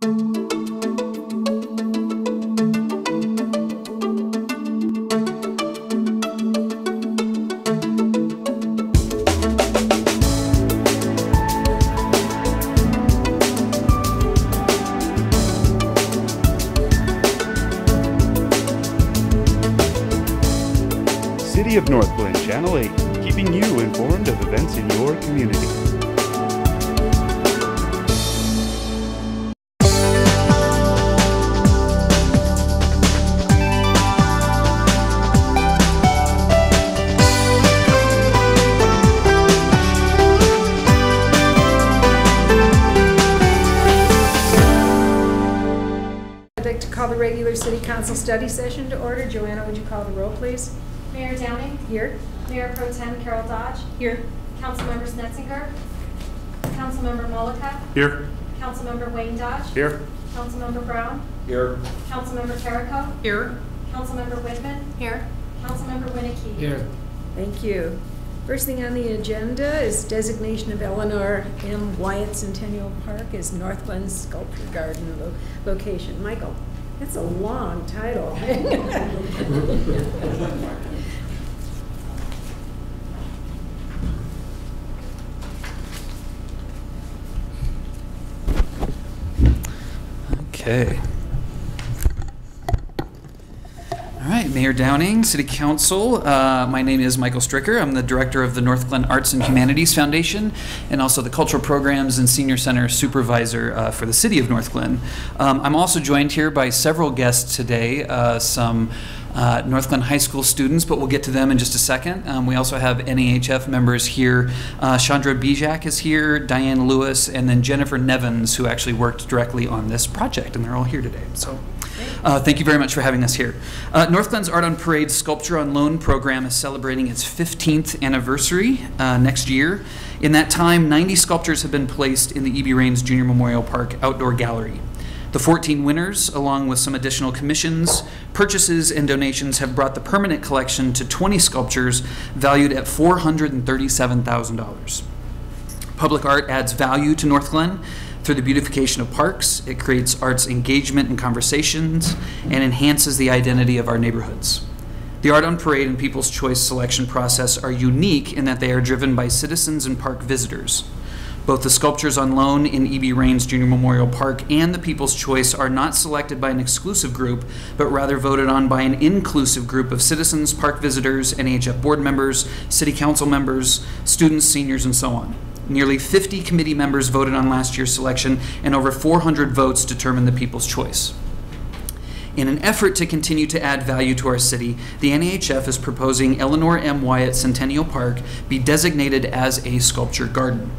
City of Northglenn, Channel 8, keeping you informed of events in your community. I'd like to call the regular City Council study session to order. Joanna, would you call the roll, please? Mayor Downing. Here. Mayor Pro Tem Carol Dodge. Here. Councilmember Snetzinger. Councilmember Mollica. Here. Councilmember Wayne Dodge. Here. Councilmember Brown. Here. Councilmember Terrico. Here. Councilmember Whitman. Here. Councilmember Winnicky. Here. Thank you. First thing on the agenda is designation of Eleanor M. Wyatt Centennial Park as Northglenn Sculpture Garden location. Michael, that's a long title. Okay. All right, Mayor Downing, City Council. My name is Michael Stricker. I'm the director of the Northglenn Arts and Humanities Foundation and also the Cultural Programs and Senior Center Supervisor for the City of Northglenn. I'm also joined here by several guests today, some Northglenn High School students, but we'll get to them in just a second. We also have NAHF members here. Chandra Bijak is here, Diane Lewis, and then Jennifer Nevins, who actually worked directly on this project, and they're all here today. So. Thank you very much for having us here. Northglenn's Art on Parade Sculpture on Loan program is celebrating its 15th anniversary next year. In that time, 90 sculptures have been placed in the E.B. Raines Junior Memorial Park Outdoor Gallery. The 14 winners, along with some additional commissions, purchases, and donations, have brought the permanent collection to 20 sculptures valued at $437,000. Public art adds value to Northglenn through the beautification of parks. It creates arts engagement and conversations and enhances the identity of our neighborhoods. The Art on Parade and People's Choice selection process are unique in that they are driven by citizens and park visitors. Both the sculptures on loan in E.B. Raines Junior Memorial Park and the People's Choice are not selected by an exclusive group, but rather voted on by an inclusive group of citizens, park visitors, NAHF board members, city council members, students, seniors, and so on. Nearly 50 committee members voted on last year's selection, and over 400 votes determined the People's Choice. In an effort to continue to add value to our city, the NAHF is proposing Eleanor M. Wyatt Centennial Park be designated as a sculpture garden.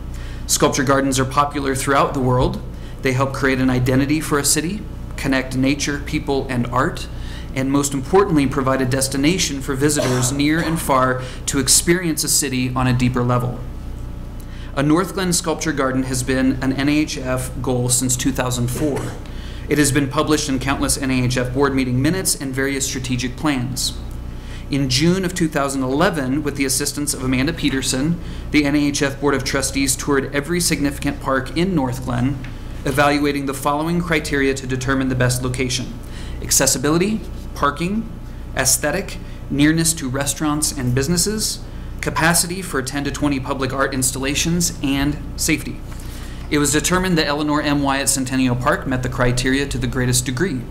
Sculpture gardens are popular throughout the world. They help create an identity for a city, connect nature, people, and art, and most importantly, provide a destination for visitors near and far to experience a city on a deeper level. A Northglenn Sculpture Garden has been an NAHF goal since 2004. It has been published in countless NAHF board meeting minutes and various strategic plans. In June of 2011, with the assistance of Amanda Peterson, the NAHF Board of Trustees toured every significant park in Northglenn, evaluating the following criteria to determine the best location: accessibility, parking, aesthetic, nearness to restaurants and businesses, capacity for 10 to 20 public art installations, and safety. It was determined that Eleanor M. Wyatt Centennial Park met the criteria to the greatest degree.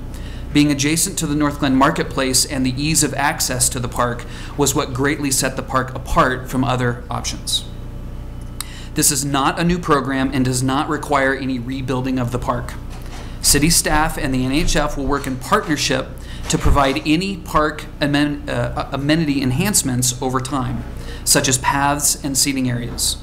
Being adjacent to the Northglenn Marketplace and the ease of access to the park was what greatly set the park apart from other options. This is not a new program and does not require any rebuilding of the park. City staff and the NAHF will work in partnership to provide any park amenity enhancements over time, such as paths and seating areas.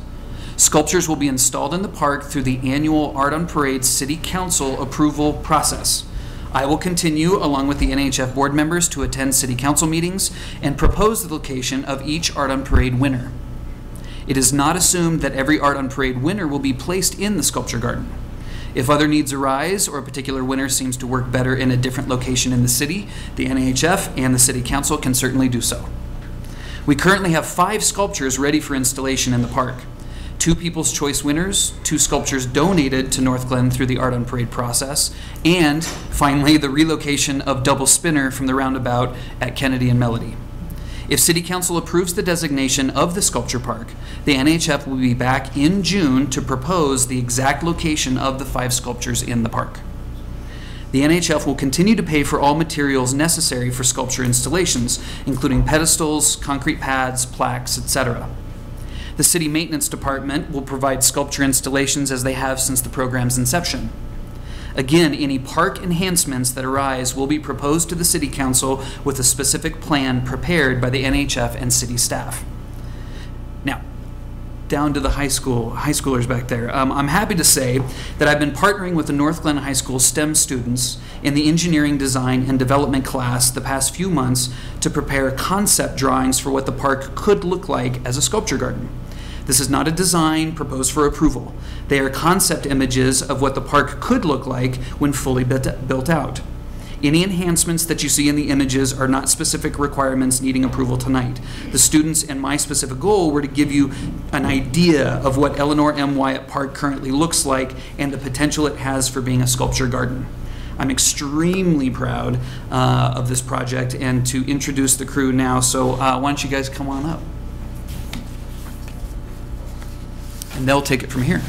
Sculptures will be installed in the park through the annual Art on Parade City Council approval process. I will continue, along with the NAHF board members, to attend City Council meetings and propose the location of each Art on Parade winner. It is not assumed that every Art on Parade winner will be placed in the sculpture garden. If other needs arise or a particular winner seems to work better in a different location in the city, the NAHF and the City Council can certainly do so. We currently have 5 sculptures ready for installation in the park. 2 People's Choice winners, 2 sculptures donated to Northglenn through the Art on Parade process, and finally the relocation of Double Spinner from the roundabout at Kennedy and Melody. If City Council approves the designation of the sculpture park, the NHF will be back in June to propose the exact location of the 5 sculptures in the park. The NHF will continue to pay for all materials necessary for sculpture installations, including pedestals, concrete pads, plaques, etc. The City Maintenance Department will provide sculpture installations as they have since the program's inception. Again, any park enhancements that arise will be proposed to the City Council with a specific plan prepared by the NHF and city staff. Now, down to the high schoolers back there. I'm happy to say that I've been partnering with the Northglenn High School STEM students in the Engineering Design and Development class the past few months to prepare concept drawings for what the park could look like as a sculpture garden. This is not a design proposed for approval. They are concept images of what the park could look like when fully built out. Any enhancements that you see in the images are not specific requirements needing approval tonight. The students and my specific goal were to give you an idea of what Eleanor M. Wyatt Park currently looks like and the potential it has for being a sculpture garden. I'm extremely proud of this project and to introduce the crew now, so why don't you guys come on up? And they'll take it from here.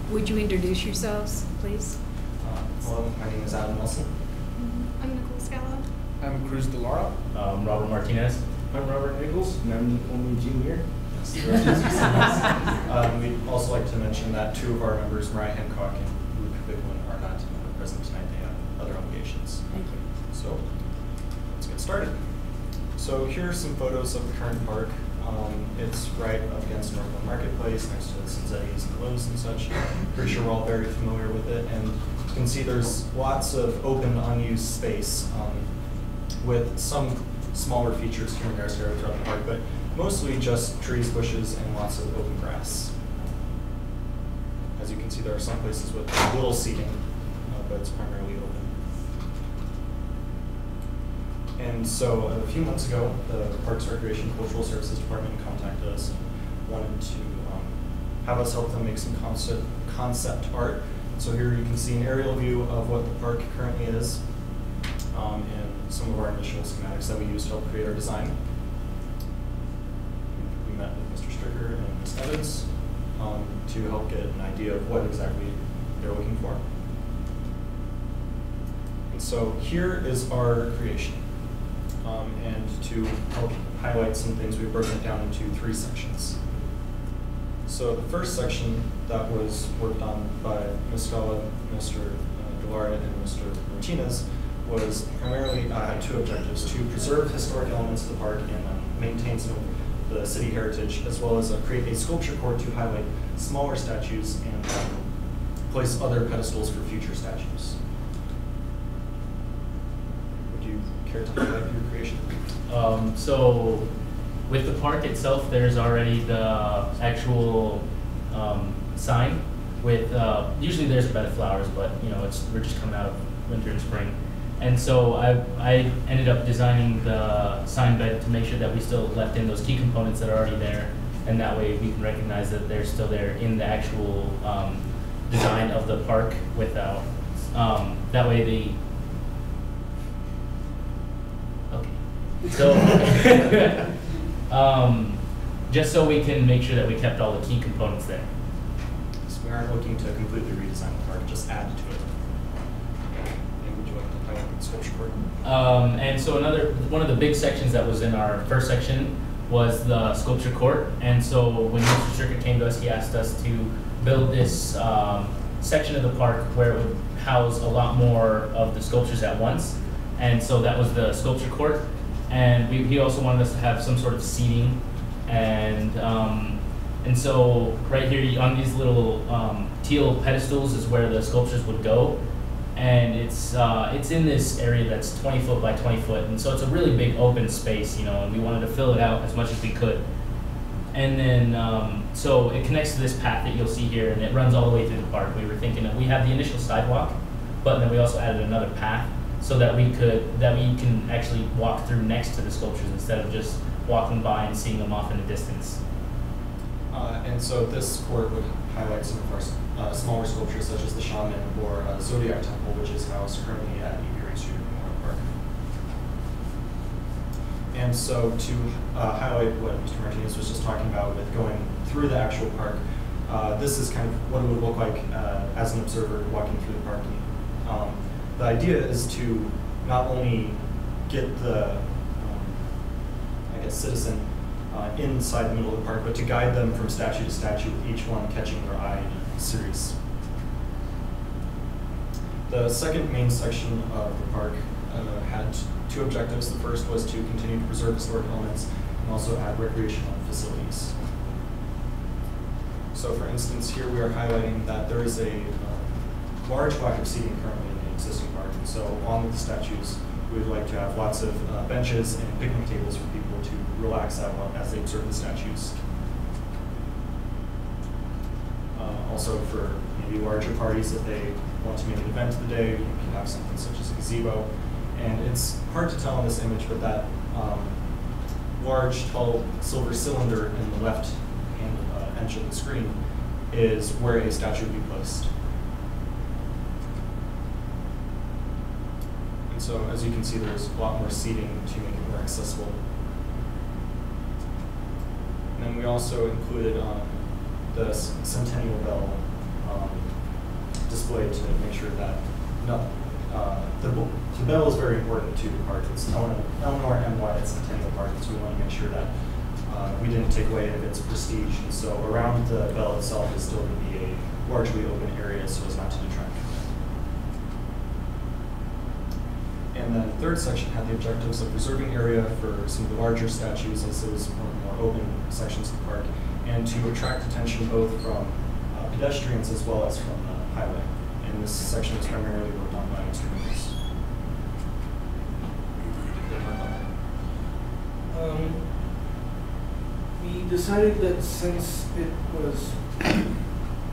Would you introduce yourselves, please? Hello, my name is Adam Wilson. I'm Nicole Scala. I'm Cruz Delara. I'm Robert Martinez. I'm Robert Nichols, and I'm only junior. We'd also like to mention that 2 of our members, Mariah Hancock and Luke Bigwin, are not present tonight. They have other obligations. Thank you. So let's get started. So here are some photos of the current park. It's right up against Northglenn Marketplace, next to Cinzetti's and Lowe's and such. Pretty sure we're all very familiar with it. And you can see there's lots of open, unused space with some smaller features here and there scattered throughout the park, but mostly just trees, bushes, and lots of open grass. As you can see, there are some places with little seating, but it's primarily open. And so a few months ago, the Parks, Recreation, Cultural Services Department contacted us and wanted to have us help them make some concept art. So here you can see an aerial view of what the park currently is and some of our initial schematics that we used to help create our design. We met with Mr. Stricker and Ms. Evans to help get an idea of what exactly they're looking for. And so here is our creation. And to help highlight some things, we've broken it down into 3 sections. So the first section that was worked on by Ms. Scala, Mr. Delara, and Mr. Martinez was primarily had 2 objectives: to preserve historic elements of the park and maintain some of the city heritage, as well as create a sculpture court to highlight smaller statues and place other pedestals for future statues. Would you care to highlight your creation? So with the park itself, there's already the actual sign with, usually there's a bed of flowers, but you know, we're just coming out of winter and spring. And so I ended up designing the sign bed to make sure that we still left in those key components that are already there, and that way we can recognize that they're still there in the actual design of the park without, that way the, so, just so we can make sure that we kept all the key components there. So we aren't looking to completely redesign the park, just add to it. And would you like to highlight the sculpture court? And so one of the big sections that was in our first section was the sculpture court. And so when Mr. Stricker came to us, he asked us to build this section of the park where it would house a lot more of the sculptures at once. And so that was the sculpture court. And he also wanted us to have some sort of seating, and so right here on these little teal pedestals is where the sculptures would go, and it's in this area that's 20 foot by 20 foot, and so it's a really big open space, you know, and we wanted to fill it out as much as we could. And then, so it connects to this path that you'll see here, and it runs all the way through the park. We were thinking that we have the initial sidewalk, but then we also added another path so that we can actually walk through next to the sculptures instead of just walking by and seeing them off in the distance. And so this court would highlight some of our smaller sculptures, such as the Shaman or Zodiac Temple, which is housed currently at Erie Street Memorial Park. And so to highlight what Mr. Martinez was just talking about with going through the actual park, this is kind of what it would look like as an observer walking through the park. The idea is to not only get the citizen inside the middle of the park, but to guide them from statue to statue, with each one catching their eye in a series. The second main section of the park had two objectives. The first was to continue to preserve historic elements and also add recreational facilities. So for instance, here we are highlighting that there is a large lack of seating currently in the existing park. And so along with the statues, we would like to have lots of benches and picnic tables for people to relax at as they observe the statues. Also for maybe larger parties, if they want to make an event of the day, you can have something such as a gazebo. And it's hard to tell in this image, but that large, tall silver cylinder in the left-hand edge of the screen is where a statue would be placed. And so, as you can see, there's a lot more seating to make it more accessible. And then we also included the Centennial Bell displayed to make sure that the bell is very important to the park. It's Eleanor M. Wyatt Centennial Park, so we want to make sure that we didn't take away any of its prestige. And so around the bell itself is still going to be a largely open area so as not to detract from it. And then the third section had the objectives of preserving area for some of the larger statues, as it was one of the more open sections of the park, and to attract attention both from pedestrians as well as from the highway. And this section was primarily worked on by Mr. Lucas. We decided that since it was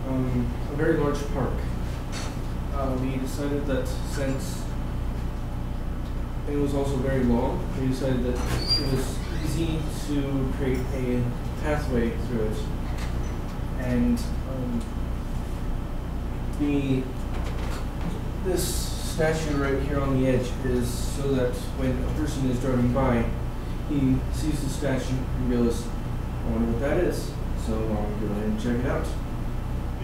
a very large park, we decided that since it was also very long, we decided that it was easy to create a pathway through it. And this statue right here on the edge is so that when a person is driving by, he sees the statue and goes, I wonder what that is. So I'm going to go ahead and check it out.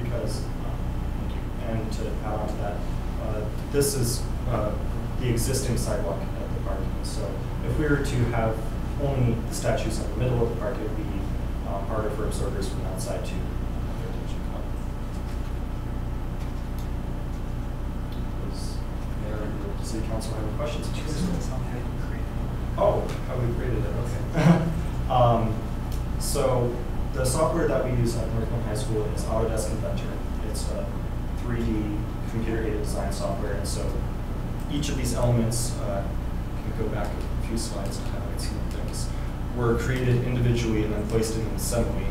Because, thank you. And to add on to that, this is the existing sidewalk at the park. And so if we were to have only the statues in the middle of the park, it would be harder for observers from outside to pay attention. Does the City Council have any questions? Oh, how we created it, okay. So the software that we use at Northglenn High School is Autodesk Inventor. It's a 3D computer-aided design software, and so each of these elements, can go back a few slides and highlight some things, were created individually and then placed in an assembly.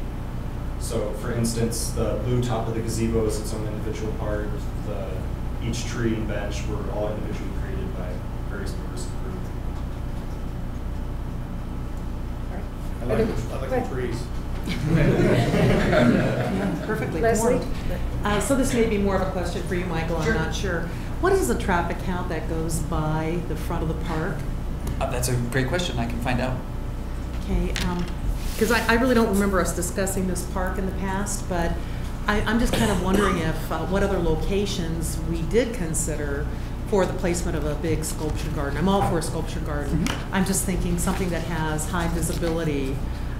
So for instance, the blue top of the gazebo is its own individual part. Each tree and bench were all individually created by various members of the group. I like the trees. Perfectly Leslie? formed. So this may be more of a question for you, Michael, I'm not sure. What is the traffic count that goes by the front of the park? That's a great question. I can find out. Okay, because I really don't remember us discussing this park in the past, but I'm just kind of wondering if what other locations we did consider for the placement of a big sculpture garden. I'm all for a sculpture garden. I'm just thinking something that has high visibility,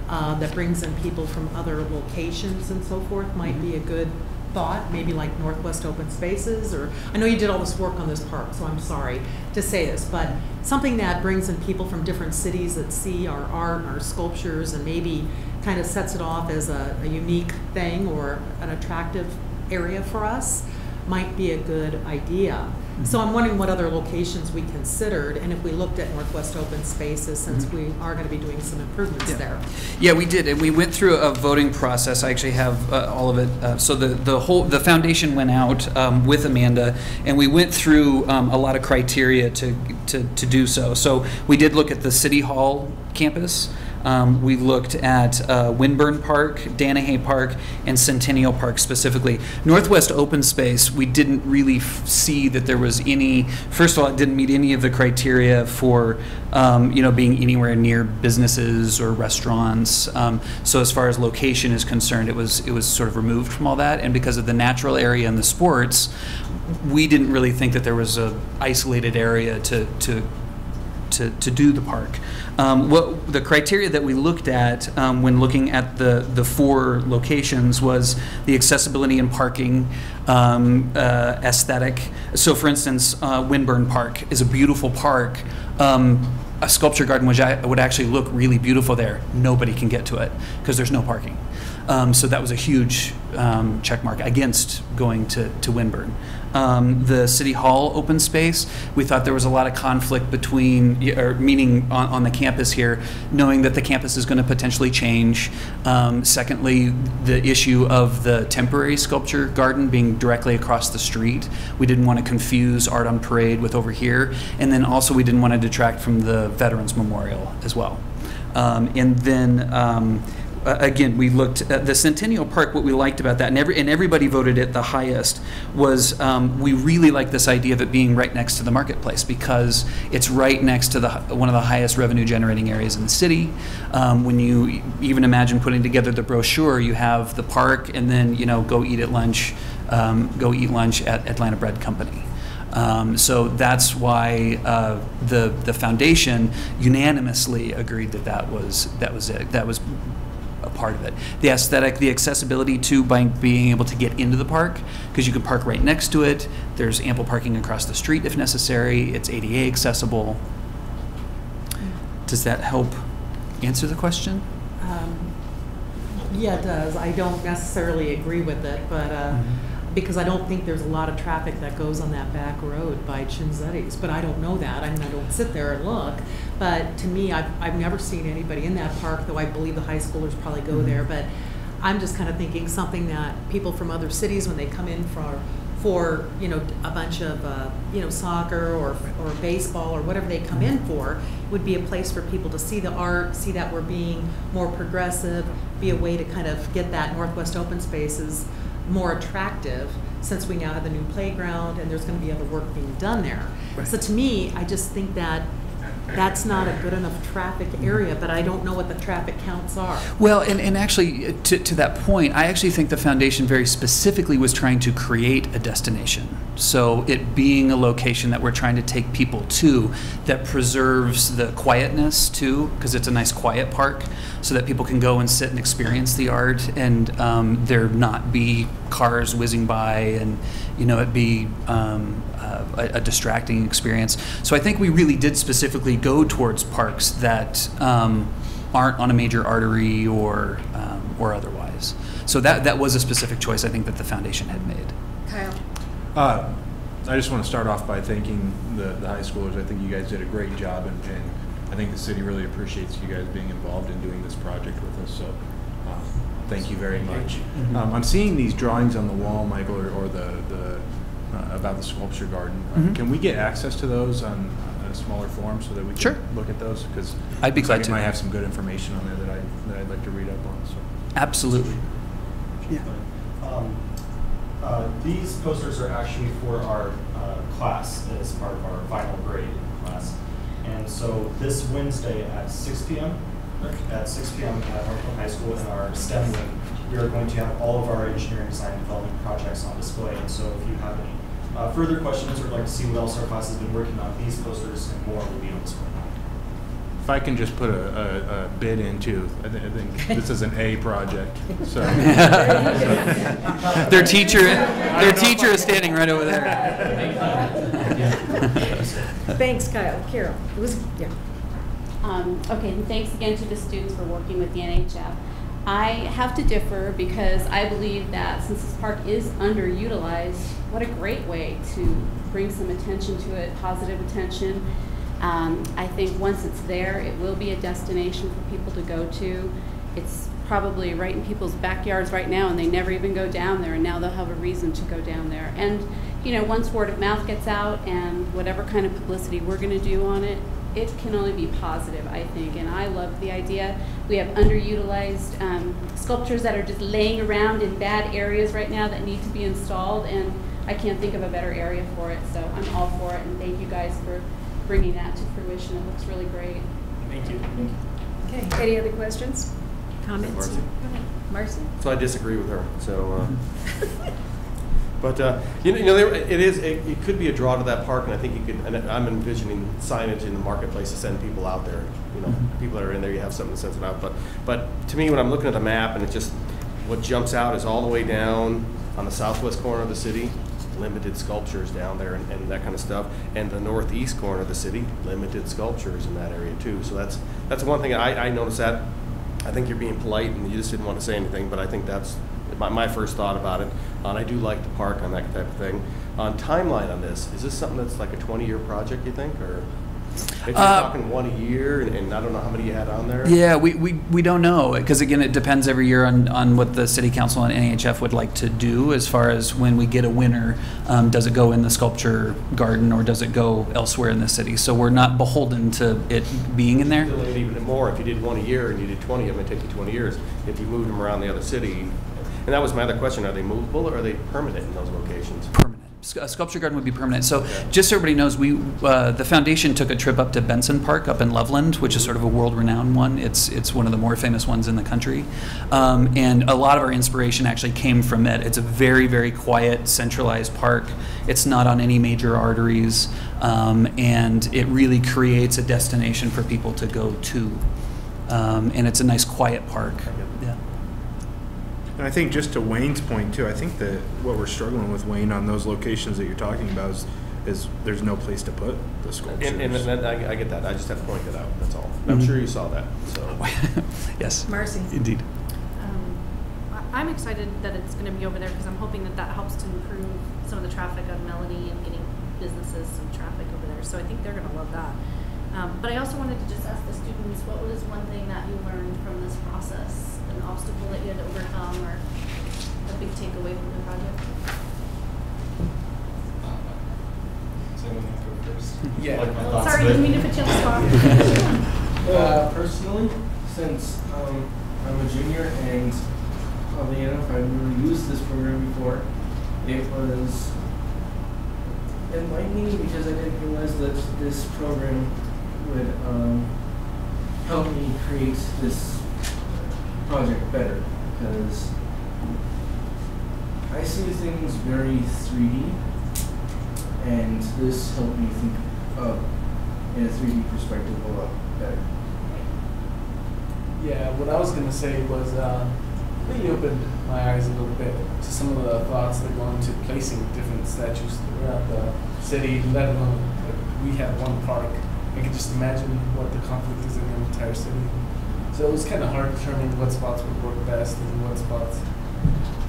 that brings in people from other locations and so forth might be a good thought, maybe like Northwest Open Spaces, or I know you did all this work on this park, so I'm sorry to say this, but something that brings in people from different cities that see our art and our sculptures and maybe kind of sets it off as a unique thing or an attractive area for us. might be a good idea. So I'm wondering what other locations we considered, and if we looked at Northwest Open Spaces, since we are going to be doing some improvements there. Yeah, we did, and we went through a voting process. I actually have all of it. So the foundation went out with Amanda, and we went through a lot of criteria to do so. So we did look at the City Hall campus. We looked at Winburn Park, Danahay Park, and Centennial Park specifically. Northwest Open Space, we didn't really see that there was any, first of all, it didn't meet any of the criteria for being anywhere near businesses or restaurants. So as far as location is concerned, it was sort of removed from all that. And because of the natural area and the sports, we didn't really think that there was a isolated area to do the park. What the criteria that we looked at when looking at the 4 locations was the accessibility and parking, aesthetic. So for instance, Winburn Park is a beautiful park. A sculpture garden would actually look really beautiful there. Nobody can get to it because there's no parking. So that was a huge check mark against going to Winburn. The City Hall open space, we thought there was a lot of conflict meaning on the campus here, knowing that the campus is going to potentially change. Secondly, the issue of the temporary sculpture garden being directly across the street. We didn't want to confuse Art on Parade with over here. And then also we didn't want to detract from the Veterans Memorial as well. And then again, we looked at the Centennial Park. What we liked about that, and everybody voted it the highest, was we really like this idea of it being right next to the marketplace because it's right next to one of the highest revenue generating areas in the city. When you even imagine putting together the brochure, you have the park and then go eat lunch at Atlanta Bread Company. So that's why the foundation unanimously agreed that was it. That was a part of it. The aesthetic, the accessibility too, by being able to get into the park, because you can park right next to it. There's ample parking across the street if necessary. It's ADA accessible. Does that help answer the question? Yeah, it does. I don't necessarily agree with it, but because I don't think there's a lot of traffic that goes on that back road by Chinzetti's, but I don't know that. I mean, I don't sit there and look. But to me, I've never seen anybody in that park, though I believe the high schoolers probably go there. But I'm just kind of thinking something that people from other cities, when they come in for a bunch of soccer or baseball or whatever they come in for, would be a place for people to see the art, see that we're being more progressive, be a way to kind of get that Northwest Open Spaces more attractive, since we now have the new playground and there's going to be other work being done there. Right. So to me, I just think that that's not a good enough traffic area, but I don't know what the traffic counts are. Well, and actually, to that point, I actually think the foundation very specifically was trying to create a destination. So it being a location that we're trying to take people to that preserves the quietness too, because it's a nice quiet park, so that people can go and sit and experience the art, and there not be cars whizzing by, and it be a distracting experience. So I think we really did specifically go towards parks that aren't on a major artery or otherwise. So that was a specific choice I think that the foundation had made. Kyle. I just want to start off by thanking the high schoolers. I think you guys did a great job, and I think the city really appreciates you guys being involved in doing this project with us. So thank you very much. I'm seeing these drawings on the wall, Michael, or the about the sculpture garden. Can we get access to those on a smaller form so that we can look at those? Because I'd be glad to. It might have some good information on there that I'd like to read up on. So. Absolutely. Yeah. These posters are actually for our class as part of our final grade class. And so this Wednesday at 6 p.m. at Northglenn High School in our STEM wing, we are going to have all of our engineering, design, and development projects on display. And so if you have any further questions or would like to see what else our class has been working on, these posters and more will be on display. If I can just put a bid into, I think this is an A project. So their teacher is standing right over there. Thanks, Kyle. Carol. It was, yeah. Okay, and thanks again to the students for working with the NHF. I have to differ because I believe that since this park is underutilized, what a great way to bring some attention to it, positive attention. I think once it's there, it will be a destination for people to go to. It's probably right in people's backyards right now, and they never even go down there, and now they'll have a reason to go down there. And, you know, once word of mouth gets out and whatever kind of publicity we're going to do on it, it can only be positive, I think, and I love the idea. We have underutilized sculptures that are just laying around in bad areas right now that need to be installed, and I can't think of a better area for it, so I'm all for it, and thank you guys for bringing that to fruition. It looks really great. Thank you. Okay, any other questions, comments? Marcy. Go ahead. Marcy? So I disagree with her. So, but you know, it could be a draw to that park, and I think you could. And I'm envisioning signage in the marketplace to send people out there. You know, people that are in there, you have something to send them out. But to me, when I'm looking at the map, and it just what jumps out is all the way down on the southwest corner of the city, limited sculptures down there and that kind of stuff, and the northeast corner of the city, limited sculptures in that area too. So that's one thing I noticed that. I think you're being polite and you just didn't want to say anything, but I think that's my first thought about it. And I do like the park on that type of thing. On timeline on this, is this something that's like a 20-year project, you think, or if you're talking one a year, and I don't know how many you had on there? Yeah, we don't know, because again, it depends every year on what the City Council and NHF would like to do as far as when we get a winner. Does it go in the sculpture garden or does it go elsewhere in the city? So we're not beholden to it being in there. Delay even more. If you did one a year and you did 20 of them, it'd take you 20 years. If you moved them around the other city, and that was my other question, are they movable or are they permanent in those locations? Permanent. A sculpture garden would be permanent. So just so everybody knows, the foundation took a trip up to Benson Park up in Loveland, which is sort of a world-renowned one. It's one of the more famous ones in the country. And a lot of our inspiration actually came from it. It's a very, very quiet, centralized park. It's not on any major arteries. And it really creates a destination for people to go to. And it's a nice, quiet park. Yeah. And I think just to Wayne's point too, I think that what we're struggling with, Wayne, on those locations that you're talking about is there's no place to put the sculptures. And I get that. I just have to point it out. That's all. I'm sure you saw that. So Yes. Marcy? Indeed. I'm excited that it's going to be over there because I'm hoping that helps to improve some of the traffic on Melody and getting businesses some traffic over there. So I think they're going to love that. But I also wanted to just ask the students, what was one thing that you learned from this process? An obstacle that you had to overcome, or a big takeaway from the project? So I'm going to go first. Yeah. Like my thoughts, Sorry, but- didn't mean to put you on the spot. Personally, since I'm a junior and probably enough, I've never used this program before, it was enlightening because I didn't realize that this program would help me create this project better, because I see things very 3D, and this helped me think in a 3D perspective a lot better. Yeah, what I was going to say was really opened my eyes a little bit to some of the thoughts that go into placing different statues throughout the city, let alone we have one park. I can just imagine what the conflict is in the entire city. So it was kind of hard determining what spots would work best and what spots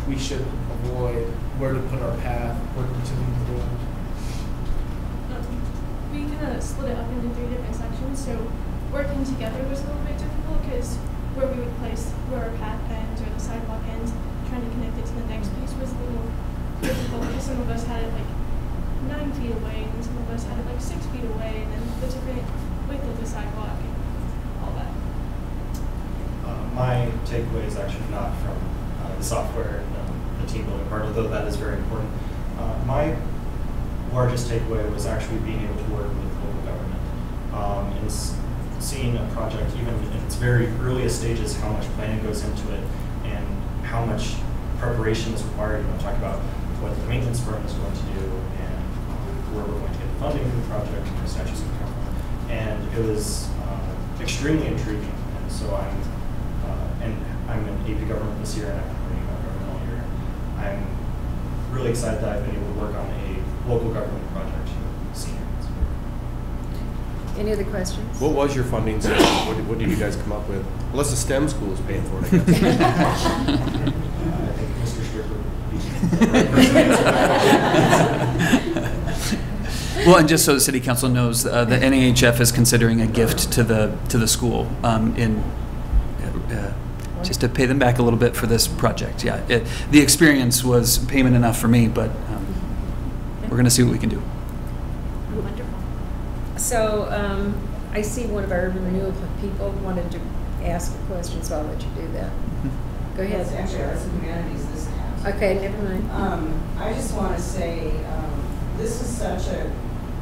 we should avoid, where to put our path, what to leave the road. We kind of split it up into 3 different sections, so working together was a little bit difficult because where we would place where our path ends or the sidewalk ends, trying to connect it to the next piece was a little difficult because some of us had it like 9 feet away and some of us had it like 6 feet away, and then the different width of the sidewalk and all that. My takeaway is actually not from the software, the team building part, although that is very important. My largest takeaway was actually being able to work with local government and seeing a project, even in its very earliest stages, how much planning goes into it and how much preparation is required. You know, talk about what the maintenance firm is going to do and where we're going to get the funding for the project and where statues can come from. And it was extremely intriguing. And so I'm in AP government this year and I've been learning about government all year. I'm really excited that I've been able to work on a local government project with seniors. Any other questions? What was your funding source? What did you guys come up with? Unless the STEM school is paying for it, I guess. I think Mr. Stricker. Well, and just so the city council knows, the NAHF is considering a gift to the school just to pay them back a little bit for this project. Yeah, the experience was payment enough for me, but we're going to see what we can do. Wonderful. So I see one of our urban renewal people wanted to ask a question, so I'll let you do that. Go ahead. It's actually Arts and Humanities this half. Okay, never mind. I just want to say this is such an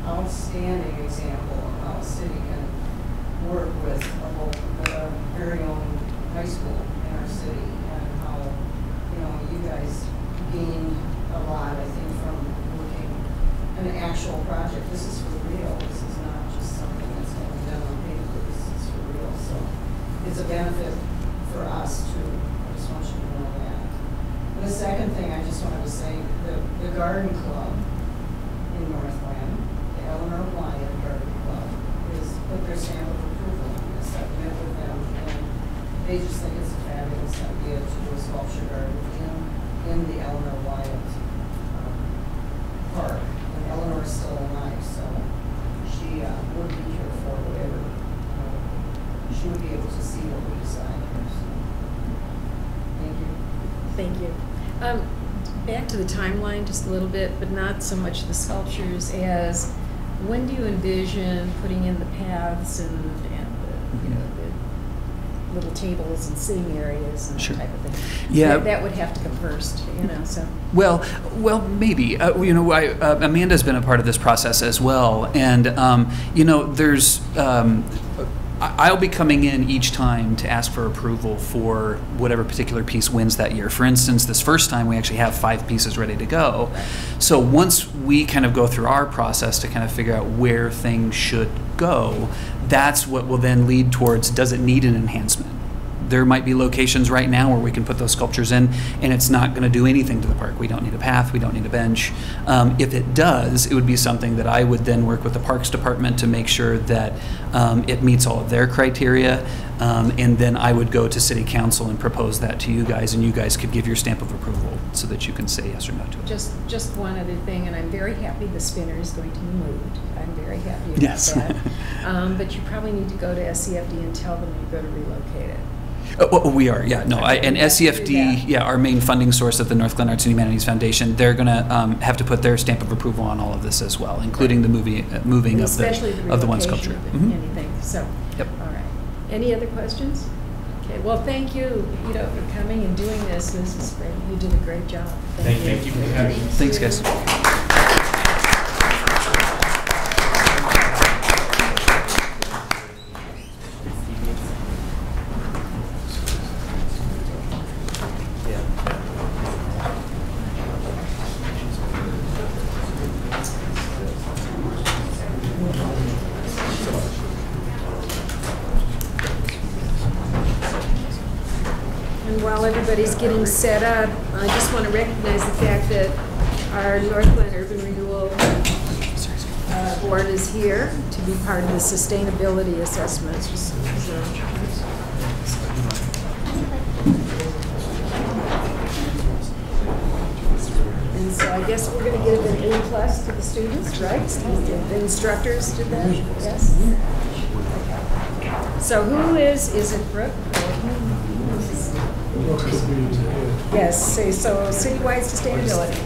outstanding example of how a city can work with a very own high school in our city, and how you guys gained a lot, I think, from working an actual project. This is for real. This is not just something that's going to be done on paper. This is for real. So it's a benefit for us too. I just want you to know that. And the second thing I just wanted to say, the garden club in Northglenn, the Eleanor Wyatt Garden Club, is put their stamp of approval on this. I've met with them, and they just think it's a fabulous idea to do a sculpture garden in the Eleanor Wyatt park. And Eleanor is still alive, so she would be here for whatever. She would be able to see what we decide here. So. Thank you. Thank you. Back to the timeline just a little bit, but not so much the sculptures as when do you envision putting in the paths and the little tables and sitting areas and Sure. that type of thing? Yeah. That would have to come first, so. Well, maybe. Amanda's been a part of this process as well, and there's. I'll be coming in each time to ask for approval for whatever particular piece wins that year. For instance, this first time we actually have 5 pieces ready to go. So once we kind of go through our process to kind of figure out where things should go, that's what will then lead towards, does it need an enhancement? There might be locations right now where we can put those sculptures in and it's not going to do anything to the park. We don't need a path, we don't need a bench. If it does, it would be something that I would then work with the Parks Department to make sure that it meets all of their criteria, and then I would go to City Council and propose that to you guys, and you guys could give your stamp of approval so that you can say yes or no to it. Just one other thing, and I'm very happy the spinner is going to be moved. I'm very happy about Yes. that. But you probably need to go to SCFD and tell them you're going to relocate it. We are, yeah. No, and SCFD, yeah, our main funding source at the Northglenn Arts and Humanities Foundation, they're going to have to put their stamp of approval on all of this as well, including the moving of the one sculpture. Mm-hmm. Anything. So, yep. All right. Any other questions? Okay. Well, thank you, for coming and doing this. This is great. You did a great job. Thank you for having me. Thanks, guys. And while everybody's getting set up, I just want to recognize the fact that our Northglenn Urban Renewal Board is here to be part of the sustainability assessment. And so I guess we're going to give an A+ to the students, right? The instructors did that? Yes? So who is it Brooke? Yes, so citywide sustainability.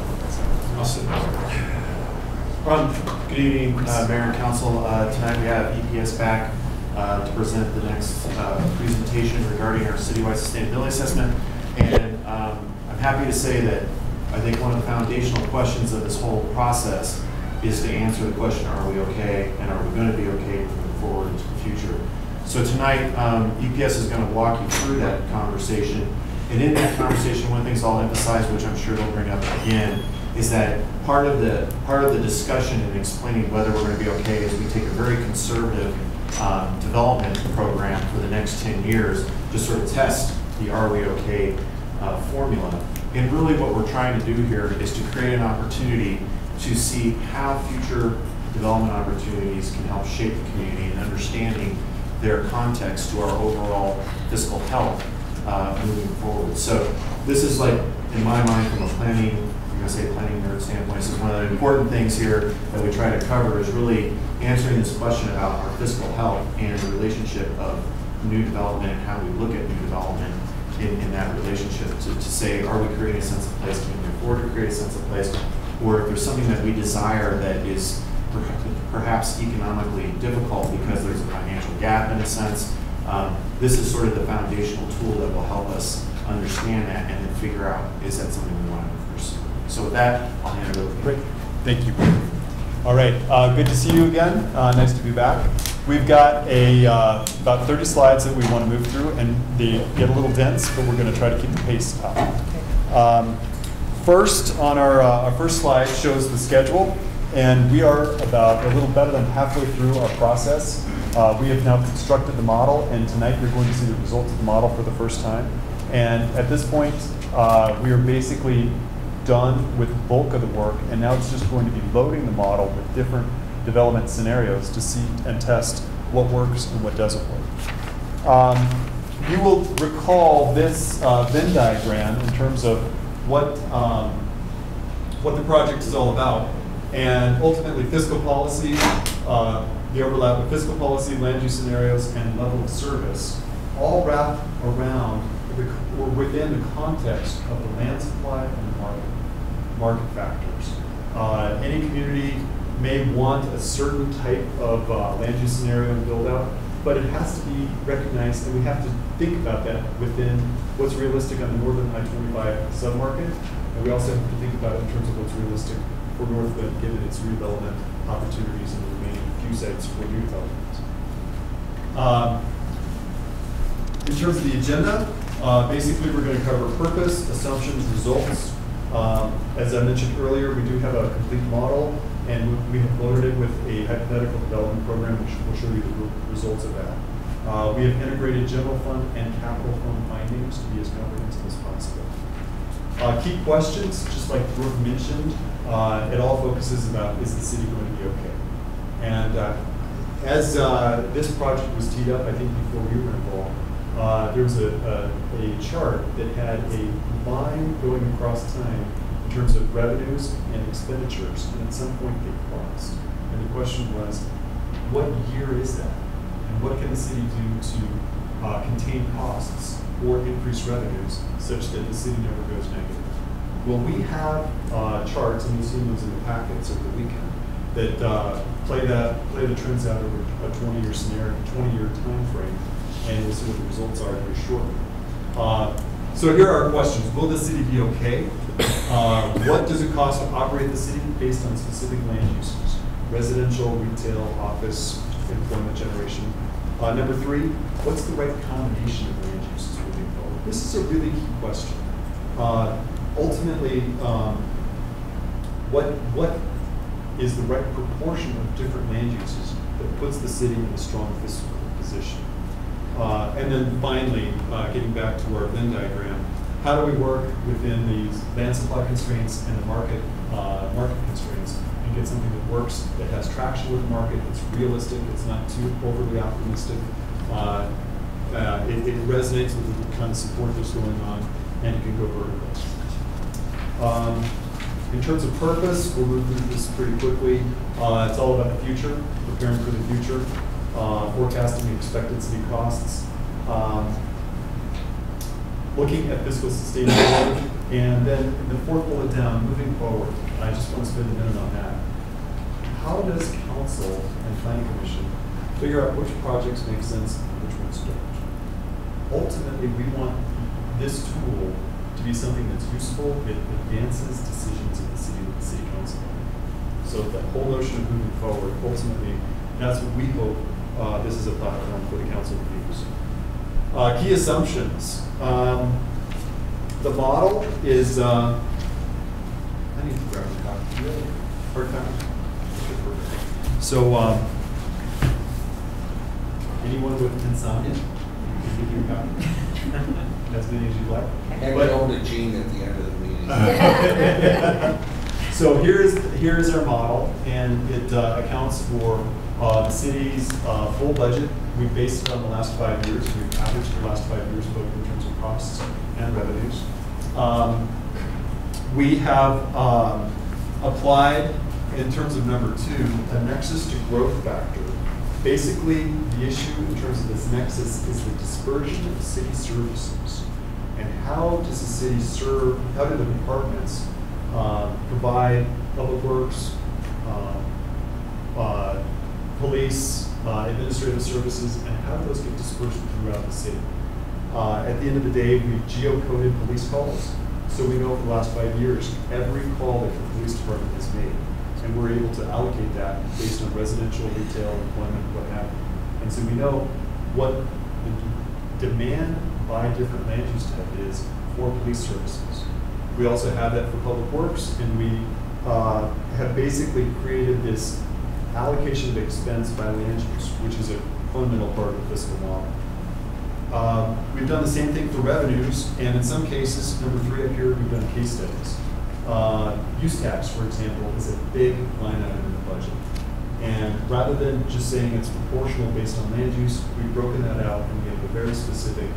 Good evening, Mayor and Council. Tonight we have EPS back to present the next presentation regarding our citywide sustainability assessment. And I'm happy to say that I think one of the foundational questions of this whole process is to answer the question, are we okay, and are we going to be okay moving forward into the future? So tonight, EPS is going to walk you through that conversation. And in that conversation, one of the things I'll emphasize, which I'm sure they'll bring up again, is that part of the discussion in explaining whether we're going to be okay is we take a very conservative development program for the next 10 years to sort of test the are we okay formula. And really what we're trying to do here is to create an opportunity to see how future development opportunities can help shape the community and understanding their context to our overall fiscal health moving forward. So this is like, in my mind, from a planning, I'm going to say planning nerd standpoint, this is one of the important things here that we try to cover is really answering this question about our fiscal health and the relationship of new development and how we look at new development in that relationship to say, are we creating a sense of place? Can we afford to create a sense of place? Or if there's something that we desire that is perhaps economically difficult because there's a financial gap in a sense, this is sort of the foundational tool that will help us understand that and then figure out, is that something we want to pursue? So with that, I'll hand it over to you. Great. Thank you. All right. Good to see you again. Nice to be back. We've got about 30 slides that we want to move through, and they get a little dense, but we're going to try to keep the pace up. First, on our first slide shows the schedule, and we are about a little better than halfway through our process. We have now constructed the model, and tonight you're going to see the results of the model for the first time. And at this point, we are basically done with the bulk of the work, and now it's just going to be loading the model with different development scenarios to see and test what works and what doesn't work. You will recall this Venn diagram in terms of what the project is all about. And ultimately, fiscal policy, the overlap of fiscal policy, land use scenarios, and level of service all wrap around or within the context of the land supply and the market factors. Any community may want a certain type of land use scenario and build out, but it has to be recognized, and we have to think about that within what's realistic on the northern I-25 submarket, and we also have to think about it in terms of what's realistic for Northglenn, given its redevelopment opportunities and the remaining few sites for new development. In terms of the agenda, basically we're going to cover purpose, assumptions, results. As I mentioned earlier, we do have a complete model, and we have loaded it with a hypothetical development program, which will show you the results of that. We have integrated general fund and capital fund findings to be as comprehensive as possible. Key questions, just like Brooke mentioned, it all focuses about, is the city going to be okay? And as this project was teed up, I think before we were involved, there was a chart that had a line going across time in terms of revenues and expenditures, and at some point they crossed. And the question was, what year is that? And what can the city do to contain costs or increase revenues such that the city never goes negative? Well, we have charts, and you'll see those in the packets over the weekend, that play the trends out over a 20-year scenario, 20-year time frame, and we'll see what the results are here shortly. So here are our questions. Will the city be okay? What does it cost to operate the city based on specific land uses? Residential, retail, office, employment generation. Number 3, what's the right combination of land uses moving forward? This is a really key question. Ultimately, what is the right proportion of different land uses that puts the city in a strong fiscal position? And then finally, getting back to our Venn diagram, how do we work within these land supply constraints and the market constraints and get something that works, that has traction with the market, it's realistic, it's not too overly optimistic, it resonates with the kind of support that's going on, and it can go vertical. In terms of purpose, we'll move through this pretty quickly. It's all about the future, preparing for the future, forecasting expected city costs, looking at fiscal sustainability, and then the fourth bullet down, moving forward. I just want to spend a minute on that. How does council and planning commission figure out which projects make sense and which ones don't? Ultimately, we want this tool to be something that's useful. It advances decisions of the city council. So the whole notion of moving forward, ultimately, that's what we hope this is a platform for the council to use. Key assumptions. The model is, I need to grab a copy. Really? Hard copy? So, anyone with insomnia, you can give you a copy. As many as you'd like. Hand it over to Gene at the end of the meeting. So here's our model, and it accounts for the city's full budget. We've based it on the last 5 years. We've averaged the last 5 years, both in terms of costs and revenues. We have applied, in terms of number 2, a nexus to growth factor. Basically, the issue in terms of this nexus is the dispersion of city services. And how does the city serve, how do the departments provide public works, police, administrative services, and how do those get dispersed throughout the city? At the end of the day, we've geocoded police calls. So we know for the last 5 years, every call that the police department has made. And we're able to allocate that based on residential, retail, employment, what have you. And so we know what the demand by different land use type is for police services. We also have that for public works, and we have basically created this allocation of expense by land use, which is a fundamental part of the fiscal model. We've done the same thing for revenues, and in some cases, number 3 up here, we've done case studies. Use tax, for example, is a big line item in the budget. And rather than just saying it's proportional based on land use, we've broken that out, and we have a very specific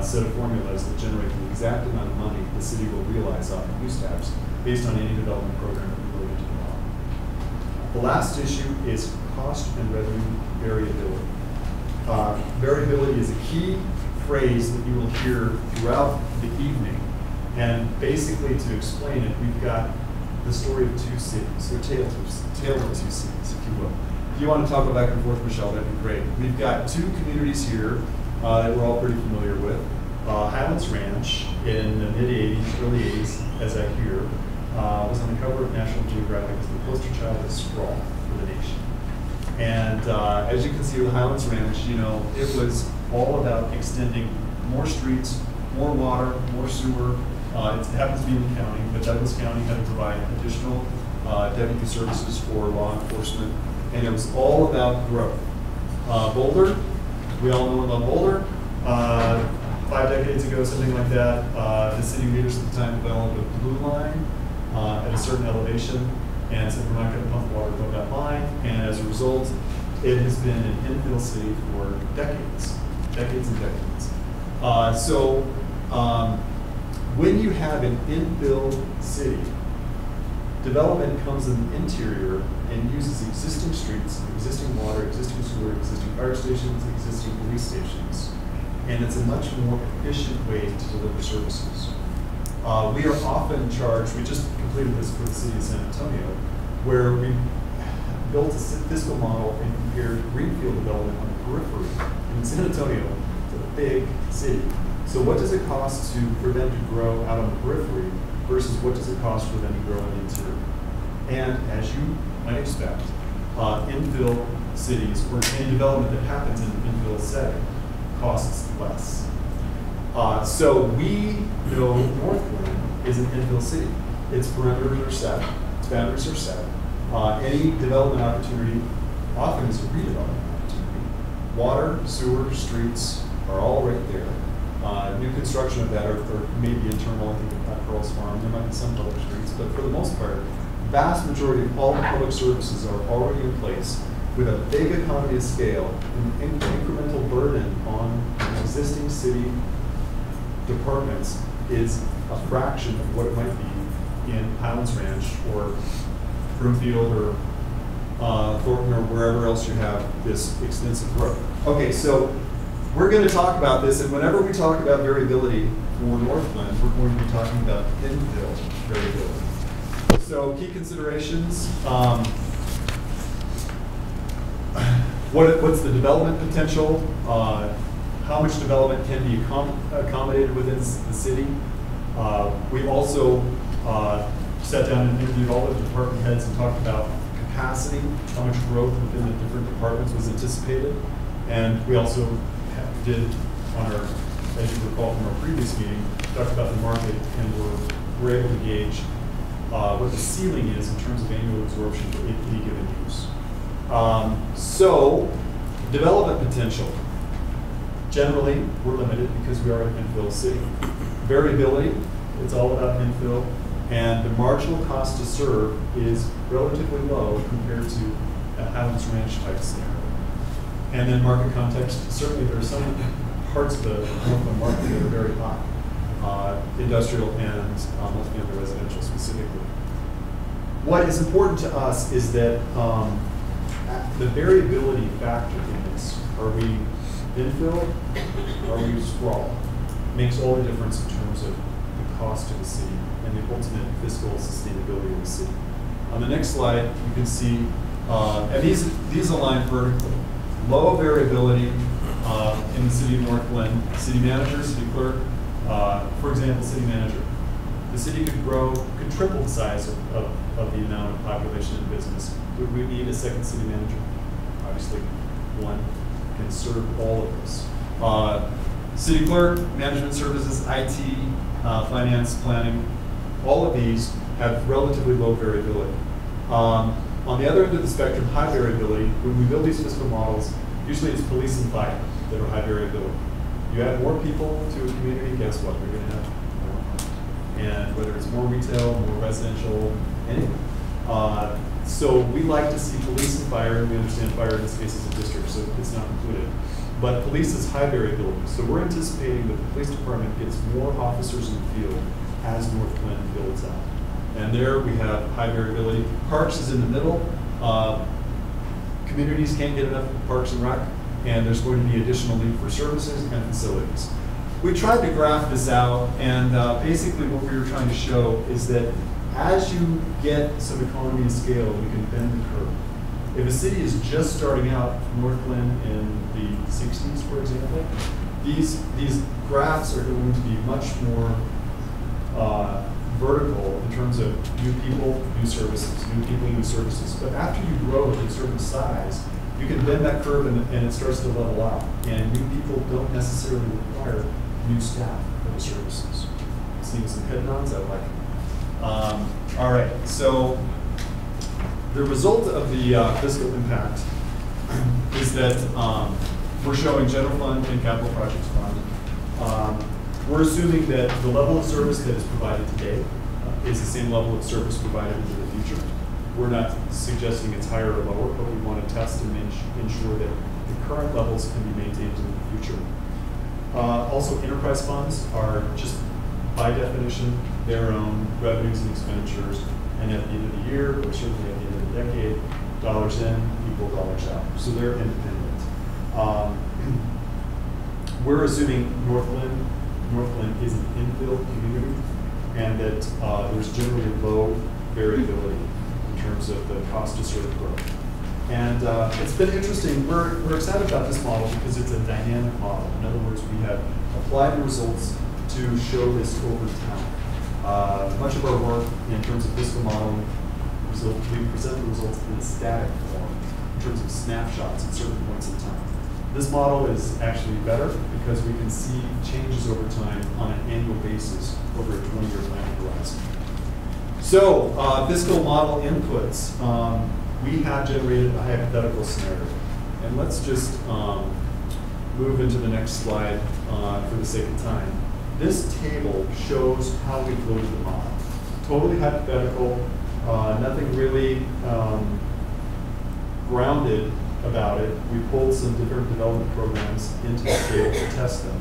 set of formulas that generate the exact amount of money the city will realize off of use tax based on any development program that we load into the model. The last issue is cost and revenue variability. Variability is a key phrase that you will hear throughout the evening. And basically, to explain it, we've got the story of 2 cities, or tale of 2 cities, if you will. If you want to toggle back and forth, Michelle, that'd be great. We've got 2 communities here that we're all pretty familiar with. Highlands Ranch in the mid-'80s, early '80s, as I hear, was on the cover of National Geographic as the poster child of sprawl for the nation. And as you can see with Highlands Ranch, you know, it was all about extending more streets, more water, more sewer. It happens to be in the county, but Douglas County had to provide additional deputy services for law enforcement, and it was all about growth. Boulder, we all know and love Boulder. 5 decades ago, something like that, the city leaders at the time developed a blue line at a certain elevation, and said we're not going to pump water above that line. And as a result, it has been an infill city for decades and decades. When you have an infill city, development comes in the interior and uses existing streets, existing water, existing sewer, existing fire stations, existing police stations. And it's a much more efficient way to deliver services. We are often charged, we just completed this for the city of San Antonio, where we built a fiscal model and compared greenfield development on the periphery in San Antonio to the big city. So what does it cost for them to grow out on the periphery versus what does it cost for them to grow in the interior? And as you might expect, infill cities or any development that happens in an infill setting costs less. So we know Northglenn is an infill city. Its perimeters are set, its boundaries are set. Any development opportunity often is a redevelopment opportunity. Water, sewer, streets are all right there. New construction of that, or maybe internal, I think at Pearl's Farm, there might be some public streets, but for the most part, vast majority of all the public services are already in place with a big economy of scale, and incremental burden on existing city departments is a fraction of what it might be in Highlands Ranch or Broomfield or Thornton or wherever else you have this extensive growth. Okay, so we're going to talk about this, and whenever we talk about variability for Northglenn, we're going to be talking about infill variability. So key considerations, what's the development potential? How much development can be accommodated within the city? We also sat down and interviewed all the department heads and talked about capacity, how much growth within the different departments was anticipated. And we also did on our, as you recall from our previous meeting, talked about the market, and we're able to gauge what the ceiling is in terms of annual absorption for any given use. So, development potential. Generally, we're limited because we are an infill city. Variability, it's all about infill. And the marginal cost to serve is relatively low compared to a Highlands Ranch type scenario. And then market context, certainly there are some parts of the Northglenn market that are very hot, industrial and multifamily residential specifically. What is important to us is that the variability factor in this, are we infill, are we sprawl, makes all the difference in terms of the cost to the city and the ultimate fiscal sustainability of the city. On the next slide, you can see, and these align vertically. Low variability in the city of Northglenn, city manager, city clerk, for example, city manager. The city could triple the size of the amount of population in business. Would we need a second city manager? Obviously, one can serve all of this. City clerk, management services, IT, finance, planning, all of these have relatively low variability. On the other end of the spectrum, high variability, when we build these fiscal models, usually it's police and fire that are high variability. You add more people to a community, guess what? You're going to have more. And whether it's more retail, more residential, anything. So we like to see police and fire, and we understand fire in this case is a district, so it's not included. But police is high variability. So we're anticipating that the police department gets more officers in the field as Northglenn builds out. And there we have high variability. Parks is in the middle. Communities can't get enough parks and rec, and there's going to be additional need for services and facilities. We tried to graph this out, and basically what we were trying to show is that as you get some economy and scale, you can bend the curve. If a city is just starting out, Northglenn in the 60s, for example, these graphs are going to be much more vertical in terms of new people, new services, new people, new services. But after you grow to a certain size, you can bend that curve and it starts to level out. And new people don't necessarily require new staff for the services. Seeing some head nods, I like it. All right, so the result of the fiscal impact is that we're showing general fund and capital projects fund. We're assuming that the level of service that is provided today is the same level of service provided into the future. We're not suggesting it's higher or lower, but we want to test and ensure that the current levels can be maintained in the future. Also, enterprise funds are just by definition their own revenues and expenditures, and at the end of the year, or certainly at the end of the decade, dollars in equal dollars out. So they're independent. We're assuming Northglenn is an infill community, and that there's generally low variability in terms of the cost to serve growth. And it's been interesting. We're excited about this model because it's a dynamic model. In other words, we have applied the results to show this over time. Much of our work in terms of fiscal modeling, we present the results in a static form in terms of snapshots at certain points in time. This model is actually better because we can see changes over time on an annual basis over a 20-year planning horizon. So, fiscal model inputs. We have generated a hypothetical scenario. And let's just move into the next slide for the sake of time. This table shows how we loaded the model. Totally hypothetical, nothing really grounded about it. We pulled some different development programs into the table to test them.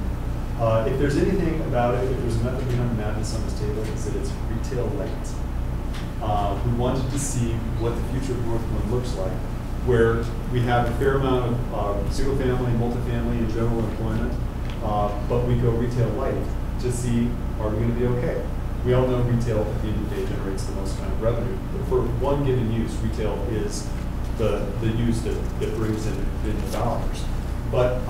If there's anything about it, if there's a method behind the madness on this table, it's that it's retail light. We wanted to see what the future of Northglenn looks like, where we have a fair amount of single-family, multifamily, and general employment, but we go retail light to see, are we going to be okay? We all know retail at the end of the day generates the most kind of revenue, but for one given use, retail is the use that brings in the dollars. But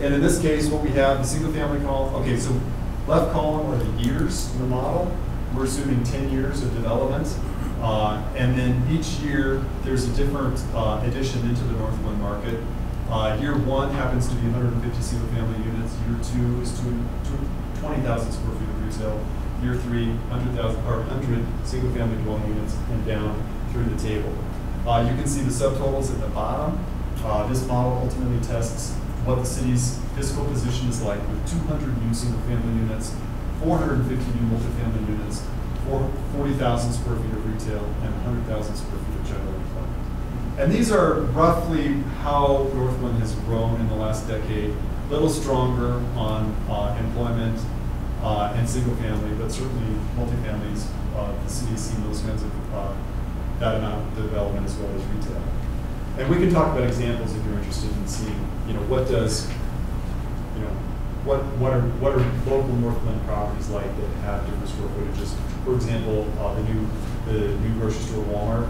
and in this case, what we have, the single-family column, okay, so left column are the years in the model. We're assuming 10 years of development. And then each year, there's a different addition into the Northglenn market. Year one happens to be 150 single-family units. Year two is 20,000 square feet of retail. Year three, 100 single-family dwelling units, and down through the table. You can see the subtotals at the bottom. This model ultimately tests what the city's fiscal position is like with 200 new single-family units, 450 new multifamily units, 40,000 square feet of retail, and 100,000 square feet of general employment. And these are roughly how Northglenn has grown in the last decade. A little stronger on employment and single family, but certainly multifamilies. The city has seen those kinds of that amount of development as well as retail. And we can talk about examples if you're interested in seeing, what does, what are local Northglenn properties like that have different square footages. For example, the new grocery store Walmart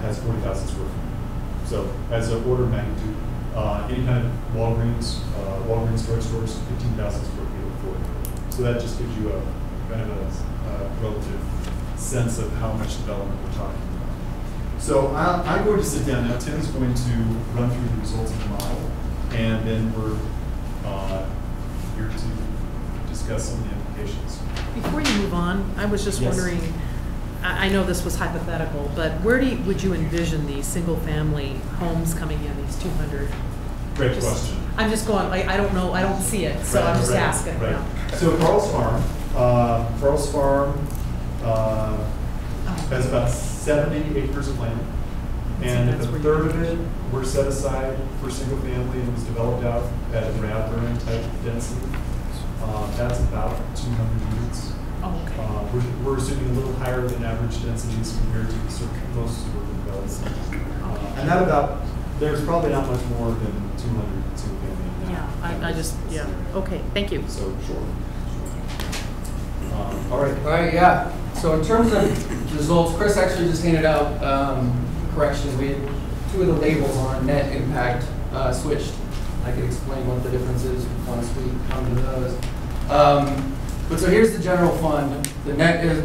has 40,000 square feet. So as an order of magnitude, any kind of Walgreens drugstores, 15,000 square feet of floor. So that just gives you a kind of a relative sense of how much development we're talking about. So I'm going to sit down now. Tim's going to run through the results of the model, and then we're here to discuss some of the implications. Before you move on, I was just wondering, I know this was hypothetical, but where would you envision these single-family homes coming in, these 200? Great question. I'm just going, I don't know, I don't see it, so I'm just asking. Right. Yeah. So Carl's Farm has about 70 acres of land, and a third of it were set aside for single family and was developed out at a Radburn type density. That's about 200 units. Oh, okay. We're assuming a little higher than average densities compared to most suburban development. And that there's probably not much more than 200 single family. Yeah, okay, thank you. So, sure. All right. Yeah. So in terms of results, Chris actually just handed out corrections. We had two of the labels on net impact switched. I could explain what the difference is once we come to those. But so here's the general fund. The net is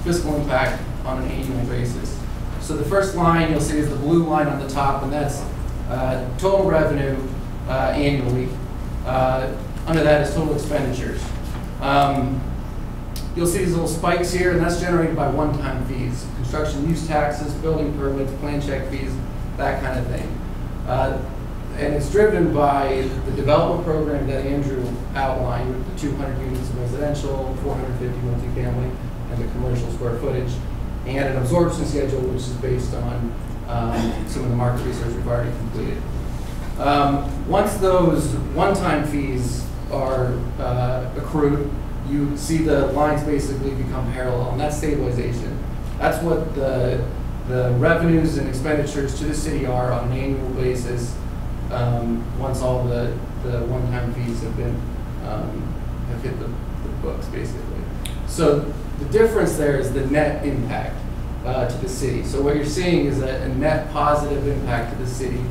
fiscal impact on an annual basis. So the first line you'll see is the blue line on the top, and that's total revenue annually. Under that is total expenditures. You'll see these little spikes here, and that's generated by one-time fees. Construction use taxes, building permits, plan check fees, that kind of thing. And it's driven by the development program that Andrew outlined with the 200 units of residential, 450 multifamily, and the commercial square footage, and an absorption schedule which is based on some of the market research we've already completed. Once those one-time fees are accrued, you see the lines basically become parallel, and that's stabilization. That's what the revenues and expenditures to the city are on an annual basis once all the one-time fees have been have hit the books, basically. So the difference there is the net impact to the city. So what you're seeing is a net positive impact to the city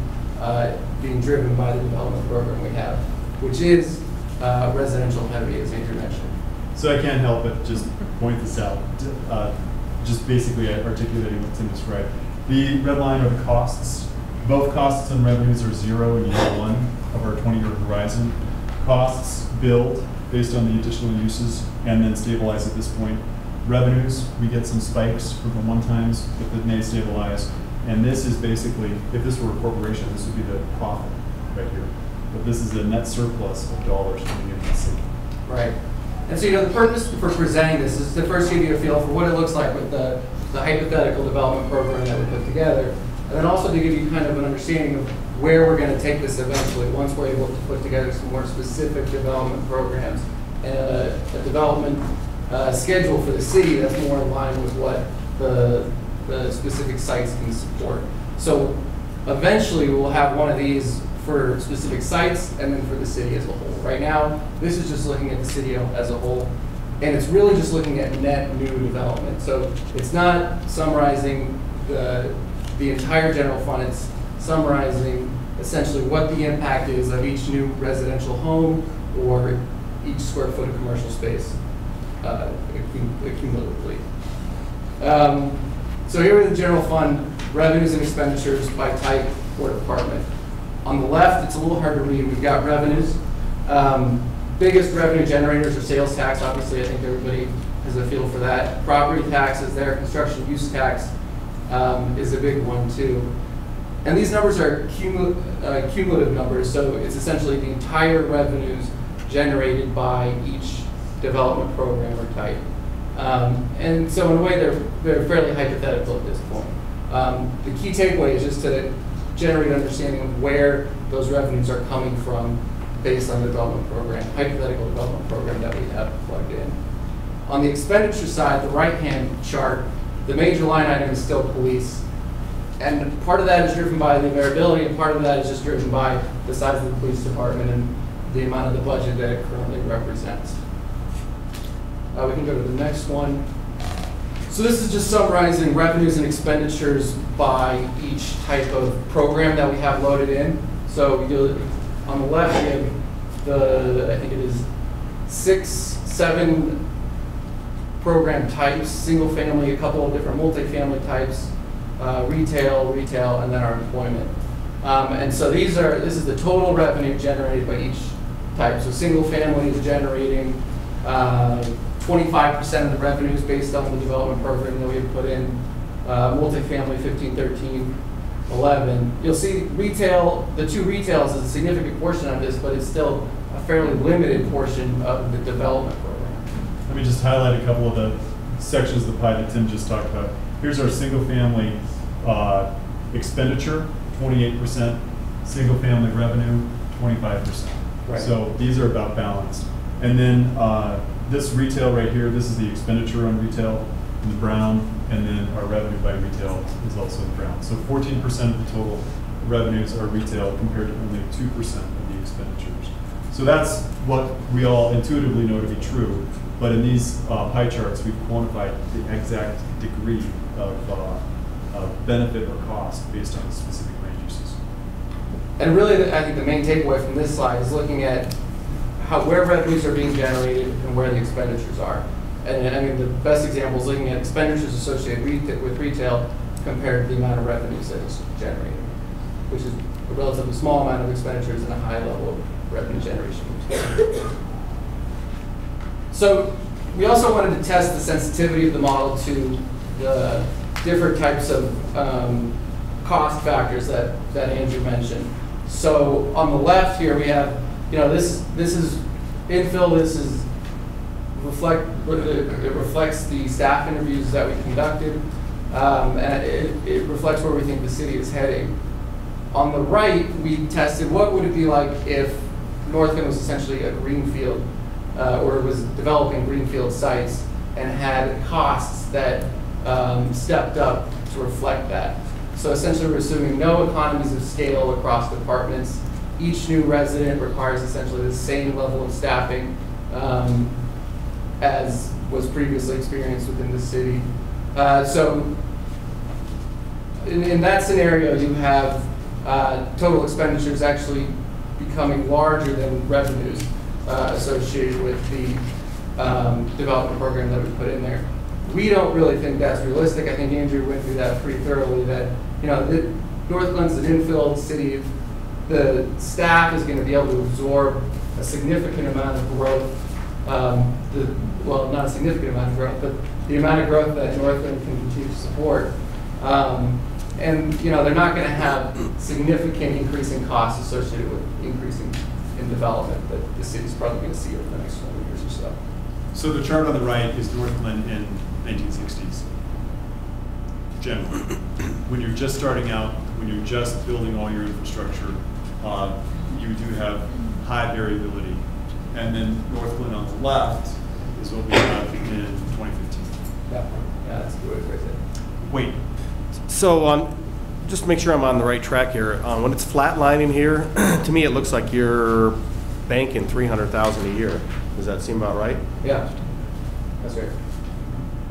being driven by the development program we have, which is residential heavy, as Andrew mentioned. So I can't help but just point this out, just basically articulating what Tim described. The red line are the costs. Both costs and revenues are zero in year one of our 20-year horizon. Costs build based on the additional uses and then stabilize at this point. Revenues, we get some spikes from the one-times, but that may stabilize. And this is basically, if this were a corporation, this would be the profit right here. But this is a net surplus of dollars coming into the city. Right. And so, the purpose for presenting this is to first give you a feel for what it looks like with the hypothetical development program that we put together, and then also to give you kind of an understanding of where we're going to take this eventually once we're able to put together some more specific development programs and a development schedule for the city that's more in line with what the specific sites can support. So eventually we'll have one of these for specific sites and then for the city as a whole. Right now, this is just looking at the city as a whole, and it's really just looking at net new development. So it's not summarizing the entire general fund, it's summarizing essentially what the impact is of each new residential home or each square foot of commercial space cumulatively. So here are the general fund revenues and expenditures by type or department. On the left, it's a little hard to read. We've got revenues. Biggest revenue generators are sales tax. Obviously, I think everybody has a feel for that. Property taxes there. Construction use tax is a big one, too. And these numbers are cumulative numbers, so it's essentially the entire revenues generated by each development program or type. And so in a way, they're fairly hypothetical at this point. The key takeaway is just to generate understanding of where those revenues are coming from based on the development program, hypothetical development program that we have plugged in. On the expenditure side, the right-hand chart, the major line item is still police. And part of that is driven by the variability, and part of that is just driven by the size of the police department and the amount of the budget that it currently represents. We can go to the next one. So this is just summarizing revenues and expenditures by each type of program that we have loaded in. So we do, on the left, we have I think it is 6, 7 program types, single family, a couple of different multifamily types, retail, and then our employment. And so this is the total revenue generated by each type. So single family is generating 25% of the revenues based on the development program that we have put in. Multifamily, 15, 13, 11. You'll see retail, the 2 retails is a significant portion of this, but it's still a fairly limited portion of the development program. Let me just highlight a couple of the sections of the pie that Tim just talked about. Here's our single family expenditure, 28%, single family revenue, 25%. Right. So these are about balanced. And then this retail right here, this is the expenditure on retail in the brown, and then our revenue by retail is also in brown. So 14% of the total revenues are retail compared to only 2% of the expenditures. So that's what we all intuitively know to be true, but in these pie charts, we've quantified the exact degree of benefit or cost based on specific land uses. And really, I think the main takeaway from this slide is looking at where revenues are being generated and where the expenditures are. And I mean, the best example is looking at expenditures associated with retail compared to the amount of revenues that it's generating, which is a relatively small amount of expenditures and a high level of revenue generation. So we also wanted to test the sensitivity of the model to the different types of cost factors that Andrew mentioned. So on the left here, we have, this is infill. This is it reflects the staff interviews that we conducted, and it reflects where we think the city is heading. On the right, we tested what would it be like if Northglenn was essentially a greenfield, or was developing greenfield sites and had costs that stepped up to reflect that. So essentially, we're assuming no economies of scale across departments. Each new resident requires essentially the same level of staffing as was previously experienced within the city. So in that scenario, you have total expenditures actually becoming larger than revenues associated with the development program that we put in there. We don't really think that's realistic. I think Andrew went through that pretty thoroughly, that Northglenn's an infill city. The staff is going to be able to absorb a significant amount of growth. Well, not a significant amount of growth, but the amount of growth that Northglenn can continue to support. And they're not going to have significant increasing costs associated with increasing in development that the city's probably going to see over the next 20 years or so. So the chart on the right is Northglenn in 1960s. Generally, when you're just starting out, when you're just building all your infrastructure, you do have high variability. And then Northglenn on the left is what we have in 2015. Yeah, that's the way it's right there. Wait. So just to make sure I'm on the right track here, when it's flatlining here, to me it looks like you're banking $300,000 a year. Does that seem about right? Yeah, that's right.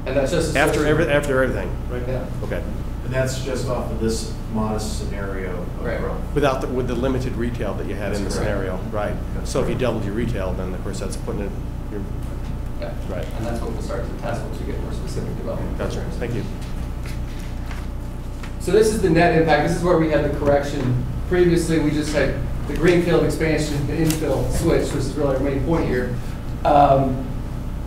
And that's just after everything, right? Yeah. Okay. And that's just off of this modest scenario of growth. With the limited retail that you had in the scenario, right? So if you doubled your retail, then of course that's putting it. Yeah, right. And that's what we'll start to test once we get more specific development. That's right. Thank you. So this is the net impact. This is where we had the correction. Previously, we just had the greenfield expansion, the infill switch, which is really our main point here.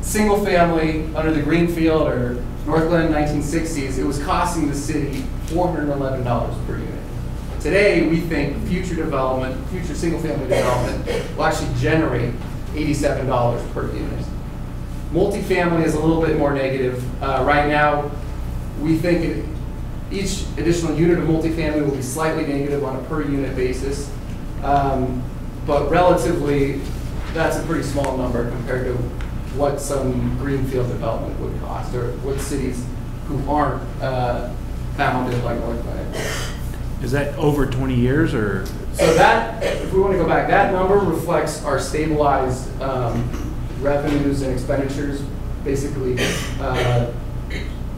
Single family under the greenfield or Northglenn 1960s, it was costing the city $411 per unit. Today, we think future development, future single family development will actually generate $87 per unit. Multifamily is a little bit more negative. Right now, we think each additional unit of multifamily will be slightly negative on a per unit basis. But relatively, that's a pretty small number compared to what some greenfield development would cost, or what cities who aren't founded like Northglenn. Is that over 20 years or? So that, if we want to go back, that number reflects our stabilized revenues and expenditures. Basically,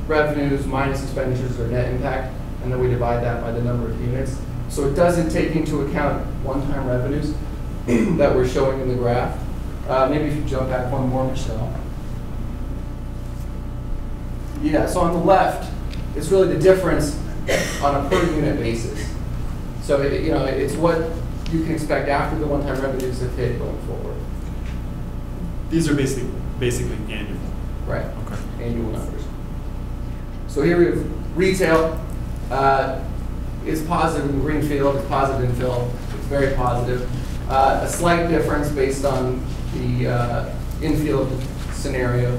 revenues minus expenditures are net impact, and then we divide that by the number of units. So it doesn't take into account one-time revenues that we're showing in the graph. Maybe if you jump back one more, Michelle. Yeah, so on the left, it's really the difference on a per unit basis. So it's what you can expect after the one-time revenues have hit going forward. These are basically annual. Right. Okay. Annual numbers. So here we have retail. It's positive in greenfield. It's positive in infill. It's very positive. A slight difference based on the infill scenario.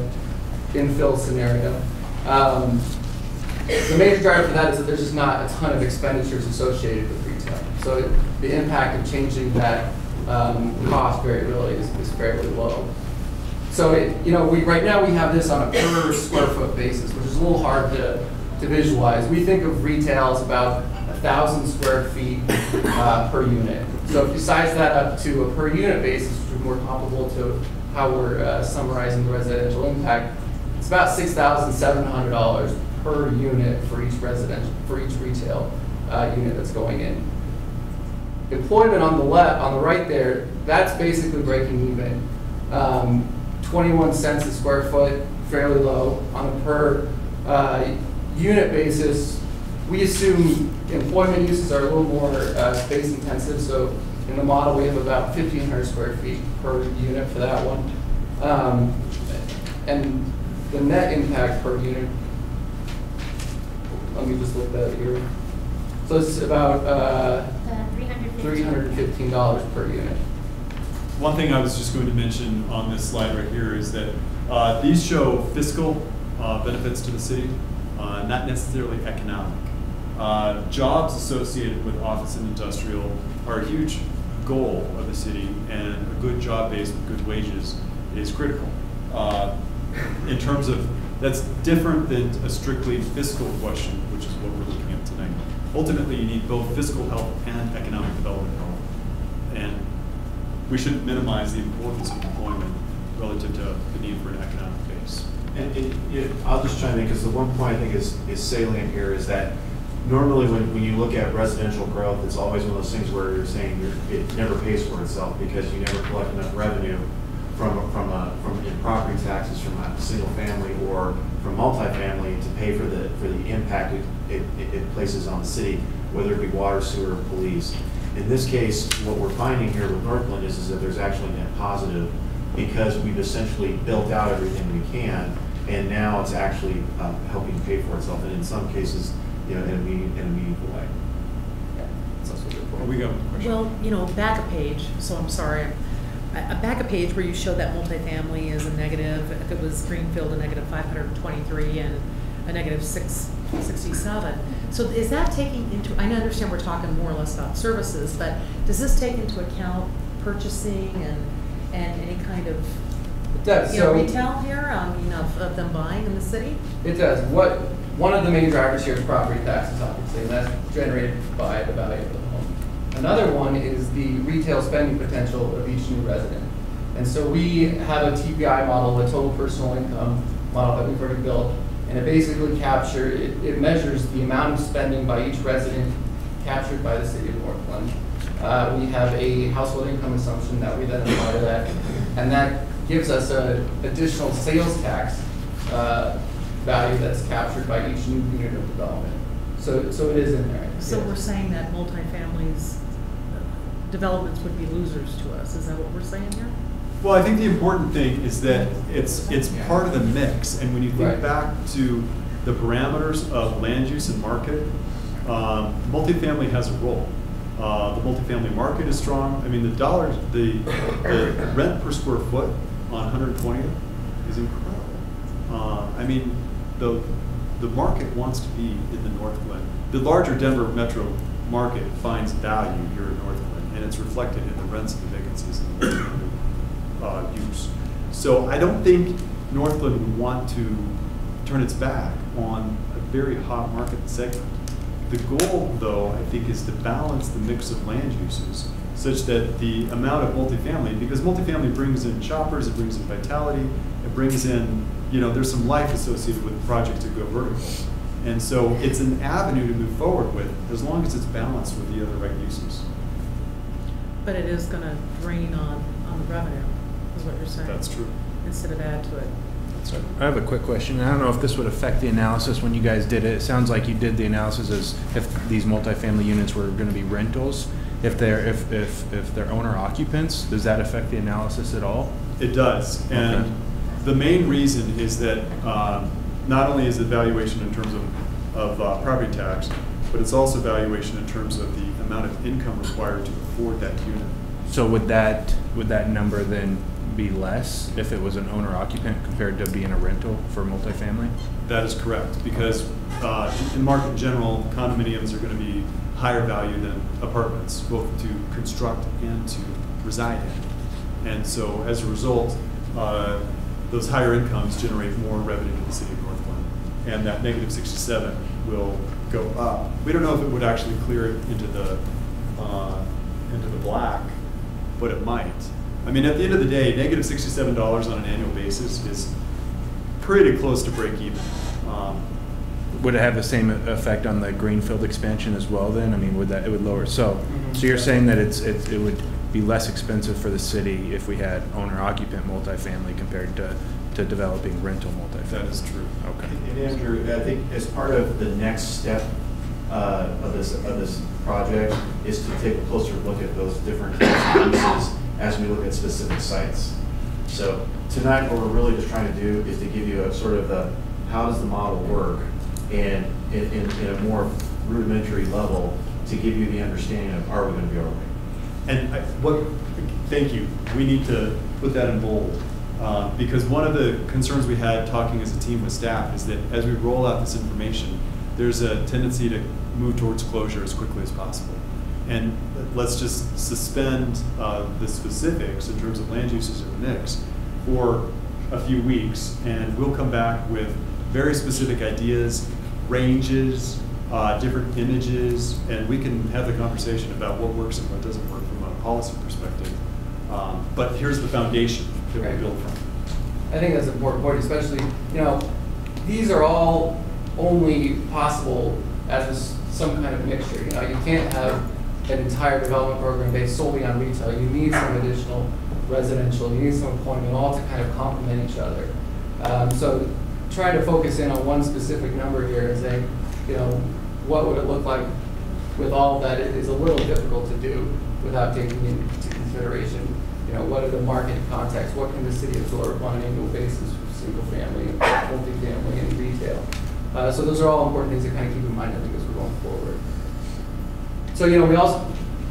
The major driver for that is that there's just not a ton of expenditures associated with retail. So the impact of changing that cost variability is fairly low. So right now we have this on a per square foot basis, which is a little hard to visualize. We think of retail as about 1,000 square feet per unit. So if you size that up to a per unit basis, which is more comparable to how we're summarizing the residential impact, it's about $6,700 per unit for each retail unit that's going in. Employment on the left, on the right there, that's basically breaking even. 21 cents a square foot, fairly low. On a per unit basis, we assume employment uses are a little more space intensive. So in the model, we have about 1,500 square feet per unit for that one. And the net impact per unit, let me just look that here. So it's about $315 per unit. One thing I was just going to mention on this slide right here is that these show fiscal benefits to the city, not necessarily economic. Jobs associated with office and industrial are a huge goal of the city, and a good job base with good wages is critical. In terms of, that's different than a strictly fiscal question, which is what we're looking at tonight. Ultimately, you need both fiscal health and economic development health. And we shouldn't minimize the importance of employment relative to the need for an economic base. And I'll just chime in, because the one point I think is salient here is that normally when you look at residential growth, it's always one of those things where you're saying it never pays for itself because you never collect enough revenue from in property taxes from a single family or from multifamily to pay for the impact it places on the city, whether it be water, sewer, or police. In this case, what we're finding here with Northglenn is that there's actually net positive because we've essentially built out everything we can, and now it's actually helping pay for itself, and in some cases, in a meaningful way. Yeah, that's also a good point. We got a question. Well, back a page, so I'm sorry. Back a page where you showed that multifamily is a negative, if it was greenfield, a negative 523 and a negative 667. So is that taking into, I understand we're talking more or less about services, but does this take into account purchasing and any kind of it does. So retail here, of them buying in the city? It does. One of the main drivers here is property taxes, obviously, and that's generated by the value of the home. Another one is the retail spending potential of each new resident. And so we have a TPI model, a total personal income model that we've already built, and it basically it measures the amount of spending by each resident captured by the city of Northglenn. We have a household income assumption that we then apply to that, and that gives us an additional sales tax value that's captured by each new unit of development. So it is in there. So we're saying that multifamilies developments would be losers to us. Is that what we're saying here? Well, I think the important thing is that it's part of the mix, and when you think Right. back to the parameters of land use and market, multifamily has a role. The multifamily market is strong. I mean, the rent per square foot on 120th is incredible. I mean, the market wants to be in the Northglenn. The larger Denver metro market finds value here in Northglenn, and it's reflected in the rents and the vacancies and the use. So I don't think Northglenn would want to turn its back on a very hot market segment. The goal, though, I think, is to balance the mix of land uses such that the amount of multifamily, because multifamily brings in shoppers, it brings in vitality, it brings in, there's some life associated with the project to go vertical. And so it's an avenue to move forward with as long as it's balanced with the other right uses. But it is going to drain on the revenue, is what you're saying. That's true. Instead of add to it. That's right. I have a quick question. I don't know if this would affect the analysis when you guys did it. It sounds like you did the analysis as if these multifamily units were going to be rentals. If they're owner occupants, does that affect the analysis at all? It does. Okay. And the main reason is that not only is it valuation in terms of property tax, but it's also valuation in terms of the amount of income required to afford that unit. So would that number then be less if it was an owner occupant compared to being a rental for multifamily? That is correct, because in market in general, condominiums are going to be higher value than apartments, both to construct and to reside in. And so as a result, those higher incomes generate more revenue to the city of Northglenn. And that negative 67 will go up. We don't know if it would actually clear it into the black, but it might. I mean, at the end of the day, negative $67 on an annual basis is pretty close to break even. Would it have the same effect on the greenfield expansion as well then? I mean, it would lower, so you're saying that it would be less expensive for the city if we had owner-occupant multifamily compared to developing rental multifamily? That is true. Okay. And Andrew, I think as part of the next step of this project is to take a closer look at those different uses as we look at specific sites. So tonight, what we're really just trying to do is to give you a sort of how does the model work, and in a more rudimentary level to give you the understanding of are we going to be all right. And thank you. We need to put that in bold because one of the concerns we had talking as a team with staff is that as we roll out this information, there's a tendency to move towards closure as quickly as possible. And let's just suspend the specifics in terms of land uses in the mix for a few weeks, and we'll come back with very specific ideas, ranges, different images, and we can have the conversation about what works and what doesn't work from a policy perspective. But here's the foundation that we build from. I think that's an important point, especially, these are all only possible as some kind of mixture. You can't have an entire development program based solely on retail. You need some additional residential, you need some employment, all to kind of complement each other. So trying to focus in on one specific number here and say, what would it look like with all of that is a little difficult to do without taking into consideration, what are the market contexts, what can the city absorb on an annual basis for single family, multifamily, and retail. So those are all important things to kind of keep in mind, I think, as we're going forward. So,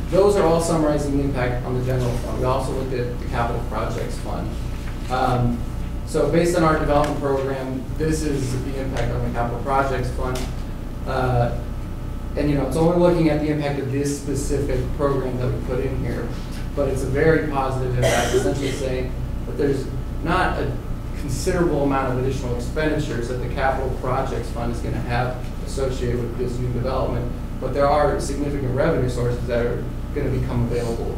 those are all summarizing the impact on the general fund. We also looked at the capital projects fund. So based on our development program, this is the impact on the capital projects fund. And it's only looking at the impact of this specific program that we put in here, but it's a very positive impact, essentially saying that there's not a considerable amount of additional expenditures that the capital projects fund is going to have associated with this new development, but there are significant revenue sources that are going to become available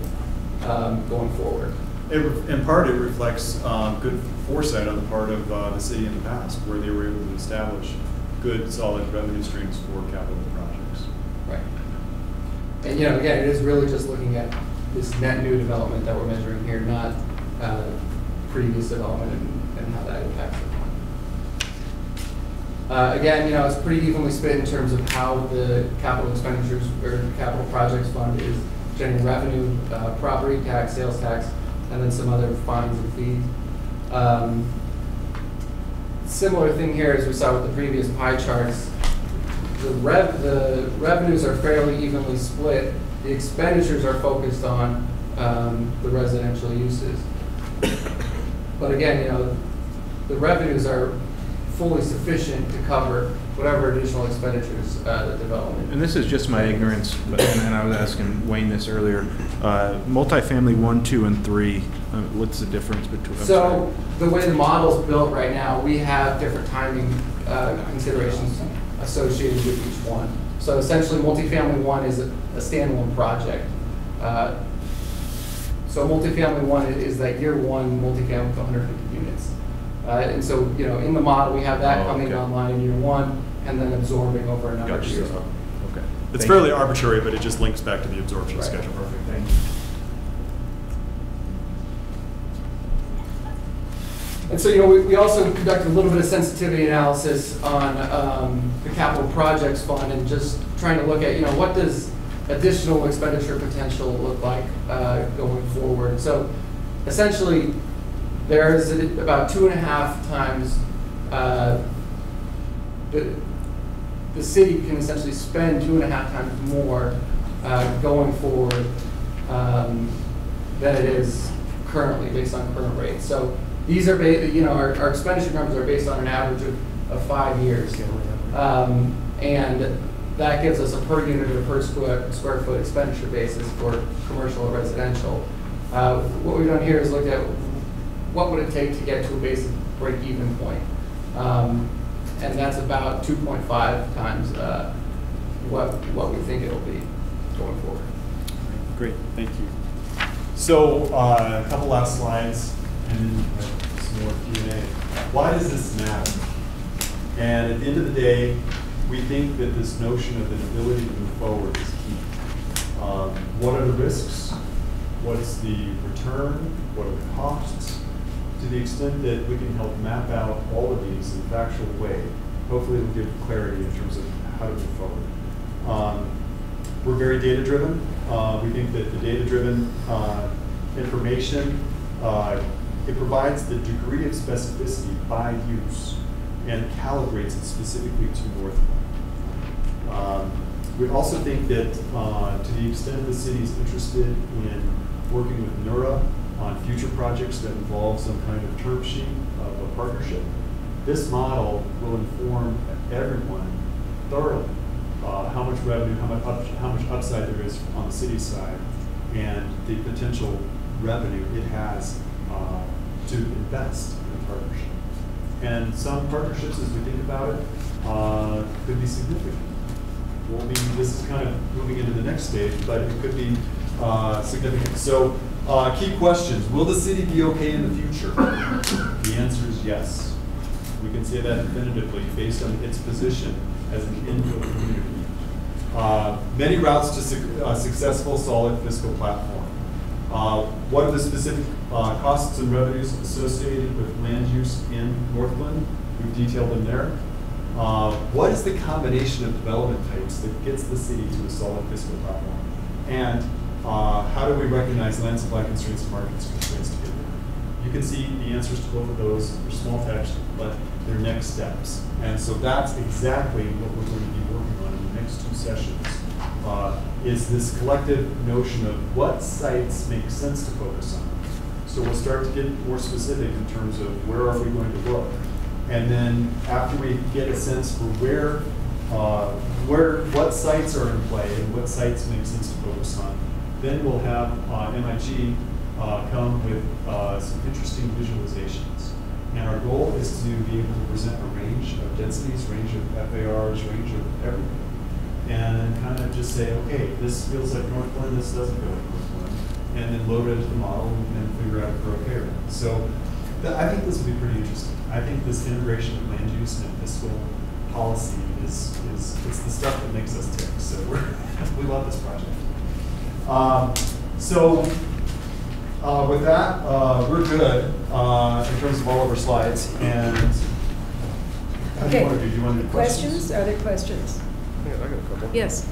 going forward. In part, it reflects good foresight on the part of the city in the past, where they were able to establish good, solid revenue streams for capital projects. Right. And again, it is really just looking at this net new development that we're measuring here, not previous development and how that impacts the fund. Again, it's pretty evenly split in terms of how the capital expenditures or capital projects fund is generating revenue, property tax, sales tax, and then some other fines and fees. Similar thing here as we saw with the previous pie charts. The revenues are fairly evenly split. The expenditures are focused on the residential uses. But again, the revenues are fully sufficient to cover whatever additional expenditures the development. And this is just my ignorance, but, and I was asking Wayne this earlier. Multifamily 1, 2, and 3. What's the difference between? So the way the model's built right now, we have different timing considerations associated with each one. So essentially, multifamily 1 is a standalone project. So multifamily 1 is that year 1 multifamily with 150 units. And so, you know, in the model, we have that coming online in year 1 and then absorbing over a number of years. Okay. It's fairly arbitrary, but it just links back to the absorption schedule. Perfect. Thank you. And so, you know, we also conducted a little bit of sensitivity analysis on the capital projects fund and just trying to look at, you know, what does additional expenditure potential look like going forward. So essentially, there's about 2.5 times the city can essentially spend 2.5 times more going forward than it is currently based on current rates. So these are, you know, our expenditure numbers are based on an average of 5 years, and that gives us a per unit or per square foot expenditure basis for commercial or residential. What we've done here is looked at what would it take to get to a basic break-even point, and that's about 2.5 times what we think it'll be going forward. Great, thank you. So a couple last slides, and then some more Q&A. Why does this matter? And at the end of the day, we think that this notion of an ability to move forward is key. What are the risks? What's the return? What are the costs? To the extent that we can help map out all of these in a factual way, hopefully it will give clarity in terms of how to move forward. We're very data-driven. We think that the data-driven information, it provides the degree of specificity by use and calibrates it specifically to Northglenn. We also think that to the extent the city is interested in working with NURA on future projects that involve some kind of term sheet of a partnership, this model will inform everyone thoroughly how much revenue, how much upside there is on the city side, and the potential revenue it has to invest in a partnership. And some partnerships, as we think about it, could be significant. This is kind of moving into the next stage, but it could be significant. So, key questions. Will the city be okay in the future? The answer is yes. We can say that definitively based on its position as an infill community. Many routes to successful, solid fiscal platform. What are the specific costs and revenues associated with land use in Northglenn? We've detailed them there. What is the combination of development types that gets the city to a solid fiscal platform? And how do we recognize land supply constraints and market constraints to get there? You can see the answers to both of those. They're small text, but they're next steps. And so that's exactly what we're going to be working on in the next 2 sessions, is this collective notion of what sites make sense to focus on. So we'll start to get more specific in terms of where are we going to look. And then after we get a sense for what sites are in play and what sites make sense to focus on, then we'll have MIG come with some interesting visualizations. And our goal is to be able to present a range of densities, range of FARs, range of everything. And kind of just say, okay, this feels like Northglenn, this doesn't feel like Northglenn. And then load it into the model and figure out if we're okay with it. So I think this will be pretty interesting. I think this integration of land use and fiscal policy is it's the stuff that makes us tick. So we love this project. With that, we're good in terms of all of our slides. And how do you want to do? Do you want to do Questions? Are there questions? Yeah, I got a couple. Yes.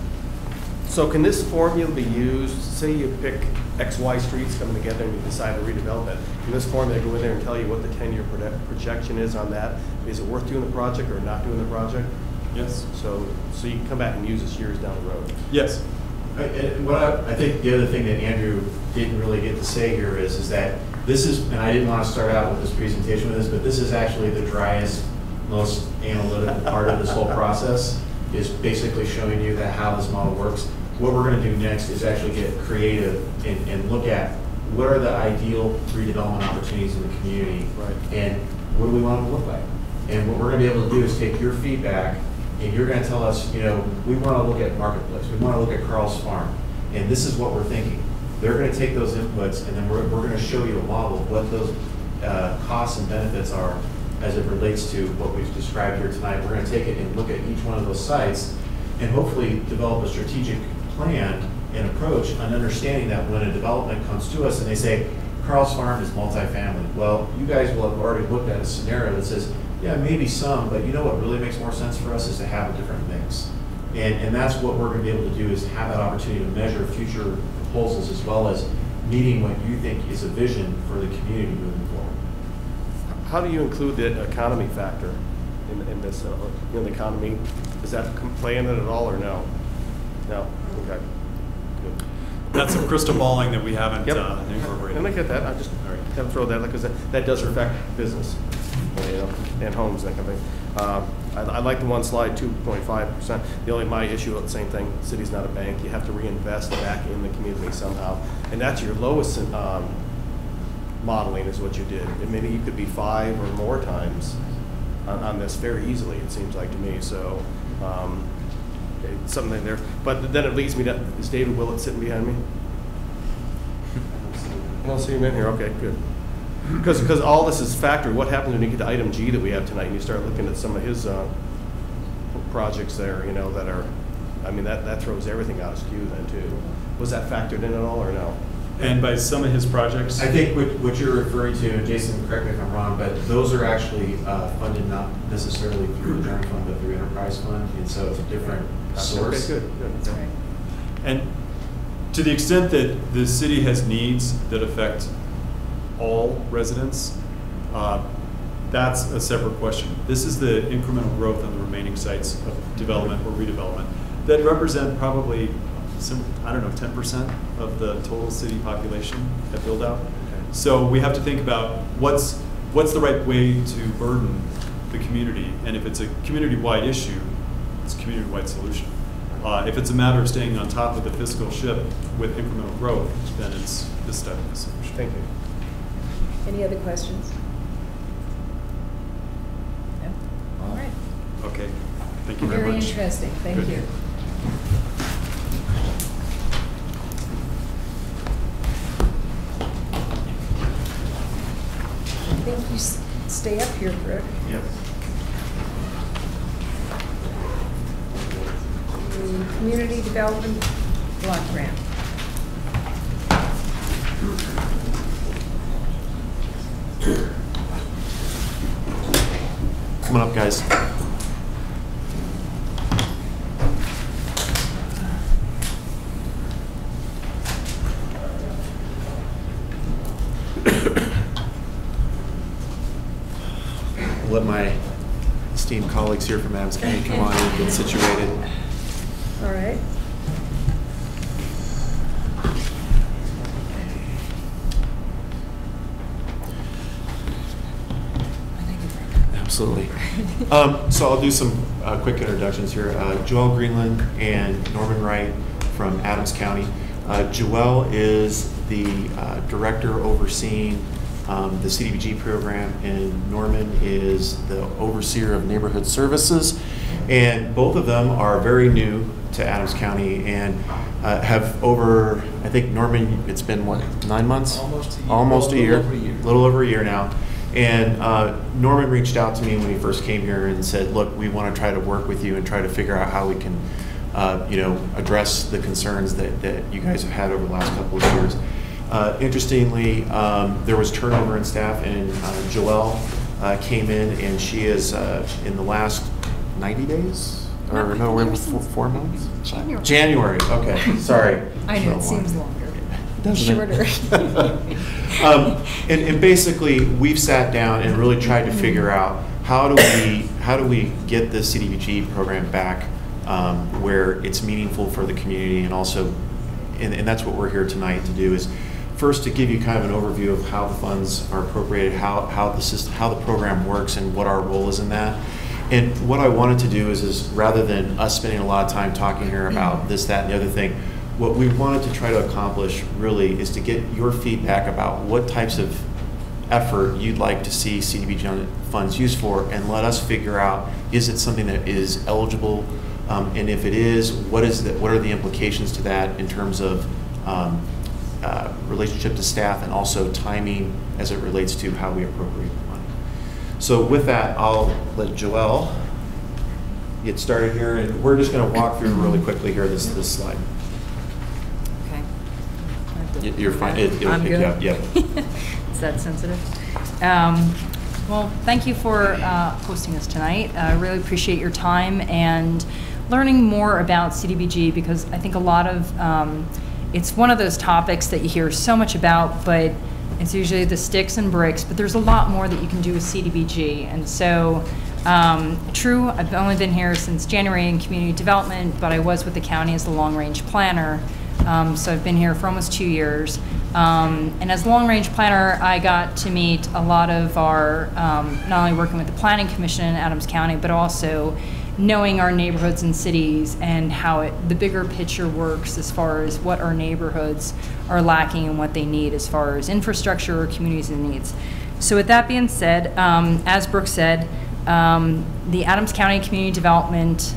So can this formula be used, say you pick XY streets coming together and you decide to redevelop it, can this formula go in there and tell you what the 10-year projection is on that? Is it worth doing the project or not doing the project? Yes. So you can come back and use this years down the road? Yes. I think the other thing that Andrew didn't really get to say here is that this is, and I didn't want to start out with this presentation with this, but this is actually the driest, most analytical part of this whole process, is basically showing you that how this model works. What we're going to do next is actually get creative and look at what are the ideal redevelopment opportunities in the community, right, and what do we want them to look like. And what we're going to be able to do is take your feedback, and you're going to tell us, you know, we want to look at Marketplace, we want to look at Carl's Farm, and this is what we're thinking. They're going to take those inputs, and then we're going to show you a model of what those costs and benefits are as it relates to what we've described here tonight. We're going to take it and look at each one of those sites and hopefully develop a strategic plan and approach on understanding that when a development comes to us and they say, Carl's Farm is multifamily. Well, you guys will have already looked at a scenario that says, yeah, maybe some, but you know what really makes more sense for us is to have a different mix. And that's what we're going to be able to do, is have that opportunity to measure future proposals as well as meeting what you think is a vision for the community moving forward. How do you include the economy factor in this? You know, the economy, does that play in it at all or no? No? Okay. Good. That's some crystal balling that we haven't incorporated. And I get that. I just kind of throw that, because that does affect business, you know, and homes, that kind of thing. I like the one slide, 2.5%. The only my issue, the same thing, the city's not a bank. You have to reinvest back in the community somehow. And that's your lowest modeling is what you did. And maybe you could be 5 or more times on this very easily, it seems like to me. So okay, something there. But then it leads me to, is David Willett sitting behind me? I don't see him in here. Okay, good. Because all this is factored. What happens when you get to item G that we have tonight and you start looking at some of his projects there, you know, that are, I mean, that throws everything out of skew then too. Was that factored in at all or no? And by some of his projects? I think what you're referring to, and Jason, correct me if I'm wrong, but those are actually funded not necessarily through the general fund, but through enterprise fund, and so it's a different source. Okay, good. That's right. And to the extent that the city has needs that affect all residents, that's a separate question. This is the incremental growth on the remaining sites of development or redevelopment that represent probably some, I don't know, 10% of the total city population at build out. Okay. So we have to think about what's the right way to burden the community, and if it's a community-wide issue, it's a community-wide solution. If it's a matter of staying on top of the fiscal ship with incremental growth, then it's this type of a solution. Thank you. Any other questions? No? All right. Okay. Thank you very much. Very interesting. Thank Good. you. I think you stay up here, Brooke. Yep. The Community Development Block Grant. Come on up, guys. Let my esteemed colleagues here from Adams County come on and get situated. All right. Absolutely. So I'll do some quick introductions here. Joelle Greenland and Norman Wright from Adams County. Joelle is the director overseeing the CDBG program, and Norman is the overseer of neighborhood services. And both of them are very new to Adams County and have over, I think, Norman, it's been what, 9 months? Almost a year. A little over a year now. And Norman reached out to me when he first came here and said, look, we want to try to work with you and try to figure out how we can address the concerns that you guys have had over the last couple of years. Interestingly, there was turnover in staff, and Joelle came in, and she is in the last 90 days? Or no, we're 4 months? January. January, okay, sorry. I know, it seems longer. Doesn't it? Shorter. And basically, we've sat down and really tried to figure out how do we get the CDBG program back where it's meaningful for the community, and also, and that's what we're here tonight to do, is first to give you kind of an overview of how the funds are appropriated, how the system, how the program works, and what our role is in that. And what I wanted to do is rather than us spending a lot of time talking here about this, that, and the other thing, what we wanted to try to accomplish really is to get your feedback about what types of effort you'd like to see CDBG funds used for, and let us figure out, is it something that is eligible, and if it is, what are the implications to that in terms of relationship to staff and also timing as it relates to how we appropriate the money. So with that, I'll let Joelle get started here, and we're just going to walk through really quickly here this slide. Okay. You're fine. It'll I'm pick good. you up. Yep. Is that sensitive? Well, thank you for hosting us tonight. I really appreciate your time and learning more about CDBG, because I think a lot of it's one of those topics that you hear so much about, but it's usually the sticks and bricks, but there's a lot more that you can do with CDBG. And so, true, I've only been here since January in community development, but I was with the county as the long-range planner. So I've been here for almost 2 years. And as long-range planner, I got to meet a lot of our, not only working with the Planning Commission in Adams County, but also knowing our neighborhoods and cities and how the bigger picture works as far as what our neighborhoods are lacking and what they need as far as infrastructure or communities and needs. So with that being said, as Brooke said, the Adams County Community Development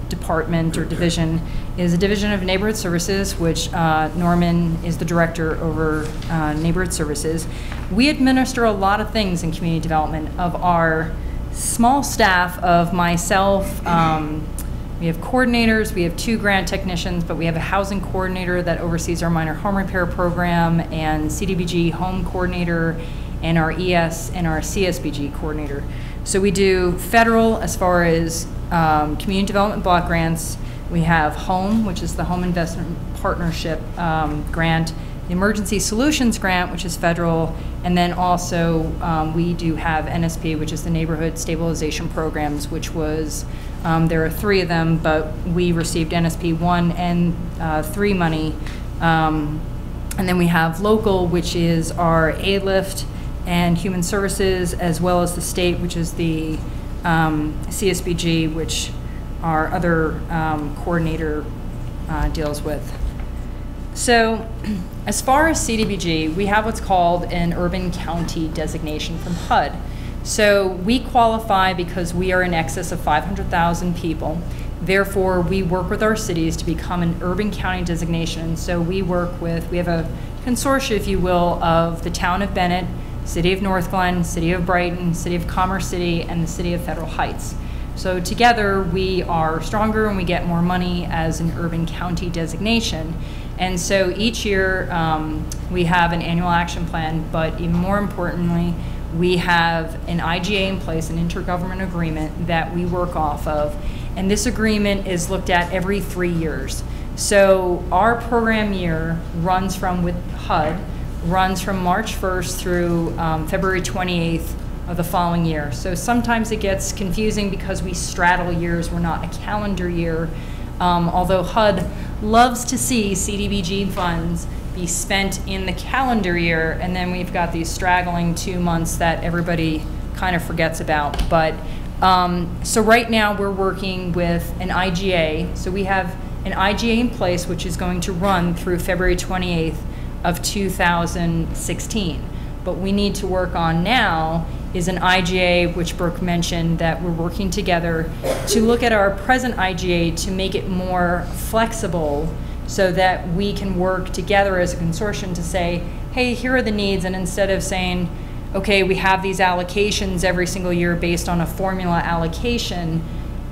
Department or Division is a division of Neighborhood Services, which Norman is the director over Neighborhood Services. We administer a lot of things in community development. Of our small staff of myself, we have coordinators, we have 2 grant technicians, but we have a housing coordinator that oversees our minor home repair program, and CDBG home coordinator, and our ES and our CSBG coordinator. So we do federal as far as community development block grants. We have HOME, which is the Home Investment Partnership grant, the Emergency Solutions Grant, which is federal, and then also we do have NSP, which is the Neighborhood Stabilization Programs, which was, there are 3 of them, but we received NSP 1 and 3 money. And then we have local, which is our A-Lift and Human Services, as well as the state, which is the CSBG, which our other coordinator deals with. So as far as CDBG, we have what's called an urban county designation from HUD. So we qualify because we are in excess of 500,000 people. Therefore, we work with our cities to become an urban county designation. So we work with, we have a consortium, if you will, of the town of Bennett, City of Northglenn, City of Brighton, City of Commerce City, and the City of Federal Heights. So together we are stronger and we get more money as an urban county designation. And so each year we have an annual action plan, but even more importantly, we have an IGA in place, an intergovernment agreement that we work off of. And this agreement is looked at every 3 years. So our program year runs from, with HUD, runs from March 1st through February 28th of the following year. So sometimes it gets confusing because we straddle years. We're not a calendar year. Although HUD loves to see CDBG funds be spent in the calendar year, and then we've got these straggling 2 months that everybody kind of forgets about. But so right now we're working with an IGA. So we have an IGA in place which is going to run through February 28th of 2016. But we need to work on now is an IGA, which Brooke mentioned, that we're working together to look at our present IGA to make it more flexible so that we can work together as a consortium to say, hey, here are the needs, and instead of saying, okay, we have these allocations every single year based on a formula allocation,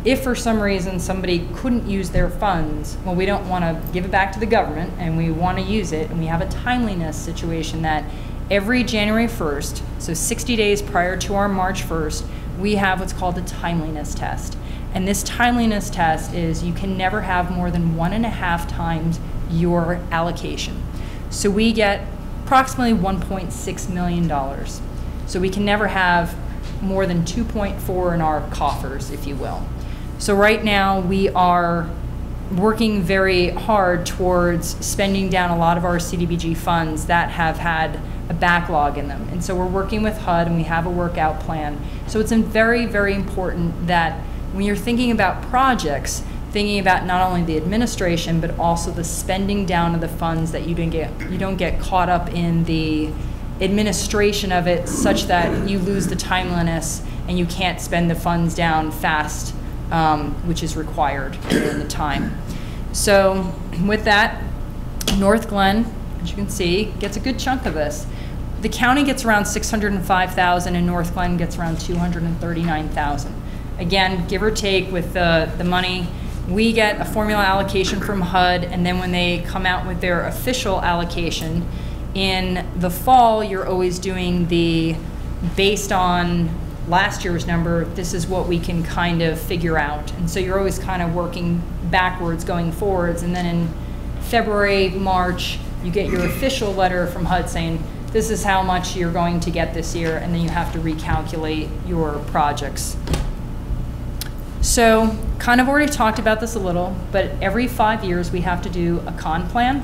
if for some reason somebody couldn't use their funds, well, we don't want to give it back to the government, and we want to use it, and we have a timeliness situation that every January 1st, so 60 days prior to our March 1st, we have what's called a timeliness test. And this timeliness test is you can never have more than 1.5 times your allocation. So we get approximately $1.6 million. So we can never have more than 2.4 in our coffers, if you will. So right now we are working very hard towards spending down a lot of our CDBG funds that have had a backlog in them. And so we're working with HUD and we have a workout plan. So it's very, very important that when you're thinking about projects, thinking about not only the administration, but also the spending down of the funds, that you don't get caught up in the administration of it such that you lose the timeliness and you can't spend the funds down fast, which is required in the time. So with that, Northglenn, as you can see, gets a good chunk of this. The county gets around $605,000 and Northglenn gets around $239,000. Again, give or take with the money. We get a formula allocation from HUD, and then when they come out with their official allocation, in the fall, you're always doing the, based on last year's number, this is what we can kind of figure out. And so you're always kind of working backwards going forwards, and then in February, March, you get your official letter from HUD saying, this is how much you're going to get this year, and then you have to recalculate your projects. So, kind of already talked about this a little, but every 5 years we have to do a con plan.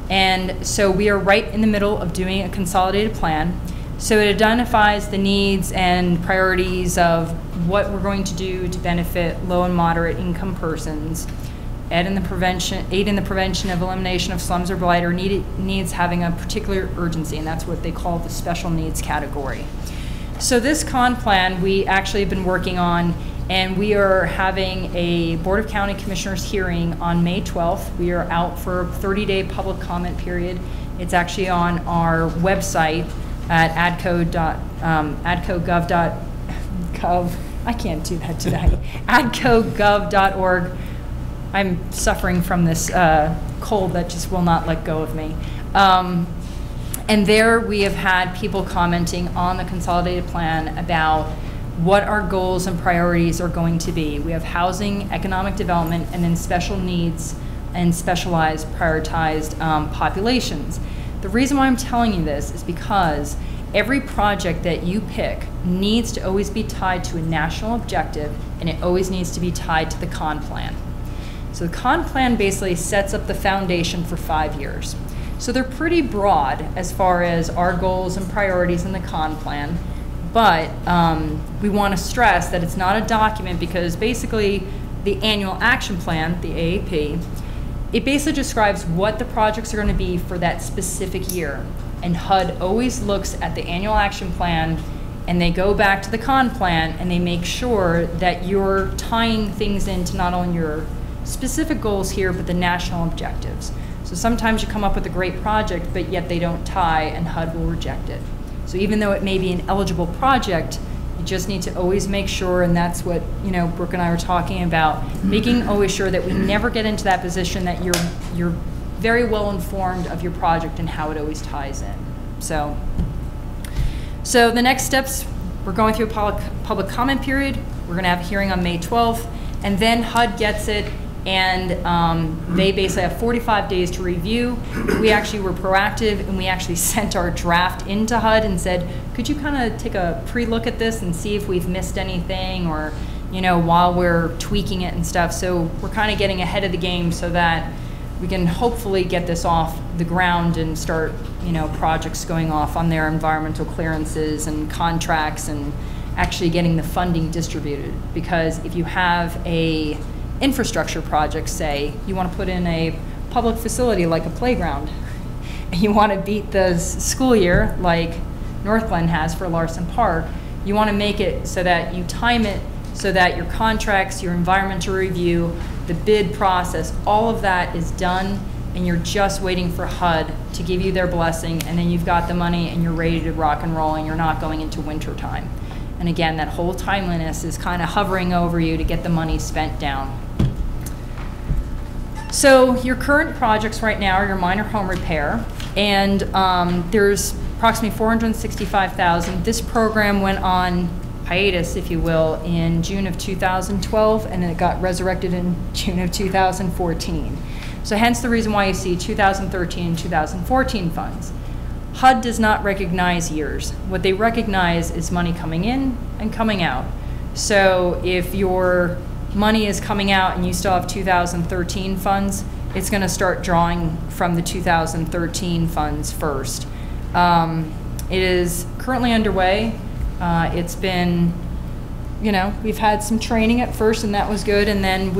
And so we are right in the middle of doing a consolidated plan. So it identifies the needs and priorities of what we're going to do to benefit low and moderate income persons, aid in the prevention of elimination of slums or blight, or needs having a particular urgency, and that's what they call the special needs category. So this con plan we actually have been working on, and we are having a Board of County Commissioners hearing on May 12th. We are out for a 30-day public comment period. It's actually on our website at adcogov. I can't do that today. adcogov.org. I'm suffering from this cold that just will not let go of me. And there we have had people commenting on the consolidated plan about what our goals and priorities are going to be. We have housing, economic development, and then special needs and specialized prioritized populations. The reason why I'm telling you this is because every project that you pick needs to always be tied to a national objective, and it always needs to be tied to the con plan. So the con plan basically sets up the foundation for 5 years. So they're pretty broad as far as our goals and priorities in the con plan. But we want to stress that it's not a document, because basically the annual action plan, the AAP, it basically describes what the projects are going to be for that specific year. And HUD always looks at the annual action plan, and they go back to the con plan, and they make sure that you're tying things into not only your specific goals here, but the national objectives. So sometimes you come up with a great project, but yet they don't tie, and HUD will reject it. So even though it may be an eligible project, you just need to always make sure, and that's what, you know, Brooke and I were talking about, making always sure that we never get into that position that you're very well informed of your project and how it always ties in. So the next steps, we're going through a public comment period. We're going to have a hearing on May 12th, and then HUD gets it, and they basically have 45 days to review. We actually were proactive, and we actually sent our draft into HUD and said, could you kind of take a pre-look at this and see if we've missed anything, or, you know, while we're tweaking it and stuff. So we're kind of getting ahead of the game so that we can hopefully get this off the ground and start, you know, projects going off on their environmental clearances and contracts, and actually getting the funding distributed. Because if you have a infrastructure project, say you want to put in a public facility like a playground, and you want to beat the school year like Northglenn has for Larson Park, you want to make it so that you time it so that your contracts, your environmental review, the bid process, all of that is done, and you're just waiting for HUD to give you their blessing, and then you've got the money and you're ready to rock and roll, and you're not going into winter time. And again, that whole timeliness is kind of hovering over you to get the money spent down. So your current projects right now are your minor home repair, and there's approximately $465,000. This program went on hiatus, if you will, in June of 2012, and then it got resurrected in June of 2014. So hence the reason why you see 2013 and 2014 funds. HUD does not recognize years. What they recognize is money coming in and coming out. So if your money is coming out and you still have 2013 funds, it's going to start drawing from the 2013 funds first. It is currently underway. It's been, we've had some training at first, and that was good. And then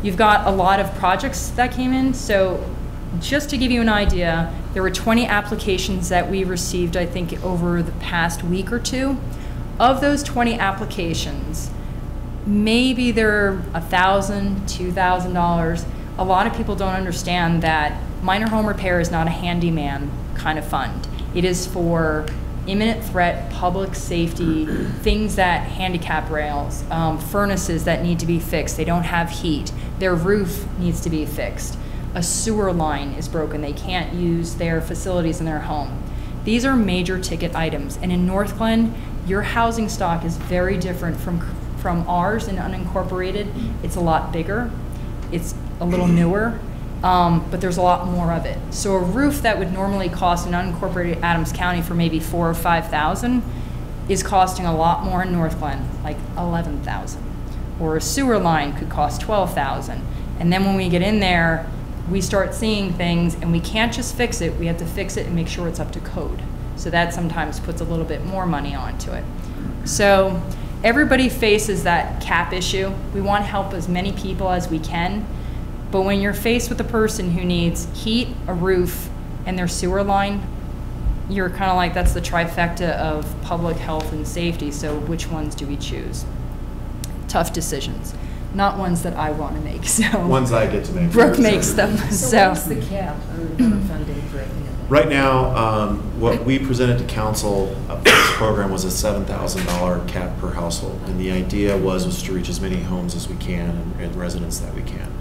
you've got a lot of projects that came in. So just to give you an idea, there were 20 applications that we received, I think, over the past week or two. Of those 20 applications, maybe they're $1,000, $2,000. A lot of people don't understand that minor home repair is not a handyman kind of fund. It is for imminent threat, public safety, things that handicap rails, furnaces that need to be fixed. They don't have heat. Their roof needs to be fixed. A sewer line is broken. They can't use their facilities in their home. These are major ticket items. And in Northglenn, your housing stock is very different from ours in unincorporated. It's a lot bigger. It's a little newer. But there's a lot more of it. So a roof that would normally cost in unincorporated Adams County for maybe $4,000 or $5,000 is costing a lot more in Northglenn, like $11,000. Or a sewer line could cost $12,000. And then when we get in there, we start seeing things, and we can't just fix it. We have to fix it and make sure it's up to code. So that sometimes puts a little bit more money onto it. So everybody faces that cap issue. We want to help as many people as we can. But when you're faced with a person who needs heat, a roof, and their sewer line, you're kind of like, that's the trifecta of public health and safety, so which ones do we choose? Tough decisions. Not ones that I want to make, so. Ones I get to make. Brooke makes them, So what's the cap on funding for anything? Right now, what we presented to council for this program was a $7,000 cap per household. And the idea was to reach as many homes as we can and residents that we can.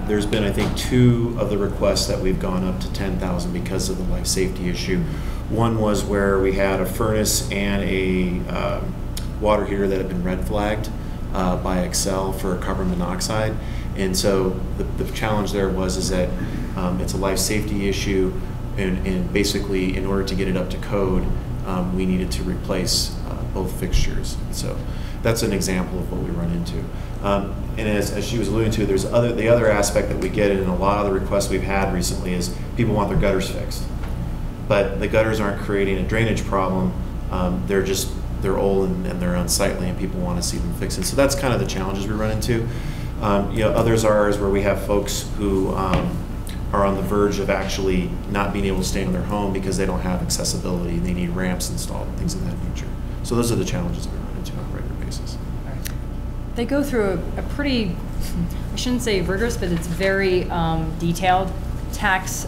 There's been, I think, 2 of the requests that we've gone up to $10,000 because of the life safety issue. One was where we had a furnace and a water heater that had been red flagged by Excel for carbon monoxide. And so the challenge there is that it's a life safety issue, and basically in order to get it up to code, we needed to replace both fixtures. So that's an example of what we run into. And as she was alluding to, there's the other aspect that we get in a lot of the requests we've had recently is people want their gutters fixed. But the gutters aren't creating a drainage problem. They're old and they're unsightly, and people want to see them fixed. And so that's kind of the challenges we run into. Others are where we have folks who are on the verge of actually not being able to stay in their home because they don't have accessibility. They need ramps installed and things of that nature. So those are the challenges that we run into on a regular basis. They go through a pretty, I shouldn't say rigorous, but it's very detailed tax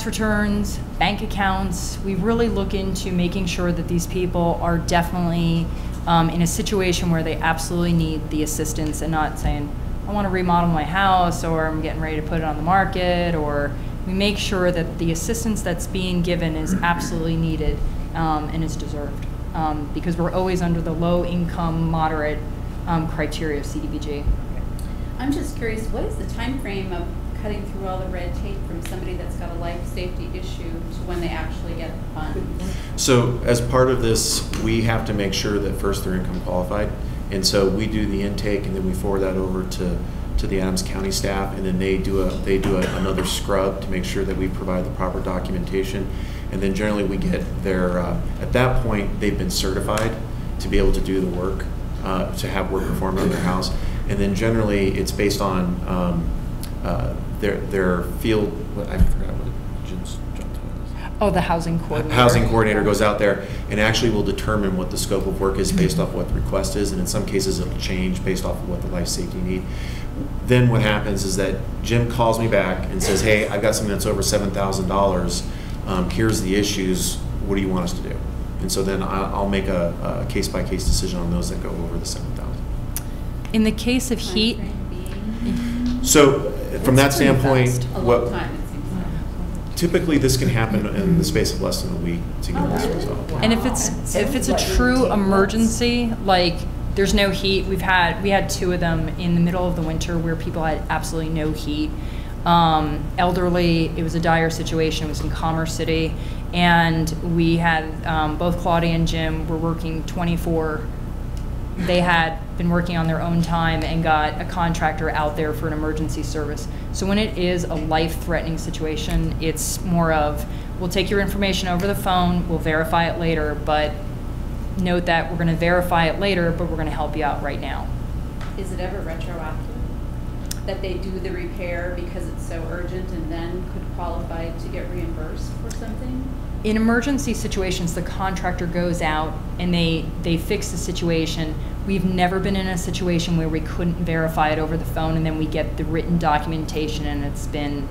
returns, bank accounts. We really look into making sure that these people are definitely in a situation where they absolutely need the assistance, and not saying, I want to remodel my house, or I'm getting ready to put it on the market, or we make sure that the assistance that's being given is absolutely needed and is deserved. Because we're always under the low income, moderate criteria of CDBG. I'm just curious, what is the time frame of cutting through all the red tape from somebody that's got a life safety issue to when they actually get the funds? So as part of this, we have to make sure that first they're income qualified. And so we do the intake, and then we forward that over to the Adams County staff, and then they do another scrub to make sure that we provide the proper documentation. And then generally we get their, at that point, they've been certified to be able to do the work, to have work performed on their house. And then generally it's based on their field, I forgot what Jim's job title is. Oh, the housing coordinator. Housing coordinator goes out there and actually will determine what the scope of work is based off what the request is, and in some cases it'll change based off of what the life safety need. Then what happens is that Jim calls me back and says, hey, I've got something that's over $7,000. Here's the issues. What do you want us to do? And so then I'll make a case-by-case decision on those that go over the $7,000. In the case of heat, so from that standpoint, typically this can happen in the space of less than a week to get this resolved. And if it's a true emergency, like there's no heat, we had 2 of them in the middle of the winter where people had absolutely no heat. Elderly, it was a dire situation. It was in Commerce City, and we had both Claudia and Jim were working 24 they had been working on their own time and got a contractor out there for an emergency service. So when it is a life-threatening situation, it's more of, we'll take your information over the phone, we'll verify it later, but note that we're going to verify it later, but we're going to help you out right now. Is it ever retroactive? That they do the repair because it's so urgent and then could qualify to get reimbursed for something? In emergency situations, the contractor goes out and they fix the situation. We've never been in a situation where we couldn't verify it over the phone and then we get the written documentation and it's been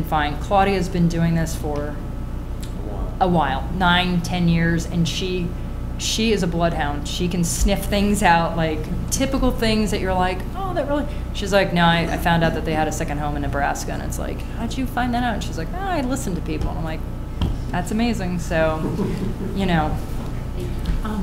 fine. Claudia's been doing this for a while, 9-10 years, and she is a bloodhound. She can sniff things out, like typical things that you're like, oh, that really. She's like, no, I found out that they had a second home in Nebraska, and it's like, how'd you find that out? And she's like, oh, I listened to people. And I'm like, that's amazing. So, you know.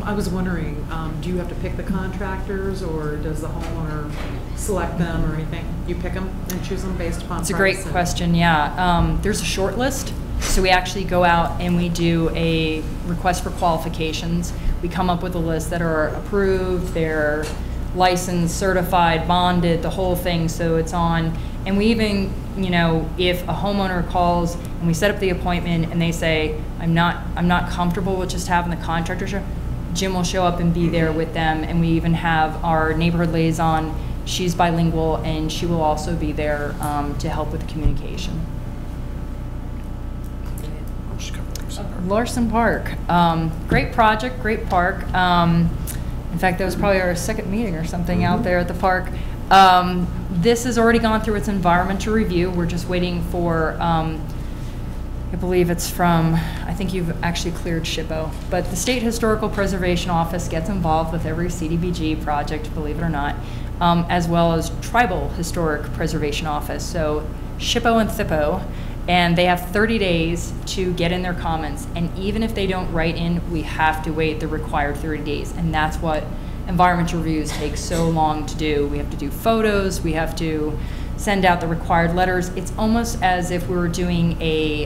I was wondering, do you have to pick the contractors, or does the homeowner select them or anything? You pick them and choose them based upon It's a price great question, yeah. There's a short list. So we actually go out and we do a request for qualifications. We come up with a list that are approved, they're licensed, certified, bonded, the whole thing, so it's on. And we even, you know, if a homeowner calls and we set up the appointment and they say, I'm not comfortable with just having the contractor show, Jim will show up and be there with them. And we even have our neighborhood liaison. She's bilingual and she will also be there to help with the communication. Larson Park. Great project, great park. In fact, that was probably our second meeting or something out there at the park. This has already gone through its environmental review. We're just waiting for, I believe it's from, I think you've actually cleared SHPO, but the State Historical Preservation Office gets involved with every CDBG project, believe it or not, as well as Tribal Historic Preservation Office. So SHPO and THPO. And they have 30 days to get in their comments. And even if they don't write in, we have to wait the required 30 days. And that's what environmental reviews take so long to do. We have to do photos. We have to send out the required letters. It's almost as if we were doing a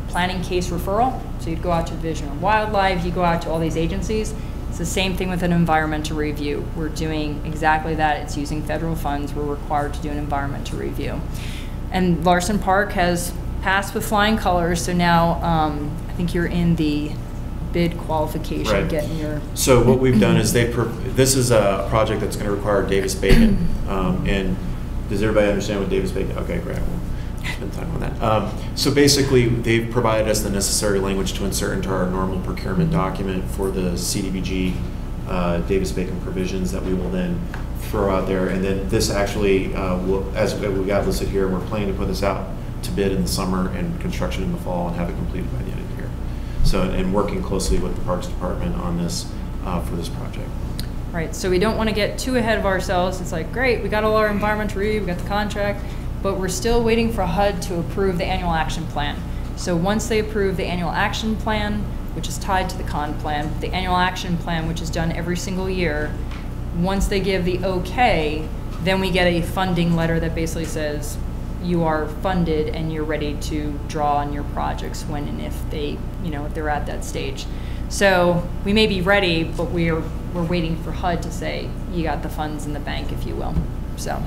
planning case referral. So you'd go out to Division of Wildlife, you go out to all these agencies. It's the same thing with an environmental review. We're doing exactly that. It's using federal funds. We're required to do an environmental review. And Larson Park has passed with flying colors, so now I think you're in the bid qualification, right. Getting your. So what we've done is this is a project that's going to require Davis-Bacon, and does everybody understand what Davis-Bacon? Okay, great. We'll spend time on that. So basically, they've provided us the necessary language to insert into our normal procurement document for the CDBG Davis-Bacon provisions that we will then throw out there, and then this actually, as we got listed here, we're planning to put this out to bid in the summer and construction in the fall and have it completed by the end of the year. So, and working closely with the Parks Department on this for this project. Right, so we don't want to get too ahead of ourselves. It's like, great, we got all our environmental review, we got the contract, but we're still waiting for HUD to approve the annual action plan. So once they approve the annual action plan, which is tied to the con plan, the annual action plan, which is done every single year, once they give the okay, then we get a funding letter that basically says, you are funded and you're ready to draw on your projects when and if they, you know, if they're at that stage. So we may be ready, but we're waiting for HUD to say you got the funds in the bank, if you will. So.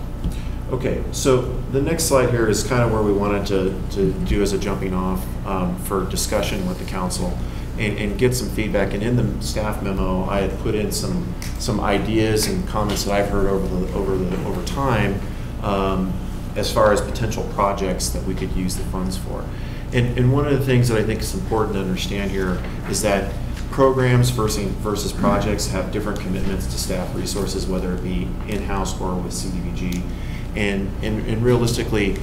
Okay, so the next slide here is kind of where we wanted to do as a jumping off for discussion with the council and get some feedback. And in the staff memo, I had put in some ideas and comments that I've heard over time. As far as potential projects that we could use the funds for. And one of the things that I think is important to understand here is that programs versus projects have different commitments to staff resources, whether it be in-house or with CDBG. And realistically,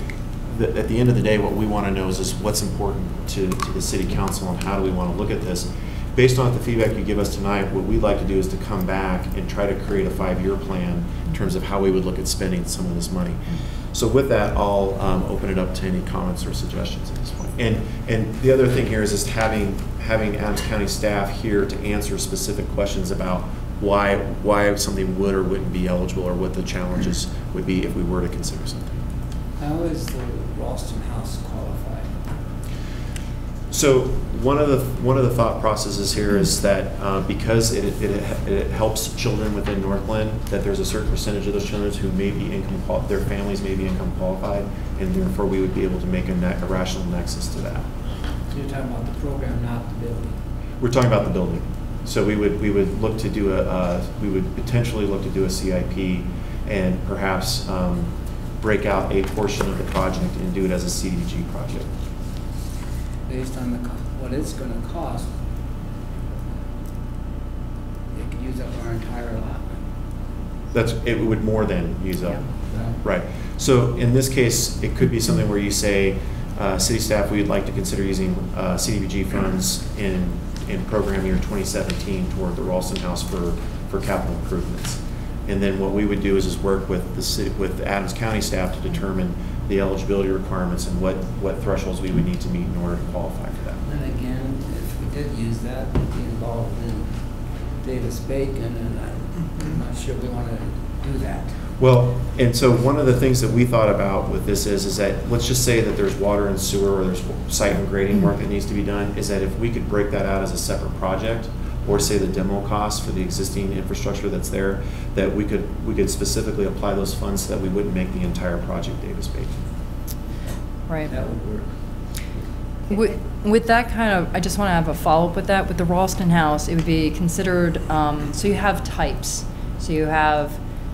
at the end of the day, what we want to know is what's important to the city council and how do we want to look at this. Based on the feedback you give us tonight, what we'd like to do is to come back and try to create a 5-year plan in terms of how we would look at spending some of this money. So with that, I'll open it up to any comments or suggestions at this point. And the other thing here is just having Adams County staff here to answer specific questions about why something would or wouldn't be eligible or what the challenges would be if we were to consider something. How is the Ralston House qualified? So one of the thought processes here is that because it helps children within Northglenn, that there's a certain percentage of those children who may be their families may be income qualified, and therefore we would be able to make a rational nexus to that. You're talking about the program, not the building. We're talking about the building. So we would look to do we would potentially look to do a CIP and perhaps break out a portion of the project and do it as a CDBG project. Based on what it's going to cost, it could use up our entire allotment. It would more than use up. Yeah. Right. So in this case, it could be something where you say, city staff, we'd like to consider using CDBG funds in program year 2017 toward the Ralston House for capital improvements. And then what we would do is work with the city, with Adams County staff to determine the eligibility requirements and what thresholds we would need to meet in order to qualify for that. And again, if we did use that, we'd be involved in Davis-Bacon, and I'm not sure we want to do that. Well, and so one of the things that we thought about with this is that let's just say that there's water and sewer or there's site and grading work that needs to be done, is that if we could break that out as a separate project, or say the demo costs for the existing infrastructure that's there, that we could specifically apply those funds so that we wouldn't make the entire project Davis-Bacon. Right. That would work. With that kind of, I just want to have a follow-up with that. With the Ralston House, it would be considered, so you have types. So you have,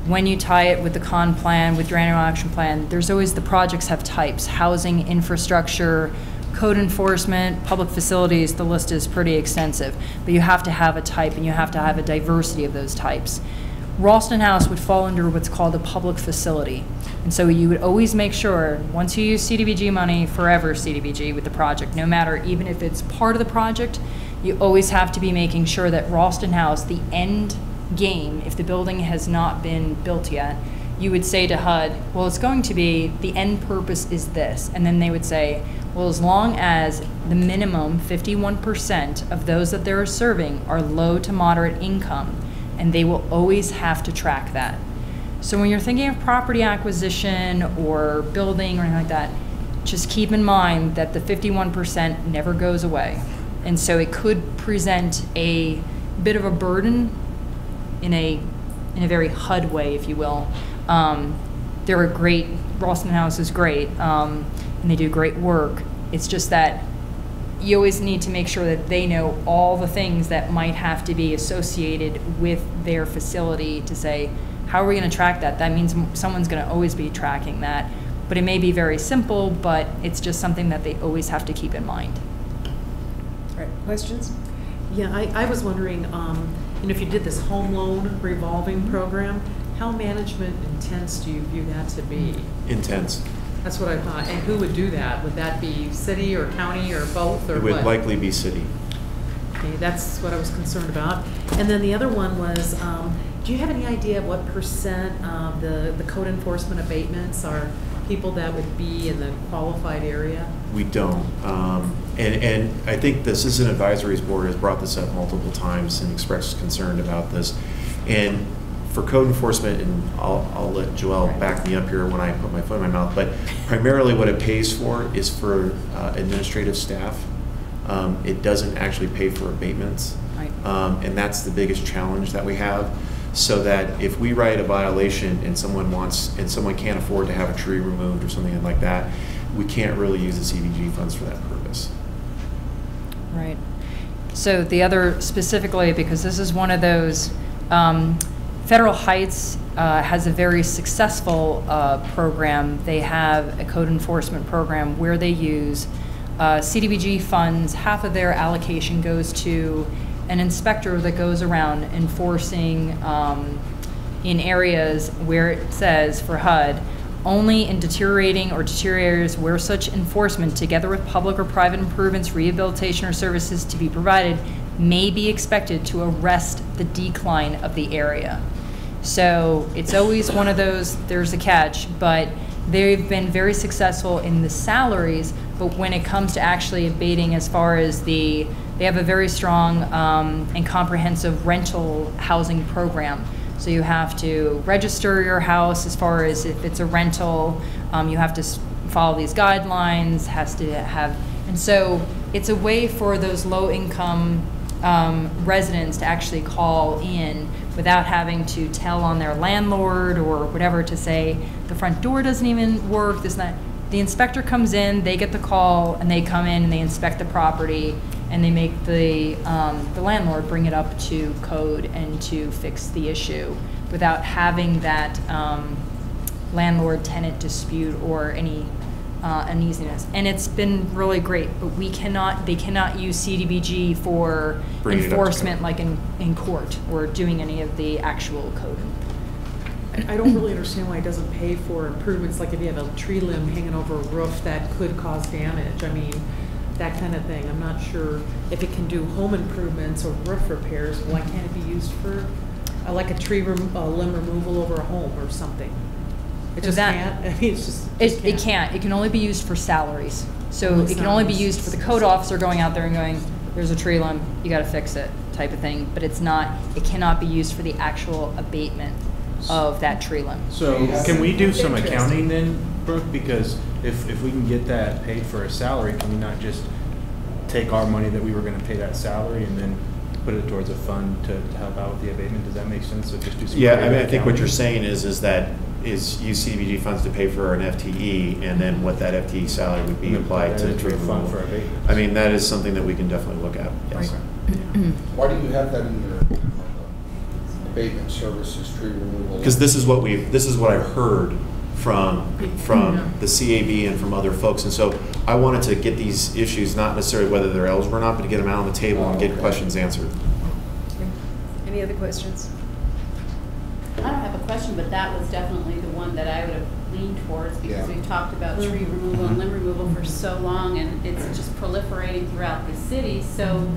when you tie it with the con plan, with your annual action plan, there's always, the projects have types: housing, infrastructure, code enforcement, public facilities. The list is pretty extensive, but you have to have a type and you have to have a diversity of those types. Ralston House would fall under what's called a public facility. And so you would always make sure, once you use CDBG money, forever CDBG with the project, no matter, even if it's part of the project, you always have to be making sure that Ralston House, the end game, if the building has not been built yet, you would say to HUD, well, it's going to be, the end purpose is this. And then they would say, well, as long as the minimum 51% of those that they're serving are low to moderate income, and they will always have to track that. So when you're thinking of property acquisition or building or anything like that, just keep in mind that the 51% never goes away. And so it could present a bit of a burden in a very HUD way, if you will. They're a great, Ralston House is great, and they do great work. It's just that you always need to make sure that they know all the things that might have to be associated with their facility to say, how are we going to track that? That means someone's going to always be tracking that. But it may be very simple, but it's just something that they always have to keep in mind. All right, questions? Yeah, I was wondering, if you did this home loan revolving program, how management intense do you view that to be? Intense. That's what I thought. And who would do that? Would that be city or county or both, or It would what? likely be city. Okay, that's what I was concerned about. And then the other one was, do you have any idea of what percent of the code enforcement abatements are people that would be in the qualified area? We don't. And I think the Citizen Advisories Board has brought this up multiple times and expressed concern about this. And for code enforcement, and I'll let Joelle back me up here when I put my foot in my mouth, but primarily what it pays for is for administrative staff. It doesn't actually pay for abatements. Right. And that's the biggest challenge that we have. So that if we write a violation and someone can't afford to have a tree removed or something like that, we can't really use the CDBG funds for that purpose. Right. So the other, specifically, because this is one of those, Federal Heights has a very successful program. They have a code enforcement program where they use CDBG funds. Half of their allocation goes to an inspector that goes around enforcing in areas where it says for HUD, only in deteriorating or deteriorators where such enforcement, together with public or private improvements, rehabilitation, or services to be provided, may be expected to arrest the decline of the area. So it's always one of those, there's a catch, but they've been very successful in the salaries, but when it comes to actually abating as far as they have a very strong and comprehensive rental housing program. So you have to register your house as far as if it's a rental, you have to follow these guidelines, has to have And so it's a way for those low-income residents to actually call in without having to tell on their landlord or whatever to say, the front door doesn't even work, this and that. The inspector comes in, they get the call, and they come in and they inspect the property, and they make the landlord bring it up to code and to fix the issue without having that landlord-tenant dispute or any uneasiness. And it's been really great, but they cannot use CDBG for enforcement like in court or doing any of the actual code. I don't really understand why it doesn't pay for improvements, like if you have a tree limb hanging over a roof that could cause damage. I mean, that kind of thing. I'm not sure if it can do home improvements or roof repairs. Why can't it be used for like a tree limb removal over a home or something? It just can't. I mean, it's just it can't. It can only be used for salaries. So it can only be used for the code officer going out there and going, "There's a tree limb, you got to fix it," type of thing. But it's not. It cannot be used for the actual abatement of that tree limb. So can we do some accounting then, Brooke? Because if we can get that paid for a salary, can we not just take our money that we were going to pay that salary and then put it towards a fund to help out with the abatement? Does that make sense? So just do some I mean, I think what you're saying is use CDBG funds to pay for an FTE, and then what that FTE salary would be applied to tree removal. For abatement. I mean, that is something that we can definitely look at. Yes. Right. Why do you have that in your abatement services, tree removal? Because this is what I've heard from the CAB and from other folks, and so I wanted to get these issues, not necessarily whether they're eligible or not, but to get them out on the table and get questions answered. Okay. Any other questions? I don't have a question, but that was definitely the one that I would have leaned towards because we've talked about tree removal and limb removal for so long, and it's just proliferating throughout the city. So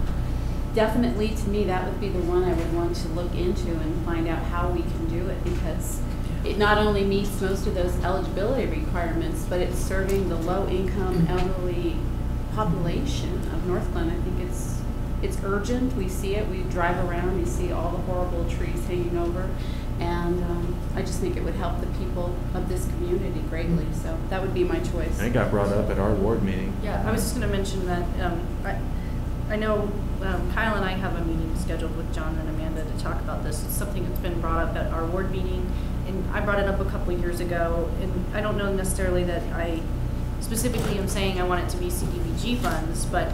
definitely, to me, that would be the one I would want to look into and find out how we can do it, because it not only meets most of those eligibility requirements, but it's serving the low-income elderly population of Northglenn. I think it's urgent. We see it. We drive around. We see all the horrible trees hanging over. And I just think it would help the people of this community greatly. So that would be my choice. It got brought up at our ward meeting. Yeah, I was just going to mention that I know Kyle and I have a meeting scheduled with John and Amanda to talk about this. It's something that's been brought up at our ward meeting, and I brought it up a couple of years ago. And I don't know necessarily that I specifically am saying I want it to be CDBG funds, but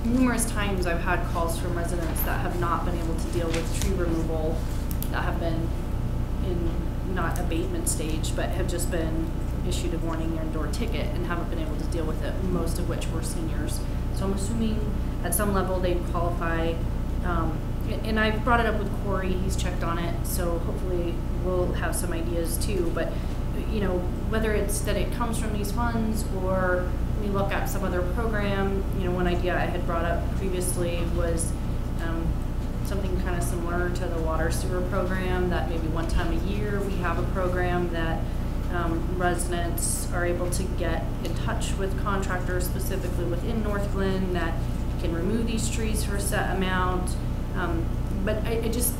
numerous times I've had calls from residents that have not been able to deal with tree removal, that have been in not abatement stage, but have just been issued a warning and or ticket and haven't been able to deal with it, most of which were seniors. So I'm assuming at some level they'd qualify. And I've brought it up with Corey, he's checked on it, so hopefully we'll have some ideas too. But you know, whether it's that it comes from these funds or we look at some other program, you know, one idea I had brought up previously was something kind of similar to the water sewer program, that maybe one time a year we have a program that residents are able to get in touch with contractors specifically within Northglenn that can remove these trees for a set amount. But I just,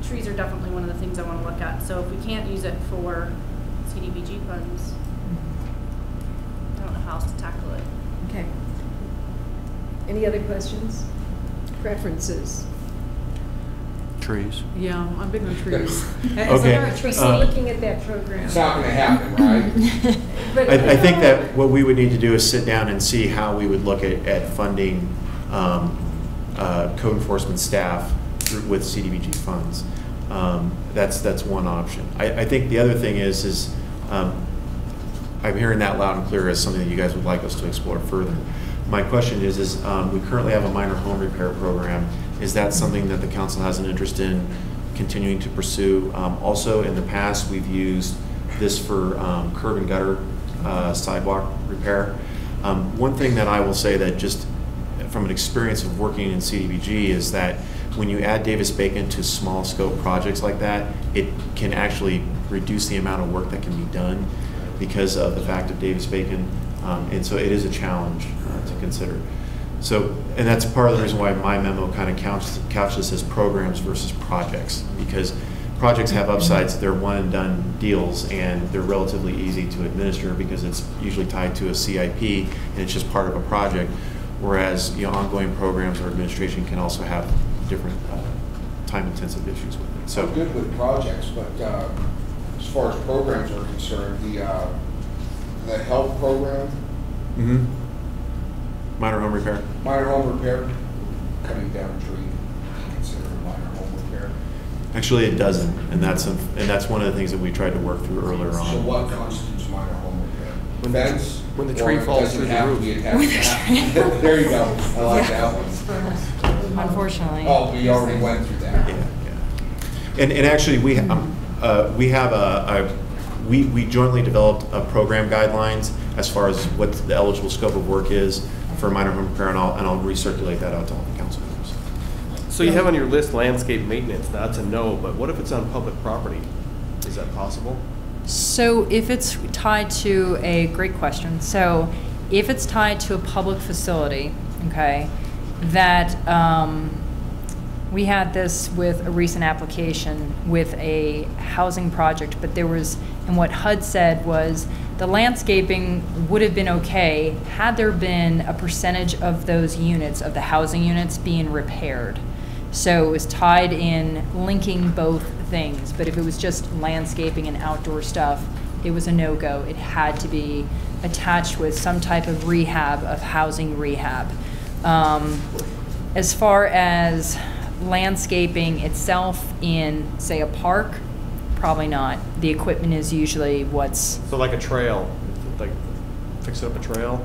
trees are definitely one of the things I want to look at. So if we can't use it for CDBG funds, I don't know how else to tackle it. Okay. Any other questions? Preferences? Trees. Yeah, I'm big on trees. Okay. Looking at that program. It's not going to happen, right? But, I think that what we would need to do is sit down and see how we would look at funding code enforcement staff with CDBG funds. That's one option. I think the other thing is I'm hearing that loud and clear as something that you guys would like us to explore further. My question is we currently have a minor home repair program. Is that something that the council has an interest in continuing to pursue? Also, in the past, we've used this for curb and gutter sidewalk repair. One thing that I will say that just from an experience of working in CDBG is that when you add Davis-Bacon to small scope projects like that, it can actually reduce the amount of work that can be done because of the fact of Davis-Bacon. And so it is a challenge to consider. So, and that's part of the reason why my memo kind of couched this as programs versus projects, because projects have upsides. They're one and done deals, and they're relatively easy to administer because it's usually tied to a CIP and it's just part of a project. Whereas ongoing programs or administration can also have different time-intensive issues with it. So I'm good with projects, but as far as programs are concerned, the health program, minor home repair. Minor home repair, cutting down a tree, considered a minor home repair. Actually, it doesn't, and that's one of the things that we tried to work through earlier on. So what constitutes minor home repair? Fence? When the tree falls through the roof. There you go. I like that one. Unfortunately. Oh, we already went through that. Yeah. And actually, we jointly developed program guidelines as far as what the eligible scope of work is for minor home repair, and I'll recirculate that out to all the council members. So you have on your list landscape maintenance. Now, that's a no, but what if it's on public property? Is that possible? So if it's tied to a great question. So if it's tied to a public facility, okay, that we had this with a recent application with a housing project, but there was, and what HUD said was the landscaping would have been okay had there been a percentage of those units, of the housing units, being repaired. So it was tied in linking both things, but if it was just landscaping and outdoor stuff, it was a no-go. It had to be attached with some type of rehab, of housing rehab. As far as landscaping itself in, say, a park, probably not. The equipment is usually what's... So like a trail, like fix up a trail?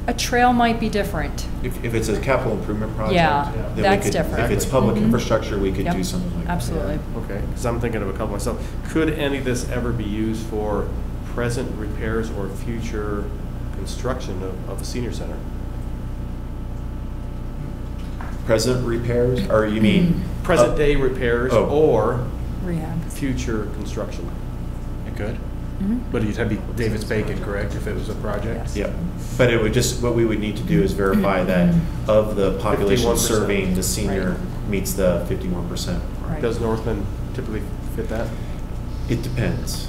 A trail might be different. If it's a capital improvement project, Yeah, then that's different. If it's public Mhm. infrastructure, we could Yep, do something like that. absolutely. Okay, because I'm thinking of a couple myself. Could any of this ever be used for present repairs or future construction of a senior center? Present repairs, or you mean? Present day repairs or rehab, future construction? It could. Mhm. But you'd have to be Davis Bacon, correct, if it was a project? Yeah, but it would just, what we would need to do is verify that of the population 51%. serving the senior meets the 51%. Right. Does Northglenn typically fit that? It depends,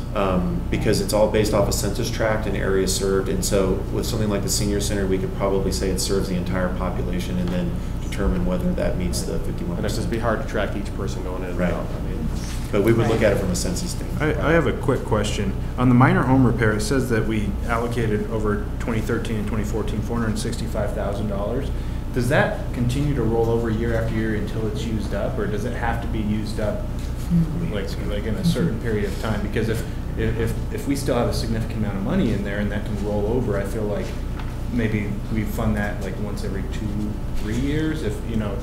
because it's all based off a census tract and area served, and so with something like the senior center, we could probably say it serves the entire population and then determine whether that meets the 51%. And it's just be hard to track each person going in and Right. out. I mean, But we would look at it from a census standpoint. I have a quick question. On the minor home repair, it says that we allocated over 2013 and 2014, $465,000. Does that continue to roll over year after year until it's used up, or does it have to be used up like in a certain period of time? Because if we still have a significant amount of money in there and that can roll over, I feel like maybe we fund that like once every 2-3 years, if,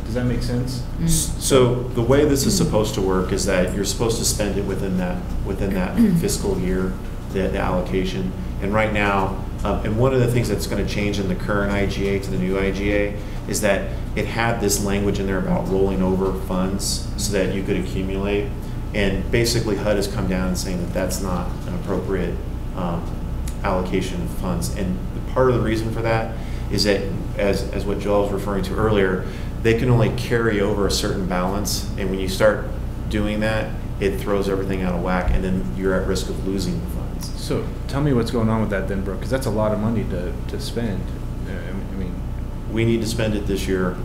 does that make sense? So the way this is supposed to work is that you're supposed to spend it within that fiscal year, the allocation. And right now, and one of the things that's going to change in the current IGA to the new IGA is that it had this language in there about rolling over funds so that you could accumulate. And basically HUD has come down and saying that that's not an appropriate allocation of funds. And part of the reason for that is that, as what Joel was referring to earlier, they can only carry over a certain balance, and when you start doing that, it throws everything out of whack, and then you're at risk of losing the funds. So tell me what's going on with that then, Brooke, because that's a lot of money to spend. I mean, we need to spend it this year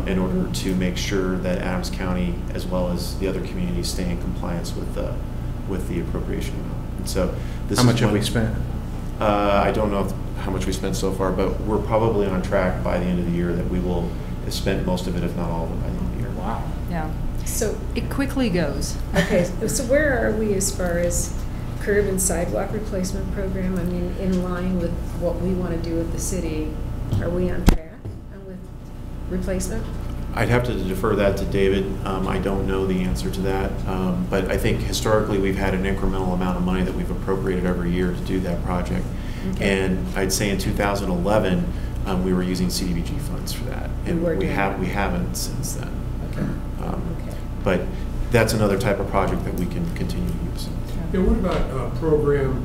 in order to make sure that Adams County, as well as the other communities, stay in compliance with the appropriation amount. And so this how is much have we spent? I don't know how much we spent so far, but we're probably on track by the end of the year that we will have spent most of it, if not all of it, by the end of the year. Wow. Yeah. So it quickly goes. Okay, so where are we as far as curb and sidewalk replacement program? I mean, in line with what we want to do with the city, are we on track with replacement? I'd have to defer that to David. I don't know the answer to that, but I think historically we've had an incremental amount of money that we've appropriated every year to do that project. Okay. And I'd say in 2011 we were using CDBG funds for that, and we haven't since then. Okay. But that's another type of project that we can continue to use. Yeah, what about a program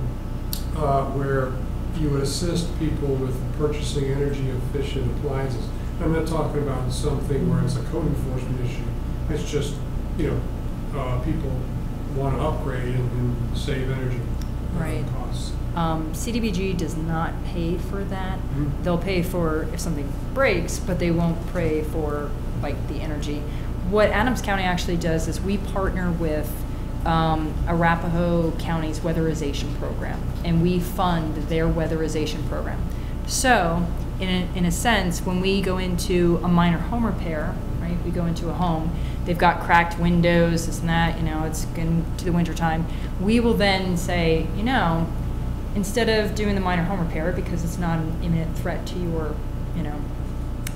where you would assist people with purchasing energy efficient appliances? I'm not talking about something where it's a code enforcement issue. It's just, people want to upgrade and save energy Right. costs. CDBG does not pay for that. Mhm. They'll pay for if something breaks, but they won't pay for like the energy. What Adams County actually does is we partner with Arapahoe County's weatherization program, and we fund their weatherization program. So, in a sense, when we go into a minor home repair, right, we go into a home, they've got cracked windows, this and that, you know, it's getting to the winter time, we will then say, you know, instead of doing the minor home repair because it's not an imminent threat to your, you know,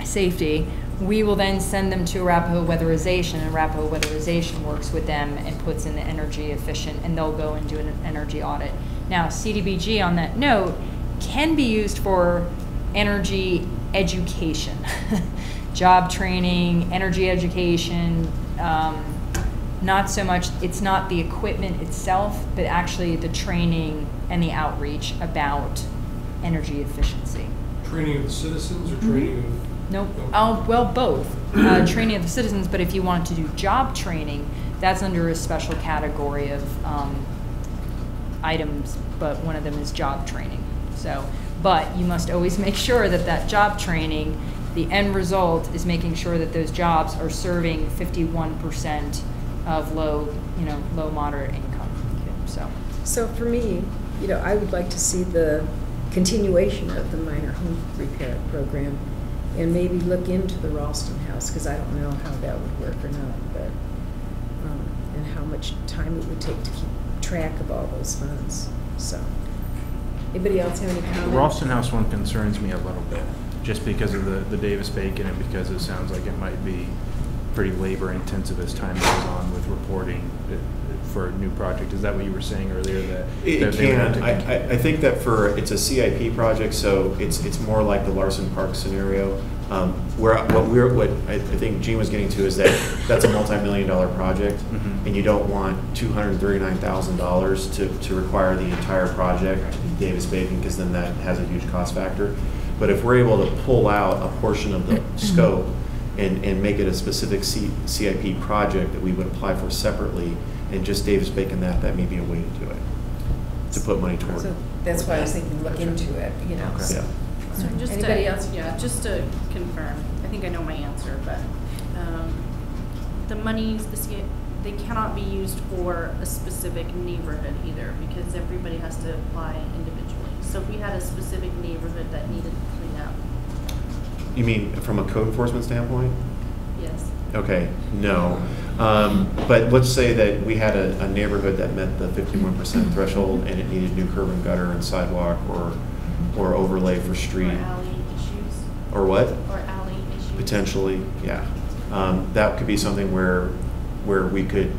safety, we will then send them to Arapahoe Weatherization, and Arapahoe Weatherization works with them and puts in the energy efficient, and they'll go and do an energy audit. Now, CDBG, on that note, can be used for energy education, job training, energy education, not so much, it's not the equipment itself, but actually the training and the outreach about energy efficiency. Training of the citizens or training of? Nope. Oh, well, both. Training of the citizens, but if you want to do job training, that's under a special category of items, but one of them is job training. So, but you must always make sure that that job training, the end result is making sure that those jobs are serving 51% of low, you know, low moderate income. So for me, you know, I would like to see the continuation of the minor home repair program, and maybe look into the Ralston House, because I don't know how that would work or not, but and how much time it would take to keep track of all those funds. So, anybody else have any The comments? Ralston House one concerns me a little bit, just because of the Davis-Bacon and because it sounds like it might be pretty labor-intensive as time goes on with reporting for a new project. Is that what you were saying earlier? That It they would have can. to I think that it's a CIP project, so it's more like the Larson Park scenario. What I think Gene was getting to is that that's a multi-million-dollar project, and you don't want $239,000 to require the entire project to be Davis-Bacon, because then that has a huge cost factor. But if we're able to pull out a portion of the scope and make it a specific CIP project that we would apply for separately, and just Davis-Bacon that may be a way to do it, to put money toward. So that's why I was thinking look into it, you know. Okay. So. Yeah. So just Anybody to, else? Yeah, just to confirm, I think I know my answer, but the monies, they cannot be used for a specific neighborhood either, because everybody has to apply individually. So if we had a specific neighborhood that needed cleanup. You mean from a code enforcement standpoint? Yes. Okay, no. But let's say that we had a neighborhood that met the 51% threshold and it needed new curb and gutter and sidewalk or overlay for street. Or alley issues. Or what? Or alley issues. Potentially, yeah. That could be something where we could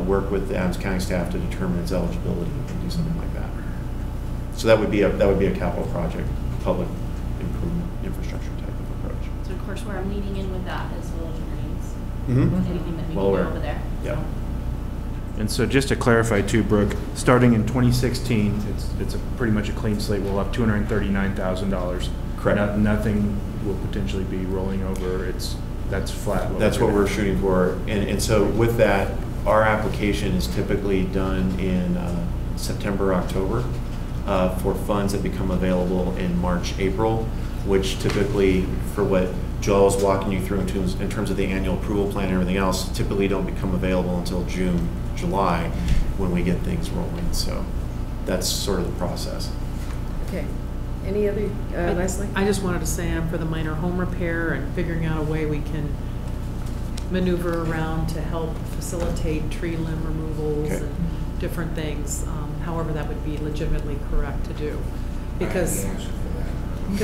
work with the Adams County staff to determine its eligibility and do something like that. So that would be a capital project, public improvement infrastructure type of approach. So of course, where I'm leading in with that is Village Greens. Mm-hmm. Anything that we Well can do aware. over there. Yeah. And so just to clarify too, Brooke, starting in 2016, it's pretty much a clean slate. We'll have $239,000. Correct. Nothing will potentially be rolling over. That's flat. That's what we're shooting for. And so with that, our application is typically done in September, October for funds that become available in March, April, which typically, for what Joel was walking you through in terms of the annual approval plan and everything else, typically don't become available until June, July, when we get things rolling. So that's sort of the process. Okay. Any other, Leslie? I just wanted to say I'm for the minor home repair and figuring out a way we can maneuver around to help facilitate tree limb removals and different things, however that would be legitimately correct to do. Because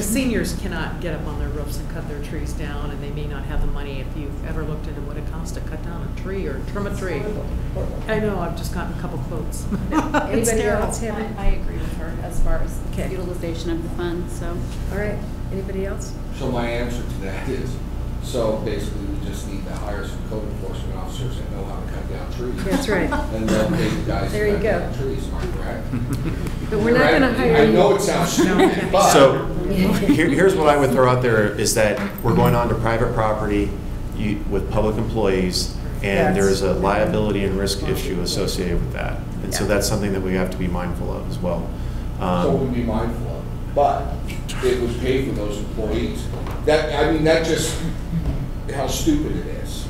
seniors cannot get up on their roofs and cut their trees down, and they may not have the money. If you've ever looked into what it costs to cut down a tree or trim a tree. I know, I've just gotten a couple quotes. Anybody else have it? I agree with her as far as utilization of the funds, so. All right, anybody else? So my answer to that is, so basically we just need to hire some code enforcement officers that know how to cut down trees. That's right. And they'll pay the guys There to you cut go. down trees, am I correct? But we're not gonna hire I you. know it sounds stupid, but. So here's what I would throw out there is that we're going on to private property with public employees, and there's a liability and risk issue associated with that. And so that's something that we have to be mindful of as well. So we'll be mindful of, but it would pay for those employees. That just, how stupid it is.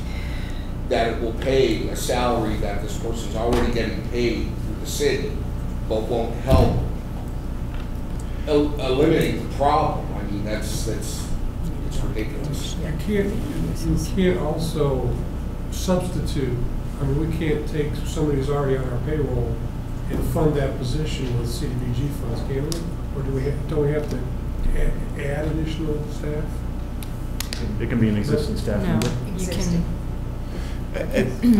That it will pay a salary that this person's already getting paid through the city, but won't help eliminate the problem. I mean, it's ridiculous. You can't also substitute, I mean, we can't take somebody who's already on our payroll and fund that position with CDBG funds, can we? Or don't we have to add additional staff? It can be an existing staff member. You can.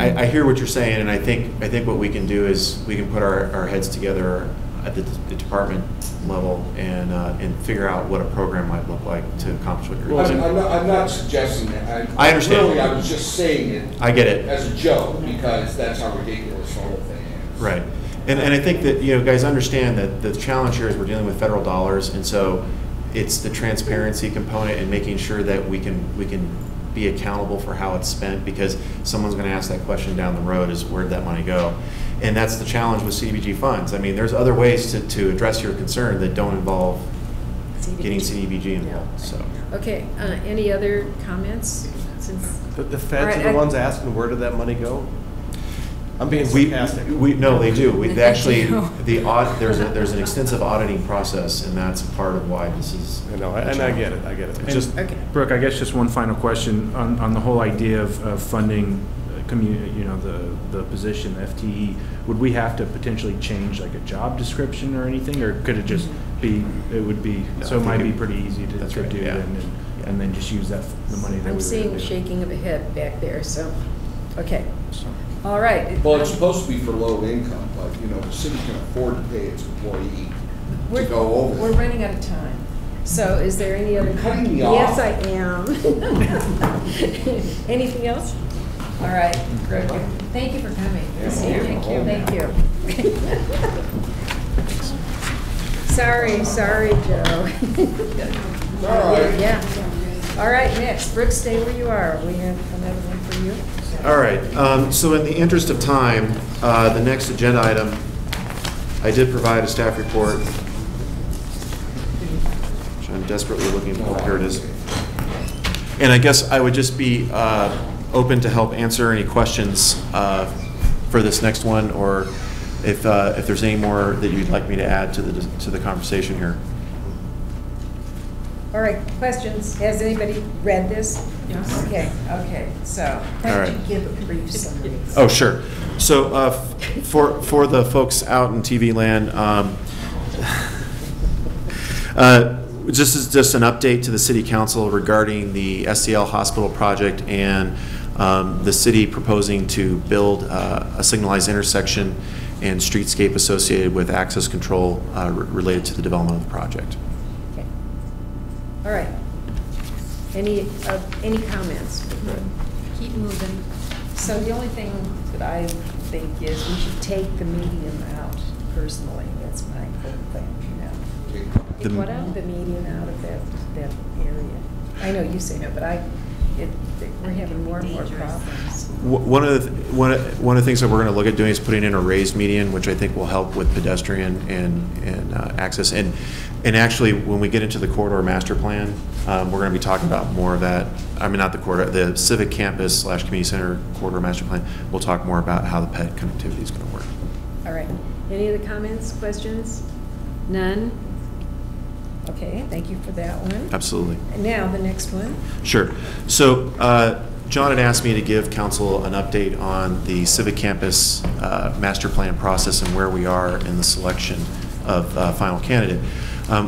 I hear what you're saying, and I think what we can do is we can put our heads together at the department level and figure out what a program might look like to accomplish what you're doing. I'm not suggesting that. I understand. Really, I was just saying it. I get it. As a joke, because that's how ridiculous the whole thing is. Right. And I think that, guys understand that the challenge here is we're dealing with federal dollars, and so it's the transparency component and making sure that we can be accountable for how it's spent, because someone's going to ask that question down the road, is where'd that money go? And that's the challenge with CDBG funds. I mean, there's other ways to address your concern that don't involve getting CDBG involved. So. Okay, any other comments? Since The feds are the ones asking, where did that money go? I'm being sarcastic. No, they do. There's an extensive auditing process, and that's part of why this is. I know, and I get it. Just, Brooke, I guess just one final question on the whole idea of funding the position, the FTE. Would we have to potentially change like a job description or anything, or could it just be? It would be. So it might be pretty easy to do, yeah. and then just use the money that I'm we seeing were shaking of a head back there. So, okay. All right. Well, it's supposed to be for low income, but the city can afford to pay its employee to go over. We're running out of time. So is there any other? You're cutting me Yes, off. I am. Anything else? All right. Great. Thank you for coming. Thank you. Sorry, Joe. All right. Yeah. All right, next. Brooke, stay where you are. We have another one for you. All right. So in the interest of time, the next agenda item, I did provide a staff report, which I'm desperately looking for. Here it is. And I guess I would just be open to help answer any questions for this next one, or if there's any more that you'd like me to add to the conversation here. All right, questions? Has anybody read this? Yes. Okay, so why don't you give a brief summary? Oh, sure. So for the folks out in TV land, this is just an update to the City Council regarding the SCL Hospital project and the city proposing to build a signalized intersection and streetscape associated with access control related to the development of the project. Okay. All right. Any comments? Keep moving. So the only thing that I think is we should take the median out personally. That's my whole thing, Take what out? The median out of that area. I know you say no, but we're having more and more problems. One of the things that we're going to look at doing is putting in a raised median, which I think will help with pedestrian and access. And actually, when we get into the corridor master plan, we're going to be talking about more of that. I mean, not the corridor, the civic campus / community center corridor master plan. We'll talk more about how the ped connectivity is going to work. All right. Any other comments, questions? None? Okay, thank you for that one. Absolutely. And now the next one. Sure. So John had asked me to give council an update on the civic campus master plan process and where we are in the selection of final candidate.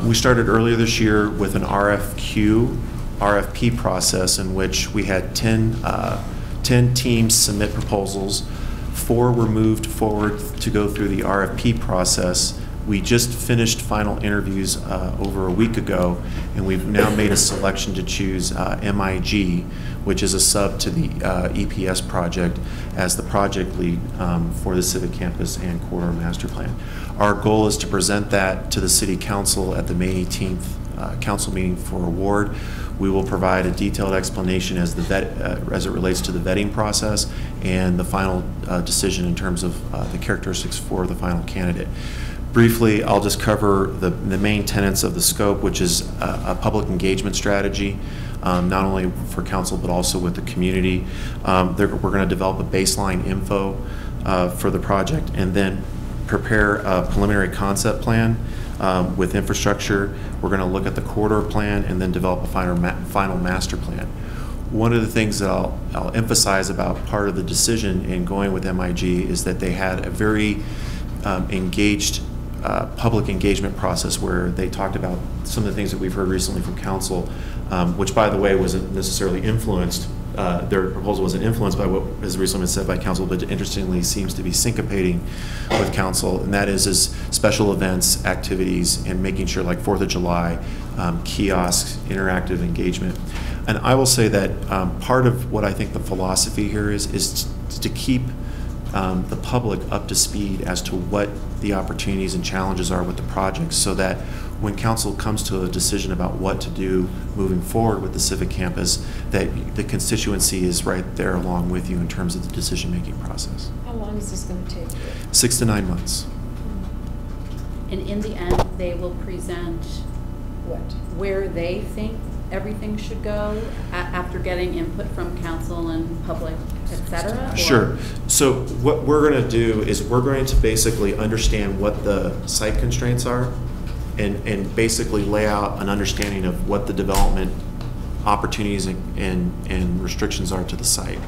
We started earlier this year with an RFP process in which we had 10 teams submit proposals. 4 were moved forward to go through the RFP process. We just finished final interviews over a week ago, and we've now made a selection to choose MIG, which is a sub to the EPS project, as the project lead for the civic campus and corridor master plan. Our goal is to present that to the city council at the May 18th council meeting for award. We will provide a detailed explanation as it relates to the vetting process and the final decision in terms of the characteristics for the final candidate. Briefly, I'll just cover the main tenets of the scope, which is a public engagement strategy, not only for council but also with the community. We're going to develop a baseline info for the project and then prepare a preliminary concept plan with infrastructure. We're going to look at the corridor plan and then develop a final master plan. One of the things that I'll emphasize about part of the decision in going with MIG is that they had a very engaged public engagement process where they talked about some of the things that we've heard recently from council, which, by the way, wasn't necessarily influenced. Their proposal wasn't influenced by what has recently been said by council, but interestingly seems to be syncopating with council, and that is special events, activities, and making sure, like 4th of July, kiosks, interactive engagement. And I will say that part of what I think the philosophy here is to keep the public up to speed as to what the opportunities and challenges are with the project, so that when council comes to a decision about what to do moving forward with the civic campus, that the constituency is right there along with you in terms of the decision-making process. How long is this going to take? 6 to 9 months. And in the end, they will present what? Where they think everything should go after getting input from council and public, etc. Sure. So what we're going to do is we're going to basically understand what the site constraints are and basically lay out an understanding of what the development opportunities and restrictions are to the site.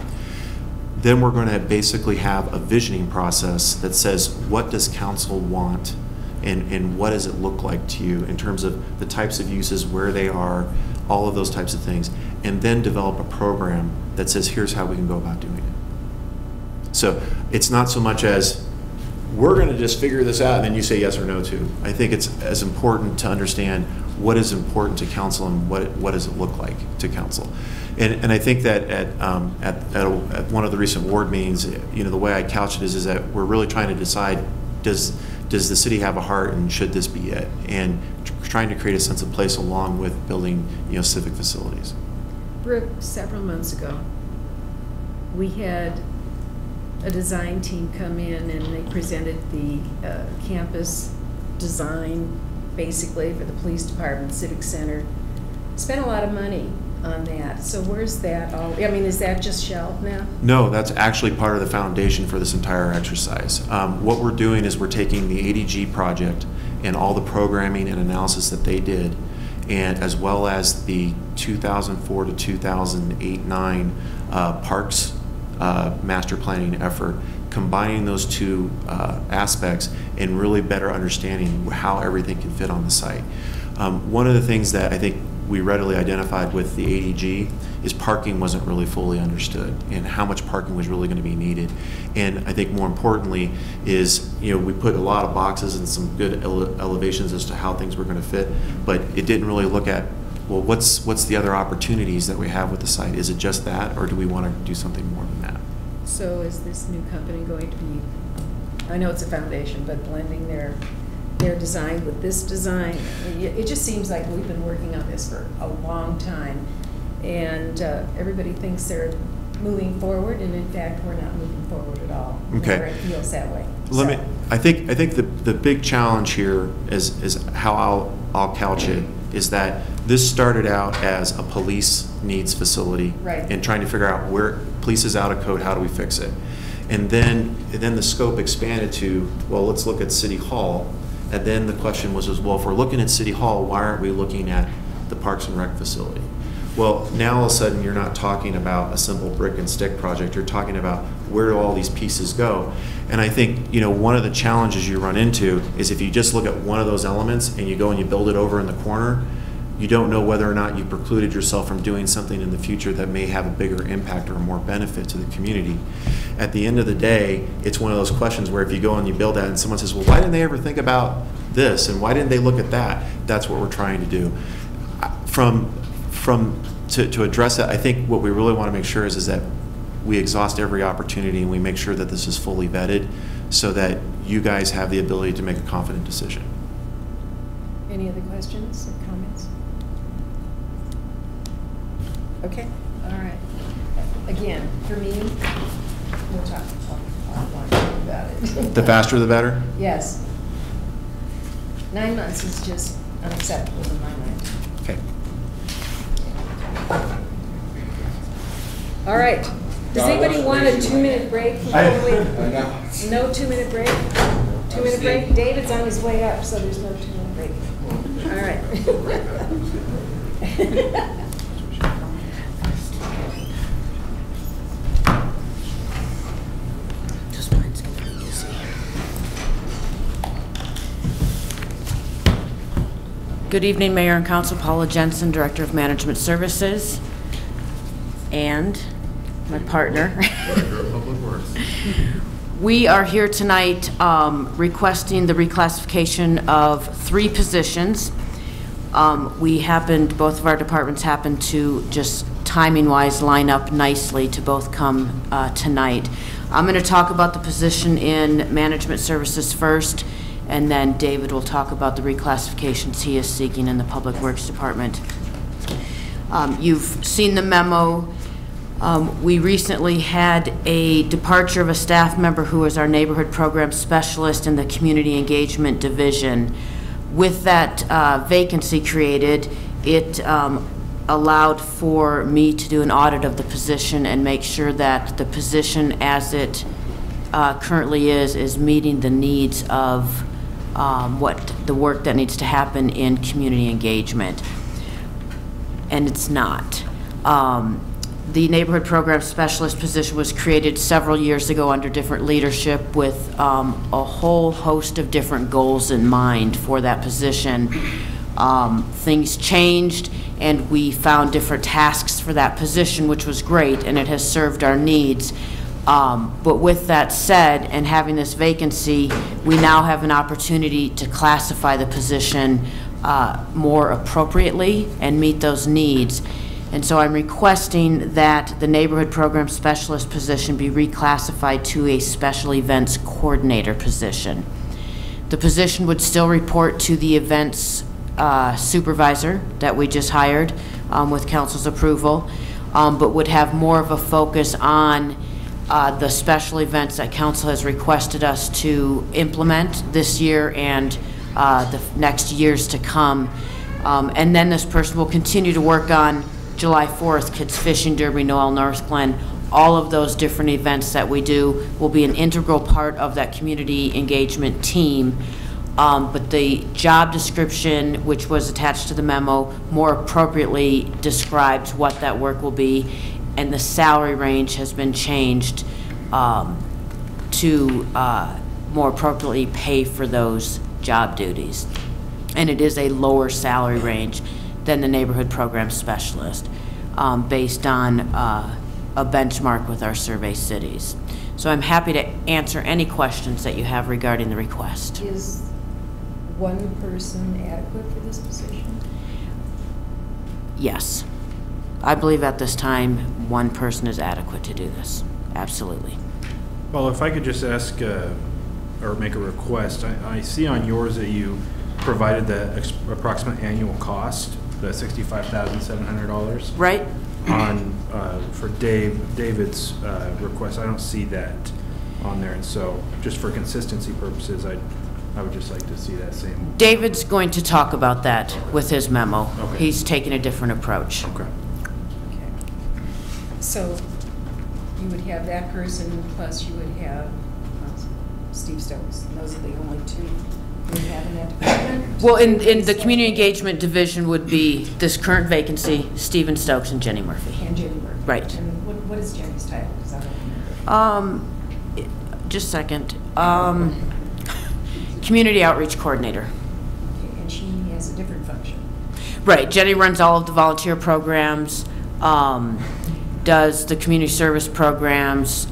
Then we're going to basically have a visioning process that says, what does council want and what does it look like to you in terms of the types of uses, where they are, all of those types of things, and then develop a program that says, here's how we can go about doing it. So it's not so much as, we're going to just figure this out and then you say yes or no to. I think it's as important to understand what is important to council and what does it look like to council. And I think that at one of the recent ward meetings, the way I couch it is that we're really trying to decide, does the city have a heart and should this be it? And trying to create a sense of place along with building civic facilities. Brooke, several months ago, we had a design team come in and they presented the campus design basically for the police department, civic center. Spent a lot of money on that. So where's that all? I mean, is that just shelved now? No, that's actually part of the foundation for this entire exercise. What we're doing is we're taking the ADG project and all the programming and analysis that they did, and as well as the 2004 to 2008-9 parks master planning effort, combining those two aspects and really better understanding how everything can fit on the site. One of the things that I think we readily identified with the ADG is parking wasn't really fully understood and how much parking was really going to be needed. And I think more importantly is, we put a lot of boxes and some good elevations as to how things were going to fit, but it didn't really look at, well, what's the other opportunities that we have with the site? Is it just that, or do we want to do something more than that? So is this new company going to be, I know it's a foundation, but blending their design with this design? It just seems like we've been working on this for a long time, and everybody thinks they're moving forward, and in fact, we're not moving forward at all. Okay. Or it feels that way. I think the big challenge here is how I'll couch it, is that this started out as a police needs facility, right, and trying to figure out where police is out of code, how do we fix it? And then the scope expanded to, well, let's look at City Hall. And then the question was, well, if we're looking at City Hall, why aren't we looking at the Parks and Rec facility? Well, now all of a sudden you're not talking about a simple brick and stick project. You're talking about where do all these pieces go? And I think, one of the challenges you run into is if you just look at one of those elements and you go and you build it over in the corner, you don't know whether or not you precluded yourself from doing something in the future that may have a bigger impact or more benefit to the community. At the end of the day, it's one of those questions where if you go and you build that and someone says, well, why didn't they ever think about this? And why didn't they look at that? That's what we're trying to do. To address that, I think what we really want to make sure is that we exhaust every opportunity and we make sure that this is fully vetted so that you guys have the ability to make a confident decision. Any other questions or comments? Okay, all right. Again, for me, we'll talk offline about it. The faster the better? Yes. 9 months is just unacceptable in my mind. Okay. All right. Does anybody want a 2-minute break? No 2-minute break? 2-minute break? David's on his way up, so there's no 2-minute break. All right. Just mine's gonna be easy. Good evening, Mayor and Council. Paula Jensen, Director of Management Services, and my partner. Director of Public Works. We are here tonight requesting the reclassification of 3 positions. Both of our departments happen to just timing-wise line up nicely to both come tonight. I'm going to talk about the position in Management Services first, and then David will talk about the reclassifications he is seeking in the Public Works Department. You've seen the memo. We recently had a departure of a staff member who was our neighborhood program specialist in the Community Engagement Division. With that vacancy created, it allowed for me to do an audit of the position and make sure that the position as it currently is meeting the needs of what the work that needs to happen in community engagement. And it's not. The neighborhood program specialist position was created several years ago under different leadership with a whole host of different goals in mind for that position. Things changed and we found different tasks for that position, which was great, and it has served our needs. But with that said, and having this vacancy, we now have an opportunity to classify the position more appropriately and meet those needs. And so I'm requesting that the neighborhood program specialist position be reclassified to a special events coordinator position. The position would still report to the events supervisor that we just hired with council's approval, but would have more of a focus on the special events that council has requested us to implement this year and the next years to come. And then this person will continue to work on July 4th, Kids Fishing Derby, Noel Northglenn. All of those different events that we do will be an integral part of that community engagement team. But the job description, which was attached to the memo, more appropriately describes what that work will be, and the salary range has been changed to more appropriately pay for those job duties. And it is a lower salary range than the neighborhood program specialist, based on a benchmark with our survey cities. So I'm happy to answer any questions that you have regarding the request. Is one person adequate for this position? Yes. I believe at this time, one person is adequate to do this. Absolutely. Well, if I could just ask or make a request, I see on yours that you provided the approximate annual cost, the $65,700. Right. On for David's request, I don't see that on there, and so just for consistency purposes, I would just like to see that same. David's going to talk about that with his memo. Okay. He's taking a different approach. Okay. So you would have that person, plus you would have Steve Stokes. Those are the only 2 you would have in that department? Well, in the community engagement division would be this current vacancy, Stephen Stokes and Jenny Murphy. And Jenny Murphy. Right. And what is Jenny's title? Because I don't remember. Just a second. Community outreach coordinator. Okay, and she has a different function. Right. Jenny runs all of the volunteer programs, does the community service programs,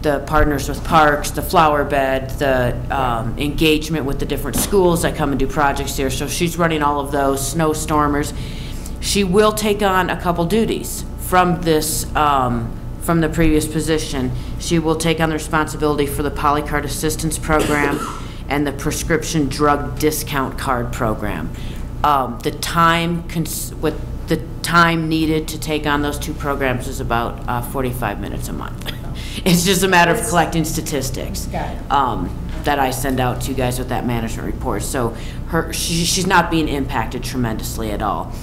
the partners with parks, the flower bed, the engagement with the different schools that come and do projects here. So she's running all of those, snowstormers. She will take on a couple duties from this, from the previous position. She will take on the responsibility for the Polycard Assistance Program and the Prescription Drug Discount Card Program. The time needed to take on those two programs is about 45 minutes a month. It's just a matter of collecting statistics that I send out to you guys with that management report. So she's not being impacted tremendously at all.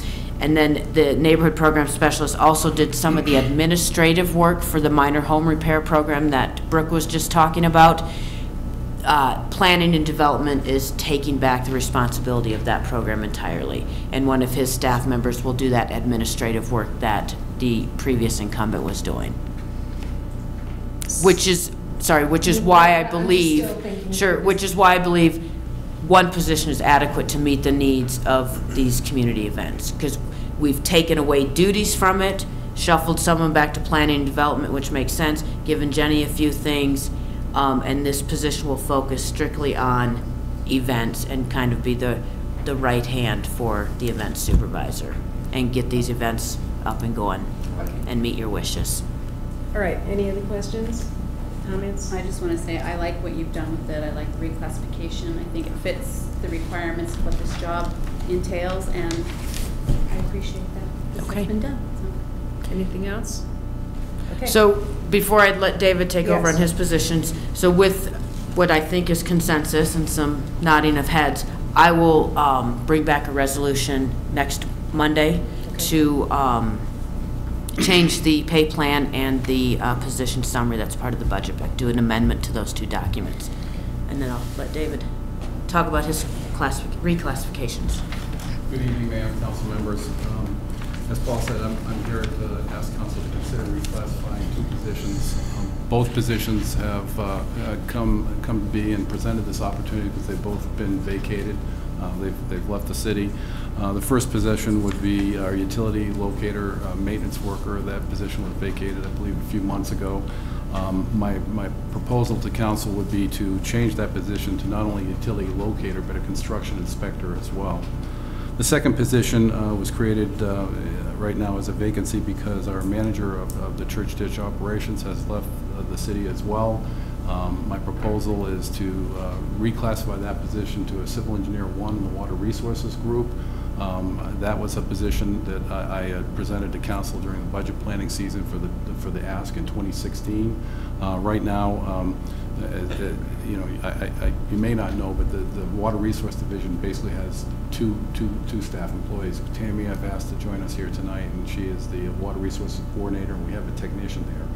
And then the neighborhood program specialist also did some of the administrative work for the minor home repair program that Brooke was just talking about. Planning and development is taking back the responsibility of that program entirely. And one of his staff members will do that administrative work that the previous incumbent was doing. Which is why I believe, which is why I believe one position is adequate to meet the needs of these community events. Because we've taken away duties from it, shuffled someone back to planning and development, which makes sense, given Jenny a few things, and this position will focus strictly on events and kind of be the right hand for the event supervisor and get these events up and going and meet your wishes. All right, any other questions, comments? I just want to say I like what you've done with it. I like the reclassification. I think it fits the requirements of what this job entails, and I appreciate that. This has been done. So. Anything else? Okay. So before I let David take over on Yes. his positions, so with what I think is consensus and some nodding of heads, I will bring back a resolution next Monday to change the pay plan and the position summary that's part of the budget book, do an amendment to those two documents. And then I'll let David talk about his reclassifications. Good evening, Mayor, council members. As Paul said, I'm here to ask council to consider reclassifying two positions. Both positions have come to be and presented this opportunity because they've both been vacated. They've left the city. The first position would be our utility locator maintenance worker. That position was vacated, I believe, a few months ago. My proposal to council would be to change that position to not only utility locator, but a construction inspector as well. The second position was created right now as a vacancy because our manager of the church ditch operations has left the city as well. My proposal is to reclassify that position to a civil engineer 1 in the water resources group. That was a position that I had presented to council during the budget planning season for the ask in 2016. Right now, you know, you may not know, but the water resource division basically has two staff employees. Tammy, I've asked to join us here tonight, and she is the water resources coordinator, and we have a technician there.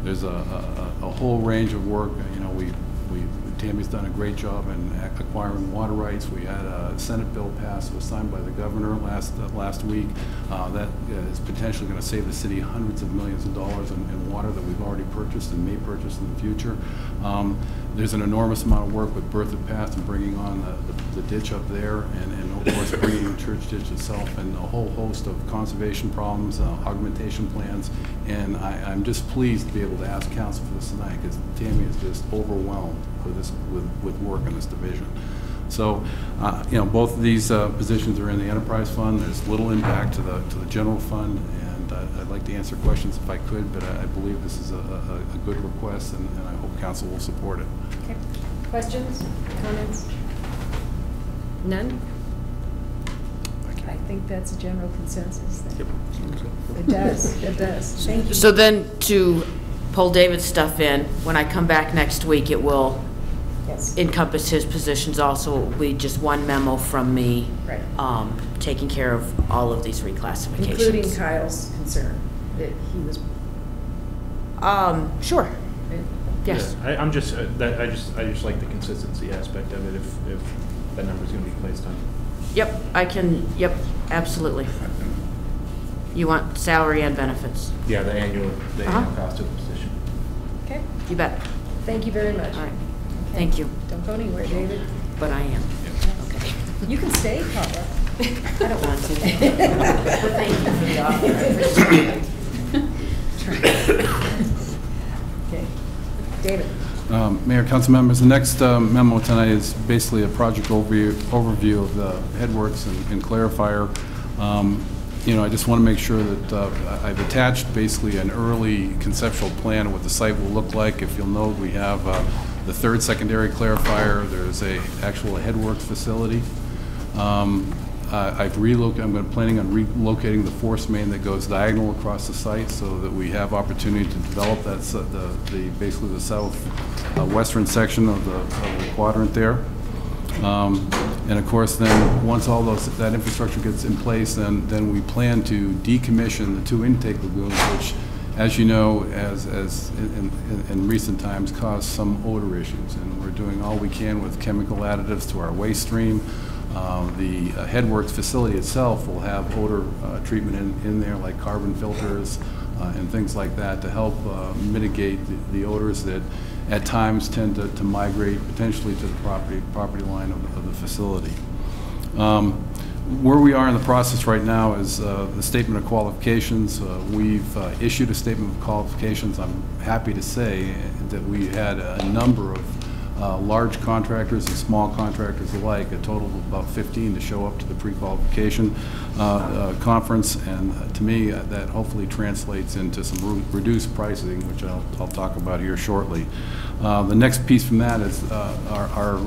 There's a whole range of work. You know, Tammy's done a great job in acquiring water rights. We had a Senate bill passed, that was signed by the governor last week. That is potentially going to save the city hundreds of millions of dollars in water that we've already purchased and may purchase in the future. There's an enormous amount of work with Berthoud Path and bringing on the ditch up there, and of course bringing the church ditch itself, and a whole host of conservation problems, augmentation plans, and I'm just pleased to be able to ask council for this tonight because Tammy is just overwhelmed with work in this division. So, you know, both of these positions are in the enterprise fund. There's little impact to the general fund, and I'd like to answer questions if I could, but I believe this is a good request, and I hope council will support it. Okay. Questions, comments? None? I think that's a general consensus. Yep. It does. It does. Thank you. So then to pull David's stuff in, when I come back next week, it will encompass his positions also. It will be just one memo from me, right, taking care of all of these reclassifications. Including Kyle's concern that he was. Sure. Yes. Yeah, I just like the consistency aspect of it. If that number's going to be placed on. Yep, I can. Yep, absolutely. You want salary and benefits? Yeah, the annual cost of the position. Okay. You bet. Thank you very much. All right. Okay. Thank you. Don't go anywhere, David. But I am. Okay. You can stay, Paula. I don't want to. But thank you for the offer. I appreciate it. Okay. David. Mayor, council members, the next memo tonight is basically a project overview of the headworks and clarifier. You know, I just want to make sure that I've attached basically an early conceptual plan of what the site will look like. If you'll note, we have the third secondary clarifier. There's a actual headworks facility. I'm planning on relocating the force main that goes diagonal across the site so that we have opportunity to develop that basically the southwestern section of the quadrant there. And of course, then once all that infrastructure gets in place, then we plan to decommission the 2 intake lagoons, which, as you know, as in recent times, caused some odor issues. And we're doing all we can with chemical additives to our waste stream. The Headworks facility itself will have odor treatment in there, like carbon filters and things like that, to help mitigate the odors that at times tend to migrate potentially to the property line of the facility. Where we are in the process right now is the statement of qualifications. We've issued a statement of qualifications. I'm happy to say that we had a number of large contractors and small contractors alike, a total of about 15 to show up to the pre-qualification conference, and to me that hopefully translates into some reduced pricing, which I'll talk about here shortly. The next piece from that is our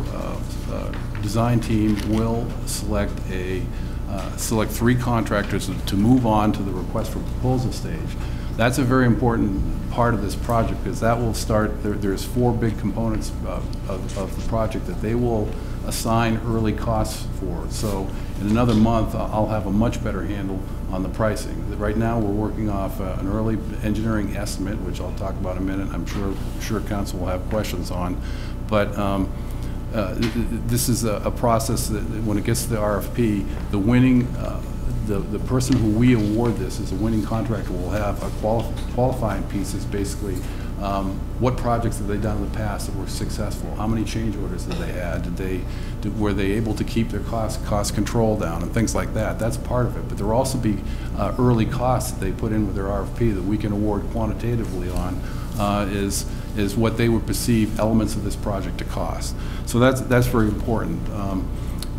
design team will select 3 contractors to move on to the request for proposal stage. That's a very important part of this project, because that will start, there's 4 big components of the project that they will assign early costs for. So in another month, I'll have a much better handle on the pricing. Right now, we're working off an early engineering estimate, which I'll talk about in a minute. I'm sure council will have questions on. But this is a process that when it gets to the RFP, the winning the person who we award this as a winning contractor will have a qualifying piece is basically what projects have they done in the past that were successful? How many change orders did they add? Were they able to keep their cost control down and things like that? That's part of it. But there will also be early costs that they put in with their RFP that we can award quantitatively on is what they would perceive elements of this project to cost. So that's very important.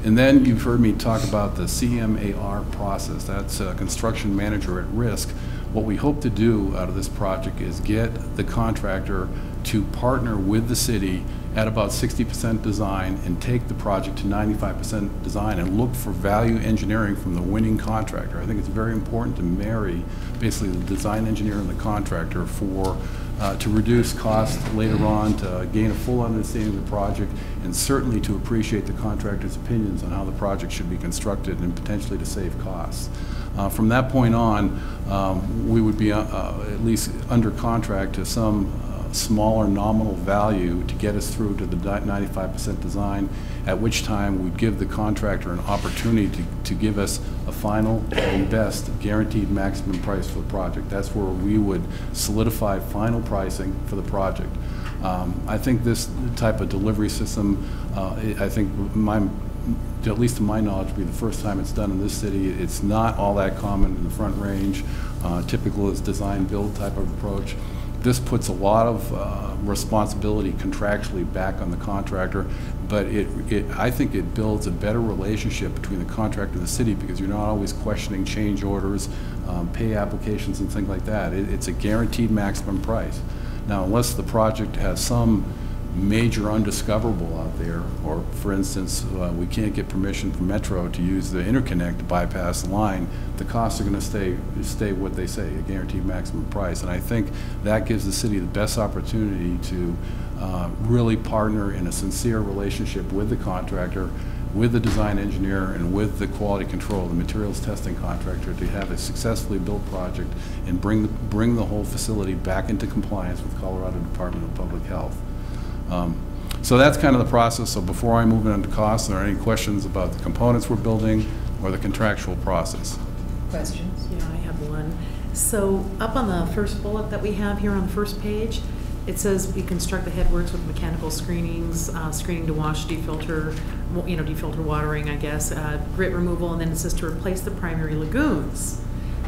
And then you've heard me talk about the CMAR process. That's construction manager at risk. What we hope to do out of this project is get the contractor to partner with the city at about 60% design and take the project to 95% design and look for value engineering from the winning contractor. I think it's very important to marry basically the design engineer and the contractor to reduce costs later on, to gain a full understanding of the project, and certainly to appreciate the contractor's opinions on how the project should be constructed and potentially to save costs. From that point on, we would be at least under contract to some smaller nominal value to get us through to the 95% design, at which time we'd give the contractor an opportunity to give us a final and best guaranteed maximum price for the project. That's where we would solidify final pricing for the project. I think this type of delivery system, I think at least to my knowledge, will be the first time it's done in this city. It's not all that common in the Front Range. Typical is design-build type of approach. This puts a lot of responsibility contractually back on the contractor, but I think it builds a better relationship between the contractor and the city, because you're not always questioning change orders, pay applications and things like that. It's a guaranteed maximum price. Now, unless the project has some major undiscoverable out there, or for instance, we can't get permission from Metro to use the interconnect to bypass the line, the costs are going to stay what they say, a guaranteed maximum price. And I think that gives the city the best opportunity to really partner in a sincere relationship with the contractor, with the design engineer, and with the quality control, the materials testing contractor, to have a successfully built project and bring the whole facility back into compliance with Colorado Department of Public Health. So that's kind of the process. So before I move into costs, are there any questions about the components we're building or the contractual process? Questions? Yeah, I have one. So up on the first bullet that we have here on the first page, it says we construct the headworks with mechanical screenings, screening to wash, defilter, defilter watering, I guess, grit removal, and then it says to replace the primary lagoons.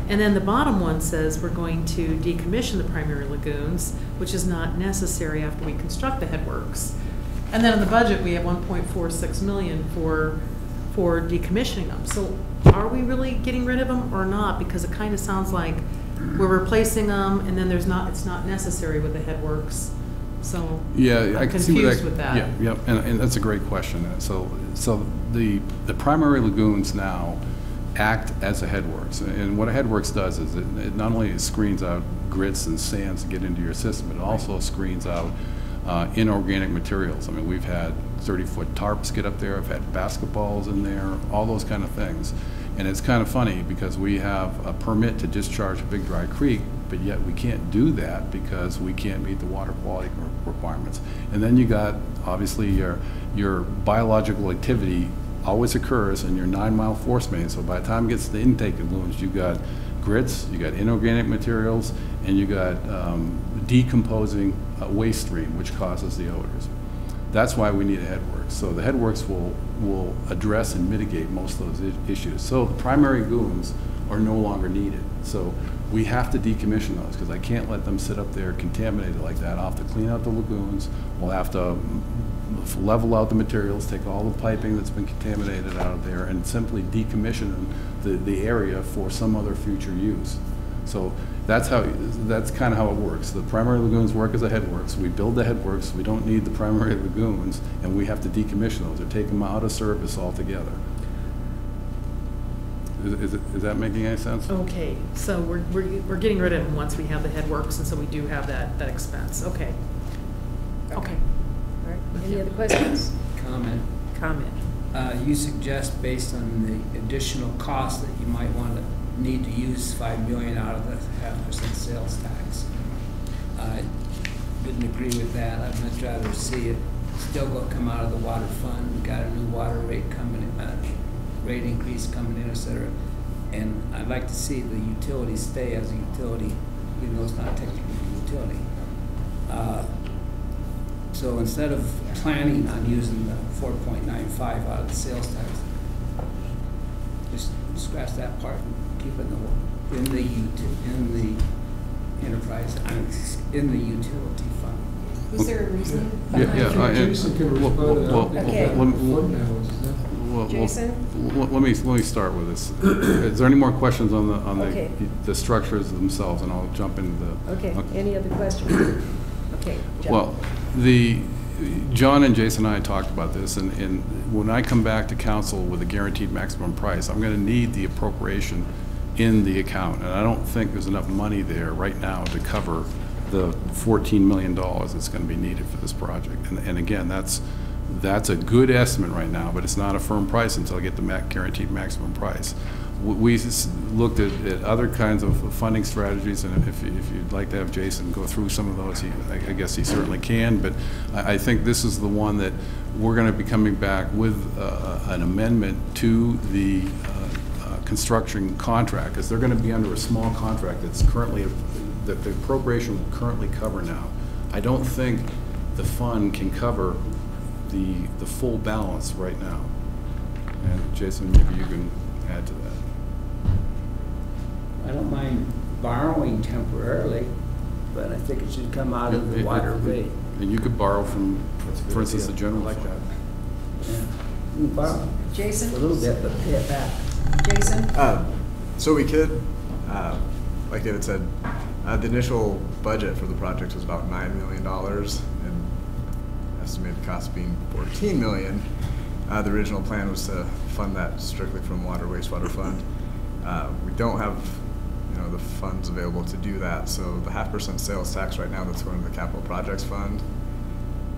And then the bottom one says we're going to decommission the primary lagoons, which is not necessary after we construct the headworks. And then in the budget, we have $1.46 million for decommissioning them. So are we really getting rid of them or not? Because it kind of sounds like we're replacing them, and then it's not necessary with the headworks. So Yeah, I I'm can see where confused with that. Yeah, and that's a great question. So the primary lagoons now act as a headworks, and what a headworks does is it not only screens out grits and sands to get into your system, it also screens out inorganic materials. I mean, we've had 30-foot tarps get up there, I've had basketballs in there, all those kind of things. And it's kind of funny because we have a permit to discharge a Big Dry Creek, but yet we can't do that because we can't meet the water quality requirements. And then you got, obviously, your biological activity always occurs in your 9-mile force main. So by the time it gets to the intake lagoons, you got grits, you got inorganic materials, and you got decomposing waste stream, which causes the odors. That's why we need a headworks. So the headworks will address and mitigate most of those issues. So the primary lagoons are no longer needed. So we have to decommission those because I can't let them sit up there contaminated like that. I'll have to clean out the lagoons. We'll have to level out the materials, take all the piping that's been contaminated out of there, and simply decommission the area for some other future use. So that's kind of how it works. The primary lagoons work as a headworks. We build the headworks. We don't need the primary lagoons, and we have to decommission those or take them out of service altogether. Is that making any sense? Okay, so we're getting rid of them once we have the headworks, and so we do have that expense. Okay. Okay. All right, any other questions? Comment. You suggest, based on the additional cost, that you might want to need to use $5 million out of the 0.5% sales tax. I wouldn't agree with that. I'd much rather see it still come out of the water fund. We've got a new water rate coming in, rate increase coming in, et cetera. And I'd like to see the utility stay as a utility, even though it's not technically a utility. So instead of planning on using the 4.95 out of the sales tax, just scratch that part and keep it in the enterprise, in the utility fund. Was there a reason? Jason can respond to that. Jason? Let me start with this. Is there any more questions on the structures themselves, and I'll jump into the. Okay. Any other questions? Okay. John. Well, John and Jason and I talked about this, and when I come back to council with a guaranteed maximum price, I'm going to need the appropriation in the account, and I don't think there's enough money there right now to cover the $14 million that's going to be needed for this project. And again, that's a good estimate right now, but it's not a firm price until I get the guaranteed maximum price. We looked at other kinds of funding strategies, and if you'd like to have Jason go through some of those, I guess he certainly can, but I think this is the one that we're going to be coming back with an amendment to the construction contract, because they're going to be under a small contract that's currently, that the appropriation will currently cover now. I don't think the fund can cover the full balance right now. And Jason, maybe you can add to that. I don't mind borrowing temporarily, but I think it should come out of the water rate. And you could borrow from, for instance, the general like fund. that. Yeah. You can borrow Jason? a little bit, but pay it back. Jason? So we could, like David said, the initial budget for the project was about $9 million, and estimated cost being $14 million. The original plan was to fund that strictly from water wastewater fund. We don't have, the funds available to do that. So the 0.5% sales tax right now that's going to the capital projects fund,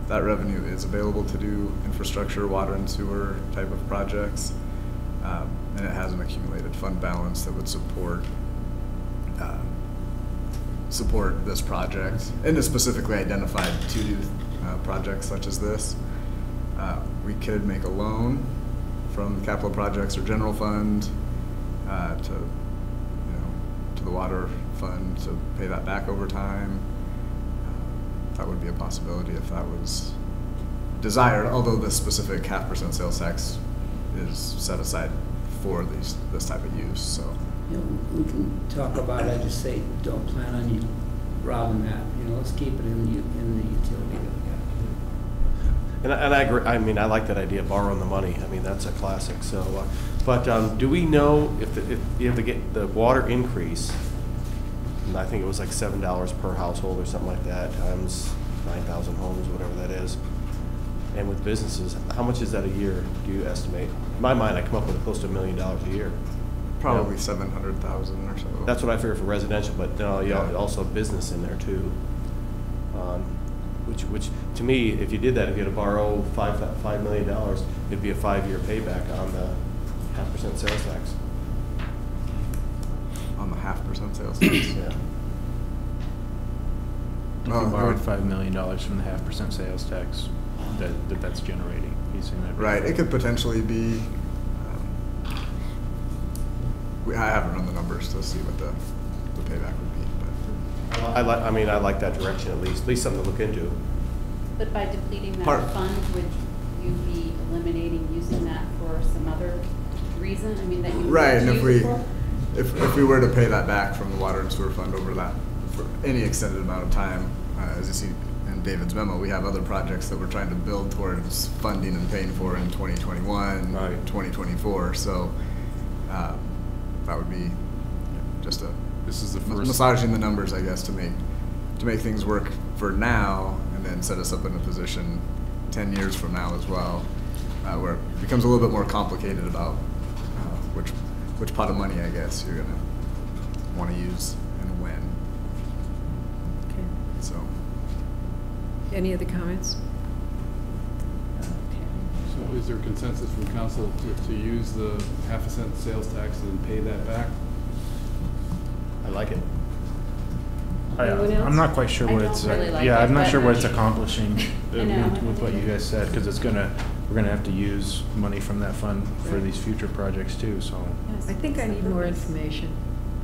that revenue is available to do infrastructure, water and sewer type of projects, and it has an accumulated fund balance that would support this project, and is specifically identified to do projects such as this. We could make a loan from the capital projects or general fund to the water fund to pay that back over time. That would be a possibility if that was desired, although this specific 0.5% sales tax is set aside for this type of use. So We can talk about it. I just say don't plan on you robbing that. Let's keep it in the utility that we got. And I agree. I mean, I like that idea of borrowing the money. I mean, that's a classic. So, but do we know if you have to get the water increase? And I think it was like $7 per household or something like that times 9,000 homes, whatever that is. And with businesses, how much is that a year, do you estimate? In my mind, I come up with close to $1 million a year. Probably Yeah. 700,000 or so. That's what I figure for residential, but you Yeah. also have business in there too. Which to me, if you did that, if you had to borrow $5 million, it'd be a 5-year payback on the 0.5% sales tax. On the 0.5% sales tax. Yeah. If you borrowed $5 million from the 0.5% sales tax that's generating, he's saying that. Right, it could potentially be, I haven't run the numbers to see what the payback would be, but. I like that direction at least something to look into. But by depleting that fund, would you be eliminating using that for some other reason? I mean, that you would Right, and use it for? if we were to pay that back from the water and sewer fund over that for any extended amount of time, as you see in David's memo, we have other projects that we're trying to build towards funding and paying for in 2021, 2024. So that would be just this is the first massaging the numbers, I guess, to make things work for now, and then set us up in a position 10 years from now as well, where it becomes a little bit more complicated about which pot of money, I guess, you're gonna want to use and when. Okay. So. Any other comments? So is there consensus from council to use the 0.5% sales tax and pay that back? I like it. Anyone else? I'm not quite sure what it's. really like yeah, it, I'm not but- sure what it's accomplishing I know. with what you guys said, because we're gonna have to use money from that fund for these future projects too. So. I think I need more information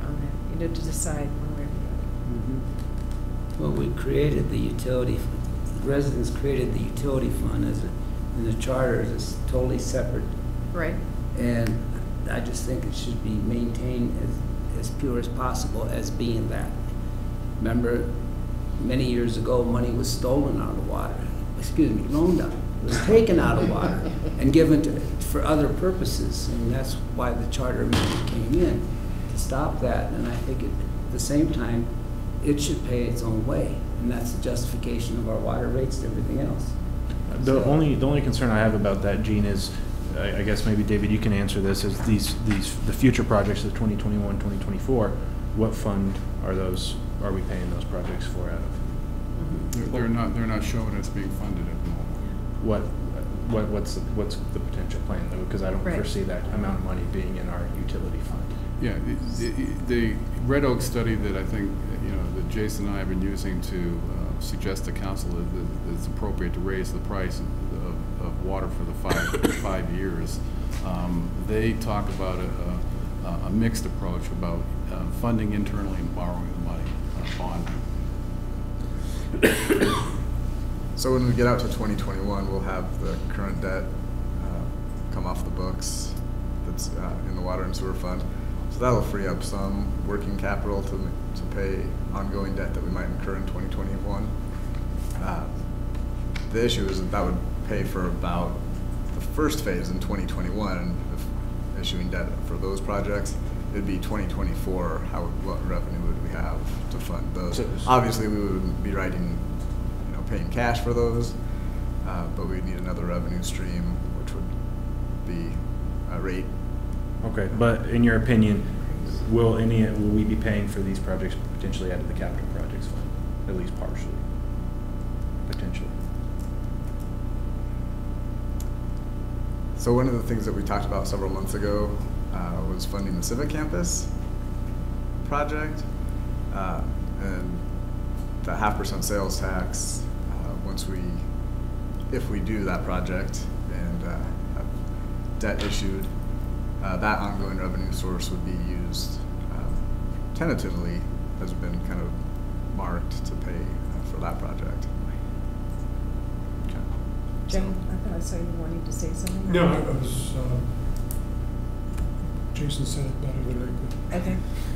on that, to decide one way or the other. Well, we created the utility, the residents created the utility fund in the charter is totally separate. Right. And I just think it should be maintained as pure as possible as being that. Remember, many years ago, money was stolen out of water, loaned out. It was taken out of water and given for other purposes, and that's why the charter amendment came in, to stop that. And I think at the same time, it should pay its own way, and that's the justification of our water rates and everything else. The only concern I have about that, Gene, is I guess maybe David, you can answer this. Is the future projects of 2021, 2024? What fund are we paying those projects for out of? They're not showing us being funded at the moment. What's the potential plan though? Because I don't foresee that amount of money being in our utility fund. Yeah, the Red Oak study that I think that Jason and I have been using to suggest to council that it's appropriate to raise the price of water for the 5 years. They talk about a mixed approach about funding internally and borrowing the money on. So when we get out to 2021, we'll have the current debt come off the books that's in the water and sewer fund. So that'll free up some working capital to pay ongoing debt that we might incur in 2021. The issue is that would pay for about the first phase in 2021 of issuing debt for those projects. It'd be 2024, what revenue would we have to fund those? Obviously, we would be paying cash for those, but we'd need another revenue stream, which would be a rate. Okay, but in your opinion, will we be paying for these projects potentially out of the capital projects fund, at least partially, potentially? So one of the things that we talked about several months ago was funding the Civic Campus project, and the 0.5% sales tax. If we do that project and have debt issued, that ongoing revenue source would be used tentatively, has been kind of marked to pay for that project. Okay. Jen, I thought I saw you wanting to say something. No, I was, Jason said it better than I could.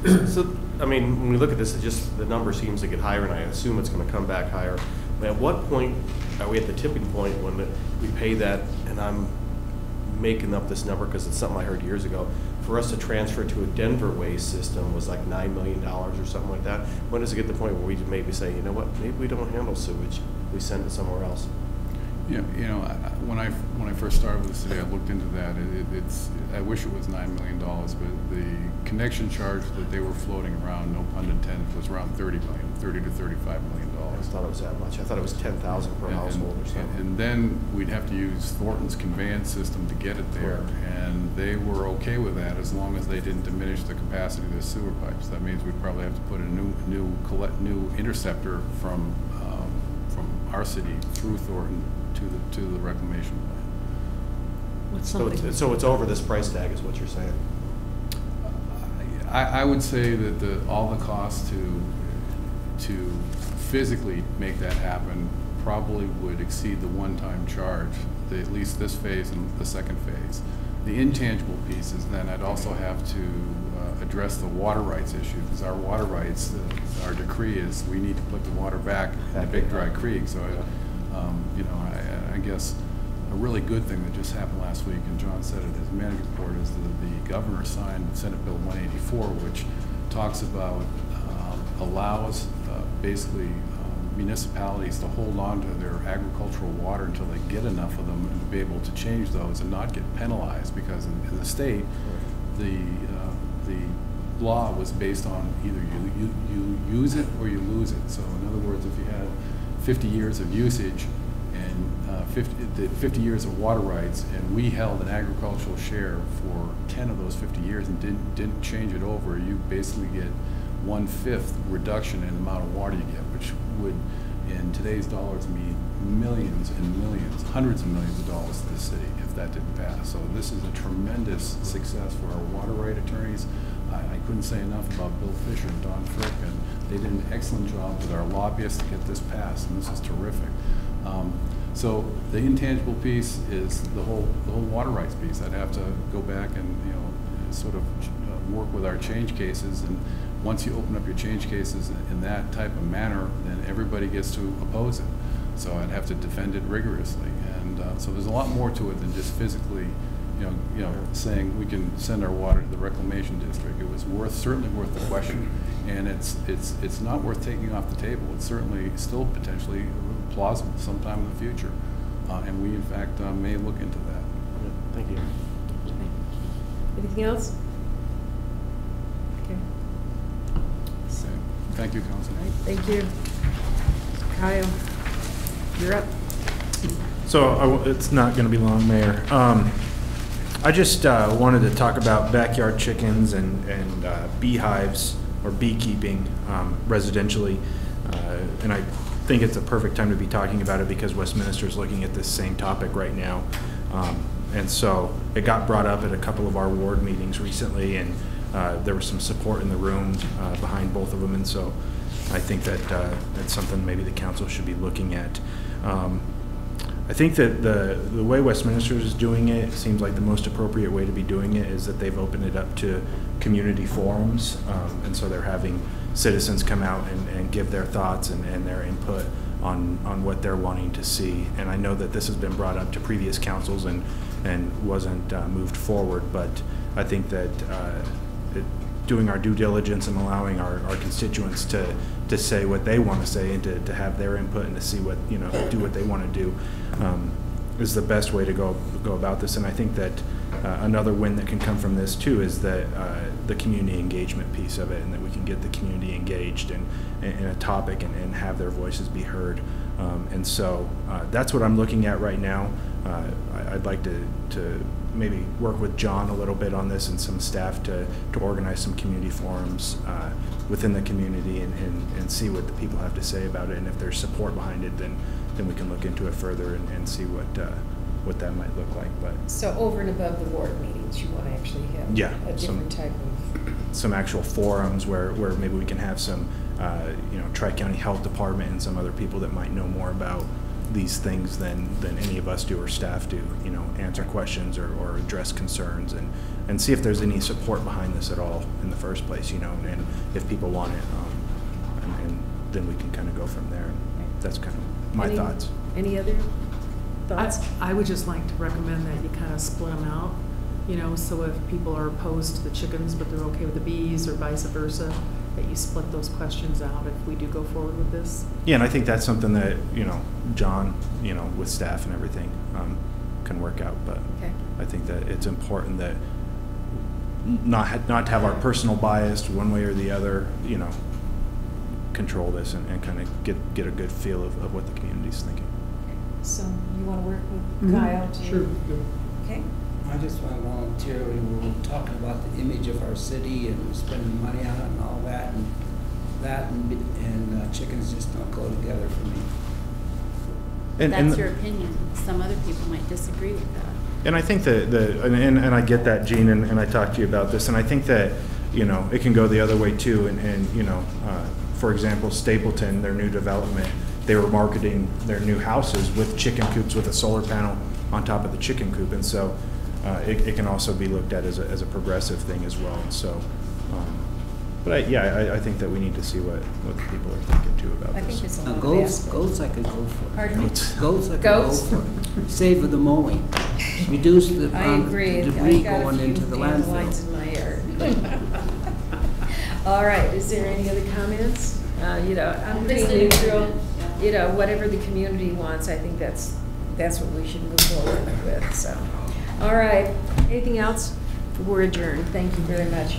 Okay. So, I mean, when we look at this, the number seems to get higher, and I assume it's going to come back higher. But at what point are we at the tipping point when we pay that, and I'm making up this number because it's something I heard years ago, for us to transfer to a Denver waste system was like $9 million or something like that. When does it get to the point where we maybe say, you know what, maybe we don't handle sewage, we send it somewhere else? Yeah, when I first started with the city, I looked into that. I wish it was $9 million, but the connection charge that they were floating around, no pun intended, was around $30 to $35 million. I thought it was that much. I thought it was 10,000 per household or something. And then we'd have to use Thornton's conveyance system to get it there, and they were okay with that as long as they didn't diminish the capacity of the sewer pipes. That means we'd probably have to put a new interceptor from our city through Thornton to the reclamation plant. So it's over this price tag, is what you're saying? I would say that all the costs to physically make that happen probably would exceed the one-time charge, at least this phase and the second phase. The intangible piece is then I'd also have to address the water rights issue, because our water rights, our decree is we need to put the water back in the Big Dry Creek. So, I guess a really good thing that just happened last week, and John said it in his management report, is that the governor signed Senate Bill 184, which talks about allows basically municipalities to hold on to their agricultural water until they get enough of them and be able to change those and not get penalized, because in the state, the law was based on either you use it or you lose it. So in other words, if you had 50 years of usage and 50 years of water rights, and we held an agricultural share for 10 of those 50 years and didn't change it over, you basically get 1/5 reduction in the amount of water you get, which would, in today's dollars, mean millions and millions, hundreds of millions of dollars to the city if that didn't pass. So this is a tremendous success for our water right attorneys. I couldn't say enough about Bill Fisher and Don Frick, and they did an excellent job with our lobbyists to get this passed, and this is terrific. So the intangible piece is the whole water rights piece. I'd have to go back and sort of work with our change cases, and once you open up your change cases in that type of manner, then everybody gets to oppose it. So I'd have to defend it rigorously, and so there's a lot more to it than just physically, saying we can send our water to the reclamation district. It was certainly worth the question, and it's not worth taking off the table. It's certainly still potentially plausible sometime in the future, and we in fact may look into that. Thank you. Anything else? Okay. So, thank you, Council. All right, thank you. Kyle, you're up. So it's not going to be long, Mayor. I just wanted to talk about backyard chickens and beehives or beekeeping residentially, and I think it's a perfect time to be talking about it because Westminster is looking at this same topic right now. And so it got brought up at a couple of our ward meetings recently, and there was some support in the room behind both of them, and so I think that that's something maybe the council should be looking at. I think that the way Westminster is doing it seems like the most appropriate way to be doing it is that they've opened it up to community forums, and so they're having citizens come out and give their thoughts and their input on what they're wanting to see. And I know that this has been brought up to previous councils and wasn't moved forward, but I think that doing our due diligence and allowing our constituents to say what they want to say and to have their input and to see what, do what they want to do is the best way to go about this. And I think that another win that can come from this too is that the community engagement piece of it, and that we can get the community engaged in a topic and have their voices be heard. And so that's what I'm looking at right now. I'd like to maybe work with John a little bit on this and some staff to organize some community forums within the community and see what the people have to say about it. And if there's support behind it, then we can look into it further and see what that might look like. But so over and above the ward meetings, you want to actually have a different type of some actual forums where maybe we can have some Tri-County Health Department and some other people that might know more about these things than any of us do or staff do, answer questions or address concerns and see if there's any support behind this at all in the first place, and if people want it, and then we can kind of go from there. That's kind of my thoughts. Any other thoughts? I would just like to recommend that you kind of split them out You know, so if people are opposed to the chickens, but they're okay with the bees, or vice versa, that you split those questions out if we do go forward with this. Yeah, and I think that's something that, John, with staff and everything, can work out. But Okay. I think that it's important that not to have our personal bias one way or the other, control this and kind of get a good feel of what the community's thinking. So you want to work with Kyle to? Sure. Okay. I just want to volunteer. We were talking about the image of our city and spending money on it and all that, and chickens just don't go together for me. That's your opinion. Some other people might disagree with that. And I think that and I get that, Gene, and I talked to you about this, and I think that it can go the other way too. And for example, Stapleton, their new development, they were marketing their new houses with chicken coops with a solar panel on top of the chicken coop, and so it can also be looked at as a progressive thing as well. And so, but I think that we need to see what the people are thinking too about I this. think it's a lot of Goats I could go for. Pardon me? Goats I could Goats? go for. Save for the mowing. Reduce the I agree. debris I've got going a into few the dandelions landfill. in my yard. All right, is there any other comments? I'm pretty neutral. Whatever the community wants, I think that's what we should move forward with, so. All right, anything else? We're adjourned. Thank you very much.